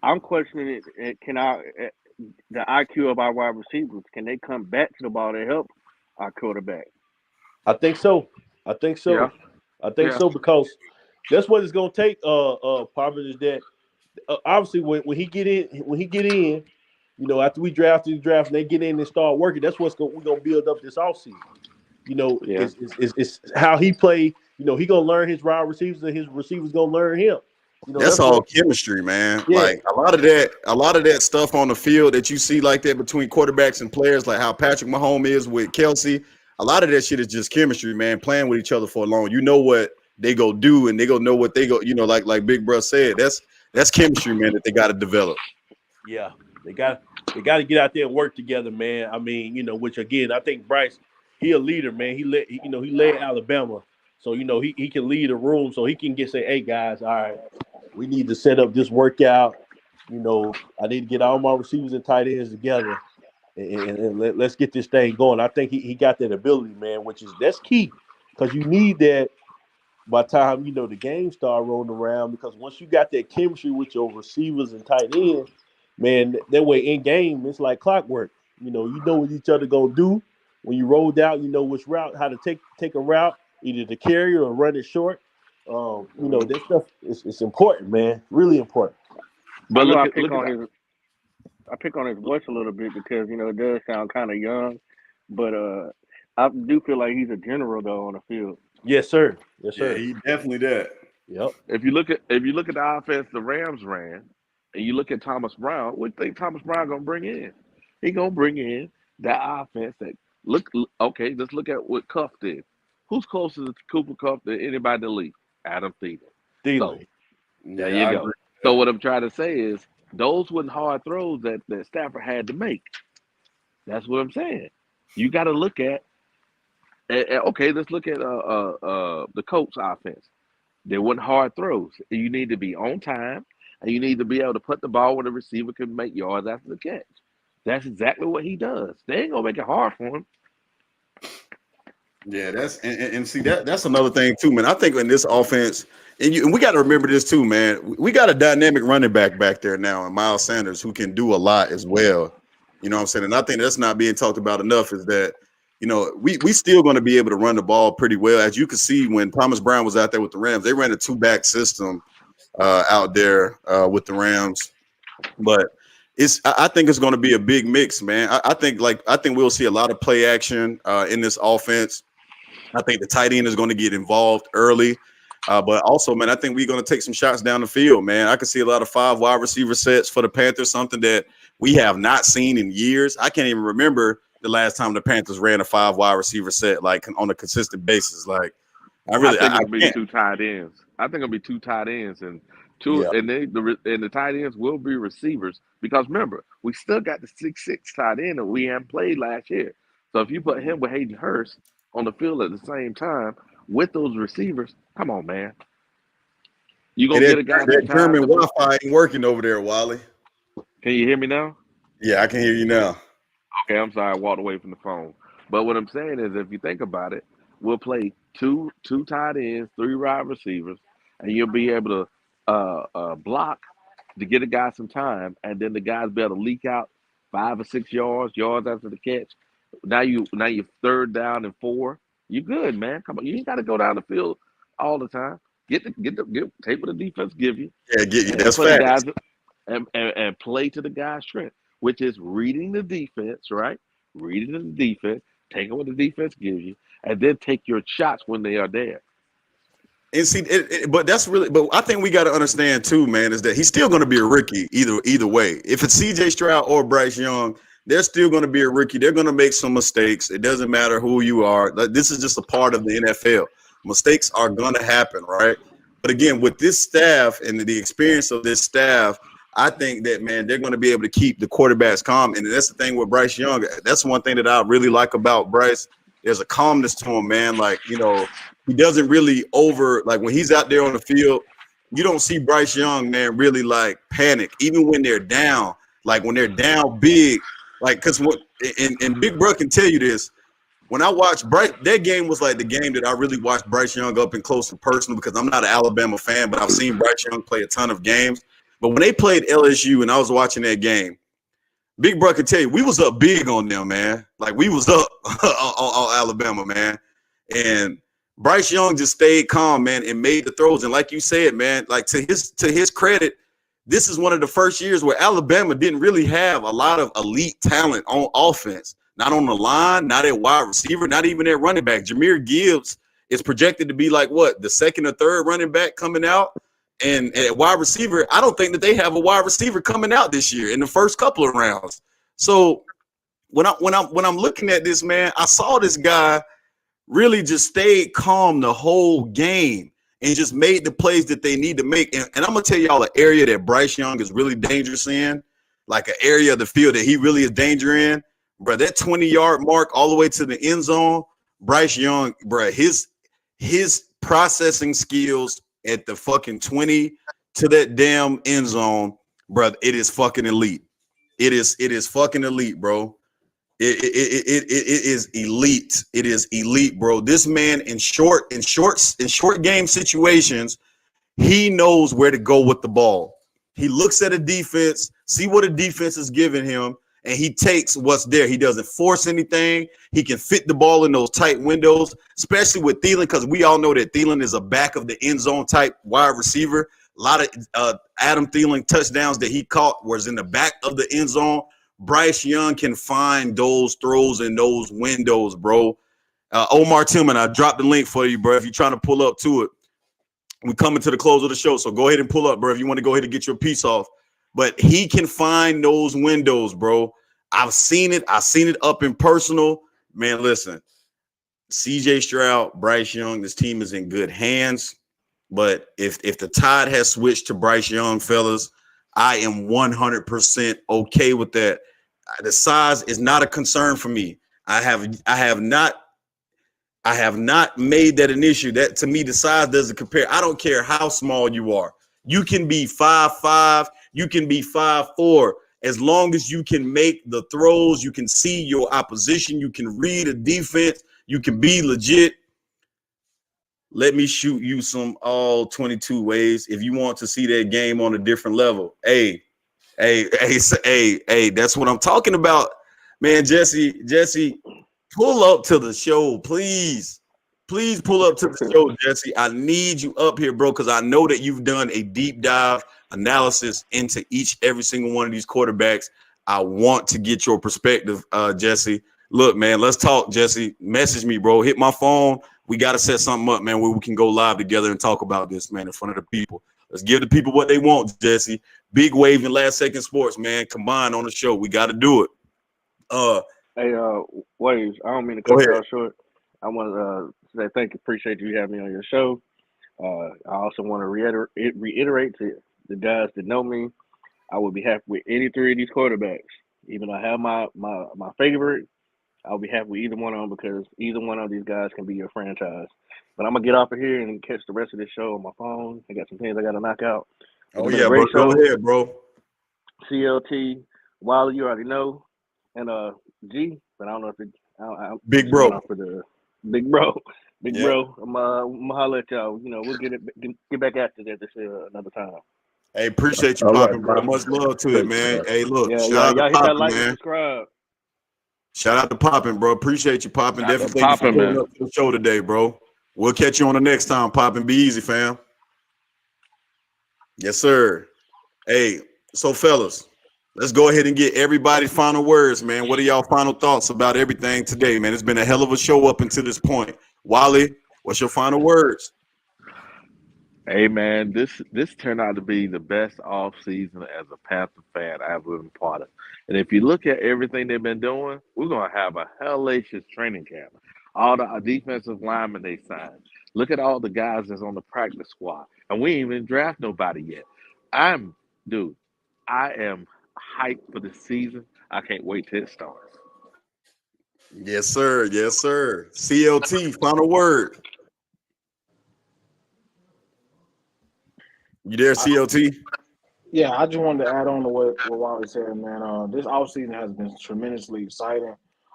I'm questioning it. Can the IQ of our wide receivers, can they come back to the ball to help our quarterback? I think so. I think Yeah, so. I think yeah. so because that's what it's gonna take. Probably is that obviously when he get in, after we draft the draft and they get in and start working, that's we're gonna build up this offseason. Yeah. It's how he play. He gonna learn his wide receivers and his receivers gonna learn him. That's That's all what. chemistry, man. Yeah, Like a lot of that stuff on the field that you see like that between quarterbacks and players, like how Patrick Mahomes is with Kelsey. A lot of that shit is just chemistry, man. Playing with each other for long. You know what they go do, and they go know what they go. Like Big Bruh said, that's chemistry, man. That they got to develop. yeah. They got to get out there and work together, man. I mean, which again, I think Bryce, he a leader, man. He led Alabama, so he can lead a room, so he can say, hey guys, all right, we need to set up this workout. I need to get all my receivers and tight ends together, and let's get this thing going. I think he got that ability, man, that's key because you need that by the time the game start rolling around. Because once you got that chemistry with your receivers and tight end, man, that way in game it's like clockwork. You know what each other gonna do when you rolled out. You know which route, how to take a route, either to carry or run it short. That stuff is it's important, man. Really important. I But know look I at pick look at on that. his voice a little bit because it does sound kind of young, but I do feel like he's a general though on the field. Yes, sir. Yes, Yeah, sir. he definitely that. Yep. If you look at the offense the Rams ran, and you look at Thomas Brown, what do you think Thomas Brown gonna bring in? He gonna bring in that offense that okay. Let's look at what Cuff did. Who's closest to Cooper Cuff than anybody in the league? Adam Thielen. So Thielen. there Yeah, you I go. agree with So that. what I'm trying to say is those weren't hard throws that Stafford had to make. That's what I'm saying. You got to look at okay. Let's look at the Colts offense. They weren't hard throws. You need to be on time, and you need to be able to put the ball where the receiver can make yards after the catch. That's exactly what he does. They ain't gonna make it hard for him. Yeah, and see that's another thing too, man. I think in this offense, and we got to remember this too, man. We got a dynamic running back there now, and Miles Sanders, who can do a lot as well. You know what I'm saying? And I think that's not being talked about enough. Is that we still going to be able to run the ball pretty well, as you can see when Thomas Brown was out there with the Rams. They ran a 2-back system out there with the Rams, but I think it's going to be a big mix, man. I think we'll see a lot of play action in this offense. I think the tight end is going to get involved early. But also, man, I think we're going to take some shots down the field, man. I could see a lot of 5 wide receiver sets for the Panthers, something that we have not seen in years. I can't even remember the last time the Panthers ran a 5 wide receiver set like on a consistent basis. Like I think I it'll be can't. two tight ends. I think it'll be two tight ends and two, Yeah. and the tight ends will be receivers because remember we still got the 6'6" tight end that we haven't played last year. So if you put him with Hayden Hurst on the field at the same time with those receivers, come on, man, you Hey, gonna get a guy that sometimes. German Wi-Fi ain't working over there, Wally. Can you hear me now? Yeah, I can hear you now. Okay, I'm sorry, I walked away from the phone. But what I'm saying is, if you think about it, we'll play two tight ends, three wide receivers, and you'll be able to block to get a guy some time, and then the guys be able to leak out 5 or 6 yards after the catch. Now you third down and 4. You good, man. Come on, you ain't got to go down the field all the time. Take what the defense give you, Yeah, and that's put the guys facts. and play to the guy's strength, which is reading the defense, right? Reading the defense, taking what the defense gives you, and then take your shots when they are there. And see, but that's really. But I think we got to understand too, man, is that he's still going to be a rookie either way. If it's C.J. Stroud or Bryce Young, they're still going to be a rookie. They're going to make some mistakes. It doesn't matter who you are. This is just a part of the NFL. Mistakes are going to happen, right? But again, with this staff and the experience of this staff, I think that, man, they're going to be able to keep the quarterbacks calm. And that's the thing with Bryce Young. That's one thing that I really like about Bryce. There's a calmness to him, man. Like, he doesn't really like when he's out there on the field, you don't see Bryce Young, man, really like panic, even when they're down. Like when they're down big, like because and Big Bro can tell you this. When I watched Bryce, that game was like the game that I really watched Bryce Young up and close and personal, because I'm not an Alabama fan, but I've seen Bryce Young play a ton of games. But when they played LSU and I was watching that game, Big Bro can tell you we was up big on them, man. Like we was up on Alabama, man. And Bryce Young just stayed calm, man, and made the throws. And like you said, man, like to his credit, this is one of the first years where Alabama didn't really have a lot of elite talent on offense. Not on the line, not at wide receiver, not even at running back. Jahmyr Gibbs is projected to be like the second or third running back coming out. And at wide receiver, I don't think that they have a wide receiver coming out this year in the first couple of rounds. So when I'm looking at this, man, I saw this guy really just stayed calm the whole game and just made the plays that they need to make. And I'm gonna tell y'all an area that Bryce Young is really dangerous in, like an area of the field that he really is dangerous in, bro. That 20-yard mark all the way to the end zone, Bryce Young, bro, his processing skills at the fucking 20 to that damn end zone, bro, it is fucking elite. It is fucking elite, bro. It is elite. It is elite, bro. This man in short game situations, he knows where to go with the ball. He looks at a defense, see what a defense is giving him, and he takes what's there. He doesn't force anything. He can fit the ball in those tight windows, especially with Thielen, because we all know that Thielen is a back of the end zone type wide receiver. A lot of Adam Thielen touchdowns that he caught was in the back of the end zone. Bryce Young can find those throws in those windows, bro. Omar Tillman, I dropped the link for you, bro. If you're trying to pull up to it, we're coming to the close of the show, so go ahead and pull up, bro, if you want to go ahead and get your piece off. But he can find those windows, bro. I've seen it. I've seen it up in personal. Man, listen, C.J. Stroud, Bryce Young, this team is in good hands. But if the tide has switched to Bryce Young, fellas, I am 100% okay with that. The size is not a concern for me. I have not made that an issue. That to me, the size doesn't compare. I don't care how small you are. You can be 5'5", you can be 5'4". As long as you can make the throws, you can see your opposition, you can read a defense, you can be legit. Let me shoot you some all 22 ways if you want to see that game on a different level. Hey, that's what I'm talking about, man. Jesse, pull up to the show, please. Please pull up to the show, Jesse. I need you up here, bro, because I know that you've done a deep dive analysis into every single one of these quarterbacks. I want to get your perspective, Jesse. Look, man, let's talk, Jesse. Message me, bro. Hit my phone. We got to set something up, man, where we can go live together and talk about this, man, in front of the people. Let's give the people what they want, Jesse. Big Wave and Last Second Sports, man, combined on the show. We got to do it. Hey, Waves, I don't mean to Go cut you ahead. off short. I want to say thank you, appreciate you having me on your show. I also want to reiterate to the guys that know me, I would be happy with any three of these quarterbacks. Even though I have my favorite, I'll be happy with either one of them because either one of these guys can be your franchise. But I'm going to get off of here and catch the rest of this show on my phone. I got some things I got to knock out. It's been a Yeah, bro. great show. Go ahead, bro. CLT, Wiley, you already know. And G, but I don't know if Big Sign bro. off for the big bro. Big Yeah. bro. I'm gonna holler at y'all. We'll get back after that this another time. Hey, appreciate you All right, popping, bro. bro. Much love to it, Thank you, man. man. Hey, look, Yeah, shout out to y'all hit that popping, like and man. subscribe. Shout out to popping, bro. Appreciate you popping. Shout out to Definitely thank you for Poppin', pulling man. up to the show today, bro. We'll catch you on the next time, popping. Be easy, fam. Yes, sir. Hey, so fellas, let's go ahead and get everybody's final words, man. What are y'all final thoughts about everything today, man? It's been a hell of a show up until this point. Wally, what's your final words? Hey man, this turned out to be the best off season as a Panther fan I've ever been part of. And if you look at everything they've been doing, we're gonna have a hellacious training camp. All the defensive linemen they signed. Look at all the guys that's on the practice squad, and we ain't even draft nobody yet. I'm, dude, I am hyped for the season. I can't wait till it starts. Yes, sir. Yes, sir. CLT, final word. You there, I, CLT? yeah, I just wanted to add on to what Wally said, man. This offseason has been tremendously exciting.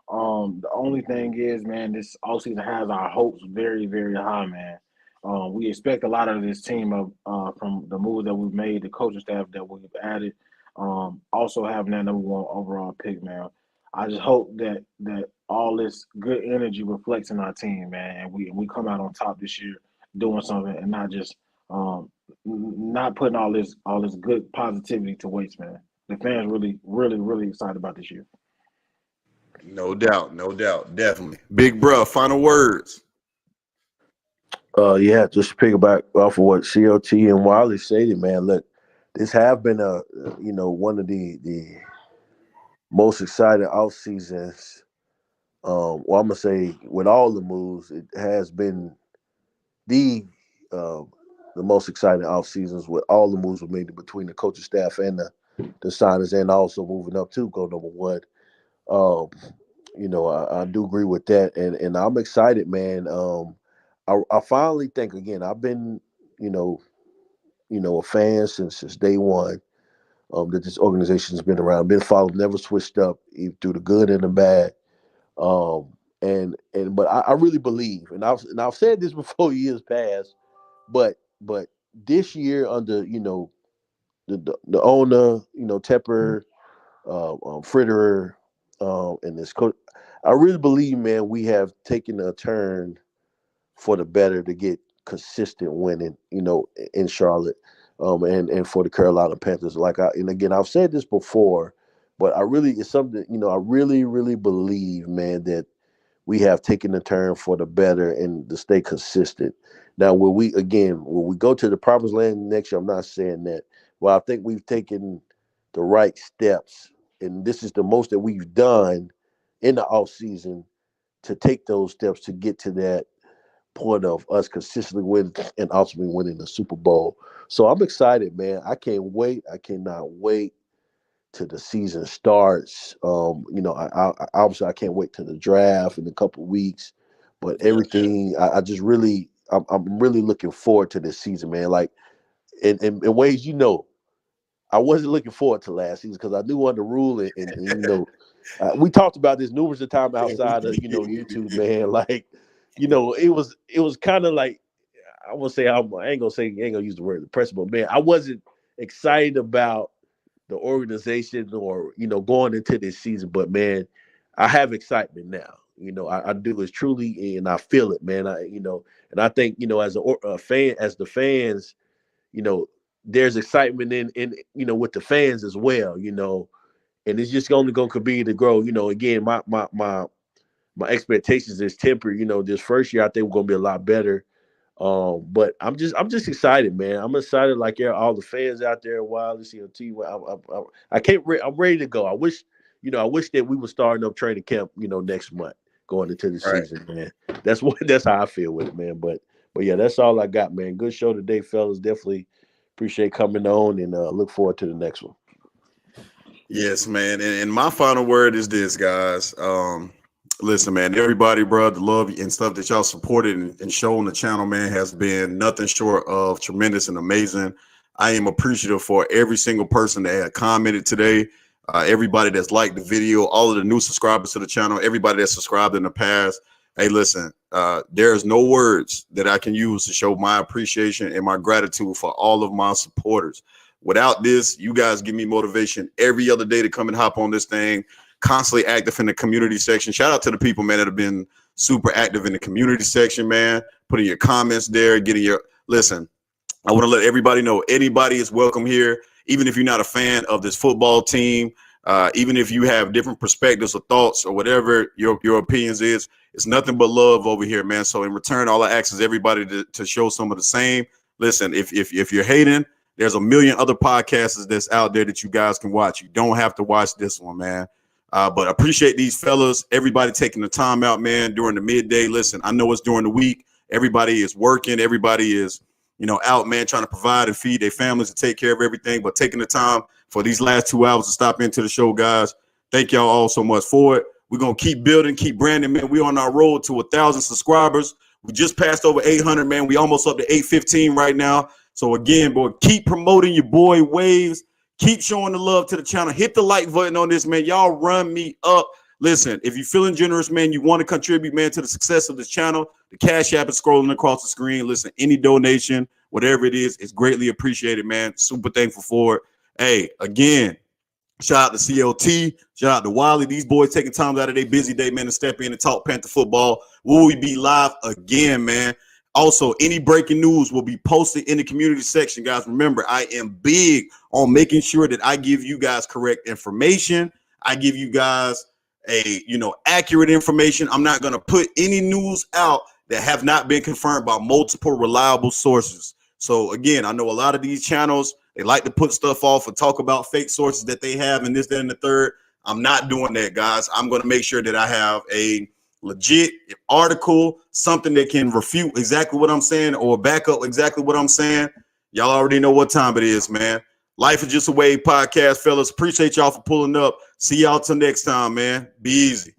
The only thing is, man, this offseason has our hopes very, very high, man. We expect a lot of this team from the moves that we've made, the coaching staff that we've added, also having that number one overall pick, man. I just hope that all this good energy reflects in our team, man, and we come out on top this year doing something and not just not putting all this good positivity to waste, man. The fans really, really, really excited about this year. No doubt. No doubt. Definitely. Big bro, final words. Yeah, just to piggyback off of what COT and Wiley stated, man. Look, this have been one of the most exciting off seasons. Well, I'm gonna say with all the moves, it has been the uh, the most exciting off seasons with all the moves we made between the coaching staff and the signers, and also moving up to go number one. Um, I do agree with that, and I'm excited, man. I finally think again. I've been, you know, a fan since day one. That this organization has been around, been followed, never switched up, through the good and the bad. But I really believe, and I've said this before years past, but this year under the owner, Tepper, Fritterer, and this coach, I really believe, man, we have taken a turn for the better to get consistent winning, in Charlotte, and for the Carolina Panthers. And again, I've said this before, but it's something, I really, really believe, man, that we have taken a turn for the better and to stay consistent. Now, when we go to the promised land next year, I'm not saying that. Well, I think we've taken the right steps, and this is the most that we've done in the off season to take those steps to get to that point of us consistently winning and ultimately winning the Super Bowl. So I'm excited, man. I can't wait. I cannot wait till the season starts. Obviously I can't wait till the draft in a couple of weeks. But Yeah. everything, I just really, I'm really looking forward to this season, man. Like in ways, I wasn't looking forward to last season because I knew under rule we talked about this numerous of times outside of YouTube, man. Like, it was kind of like I won't say I ain't gonna use the word depressing, but man, I wasn't excited about the organization or going into this season. But man, I have excitement now. I do. It's truly, and I feel it, man. And I think as a fan, as the fans, you know, there's excitement in with the fans as well. And it's just only going to continue to grow. Again, my expectations is tempered. This first year I think we're going to be a lot better. But I'm just excited, man. I'm excited, like all the fans out there. Wild, COT. I can't. I'm ready to go. I wish that we were starting up training camp, next month going into the Right. season, man. That's how I feel with it, man. But yeah, that's all I got, man. Good show today, fellas. Definitely appreciate coming on and look forward to the next one. Yes, man. And my final word is this, guys. Listen, man, everybody, bro, the love and stuff that y'all supported and showing the channel, man, has been nothing short of tremendous and amazing. I am appreciative for every single person that had commented today. everybody that's liked the video, all of the new subscribers to the channel, everybody that's subscribed in the past. Hey, listen, there's no words that I can use to show my appreciation and my gratitude for all of my supporters. Without this, you guys give me motivation every other day to come and hop on this thing, constantly active in the community section. Shout out to the people, man, that have been super active in the community section, man, putting your comments there, getting your, listen, I want to let everybody know anybody is welcome here, even if you're not a fan of this football team, even if you have different perspectives or thoughts or whatever your opinions is. It's nothing but love over here, man. So in return, all I ask is everybody to show some of the same. Listen, if you're hating, there's a million other podcasts that's out there that you guys can watch. You don't have to watch this one, man. But I appreciate these fellas, everybody taking the time out, man, during the midday. Listen, I know it's during the week. Everybody is working. Everybody is, out, man, trying to provide and feed their families and take care of everything. But taking the time for these last 2 hours to stop into the show, guys. Thank y'all all so much for it. We're going to keep building, keep branding, man. We're on our road to 1,000 subscribers. We just passed over 800, man. We almost up to 815 right now. So, again, boy, keep promoting your boy Waves. Keep showing the love to the channel. Hit the like button on this, man. Y'all run me up. Listen, if you're feeling generous, man, you want to contribute, man, to the success of this channel, the Cash App is scrolling across the screen. Listen, any donation, whatever it is greatly appreciated, man. Super thankful for it. Hey, again, shout out to CLT. Shout out to Wiley. These boys taking time out of their busy day, man, to step in and talk Panther football. Will we be live again, man? Also, any breaking news will be posted in the community section, guys. Remember, I am big on making sure that I give you guys correct information. I give you guys accurate information. I'm not going to put any news out that have not been confirmed by multiple reliable sources. So, again, I know a lot of these channels, they like to put stuff off and talk about fake sources that they have and this, that, and the third. I'm not doing that, guys. I'm going to make sure that I have a legit article, something that can refute exactly what I'm saying or back up exactly what I'm saying. Y'all already know what time it is, man. Life is Just a Wave podcast, fellas. Appreciate y'all for pulling up. See y'all till next time, man. Be easy.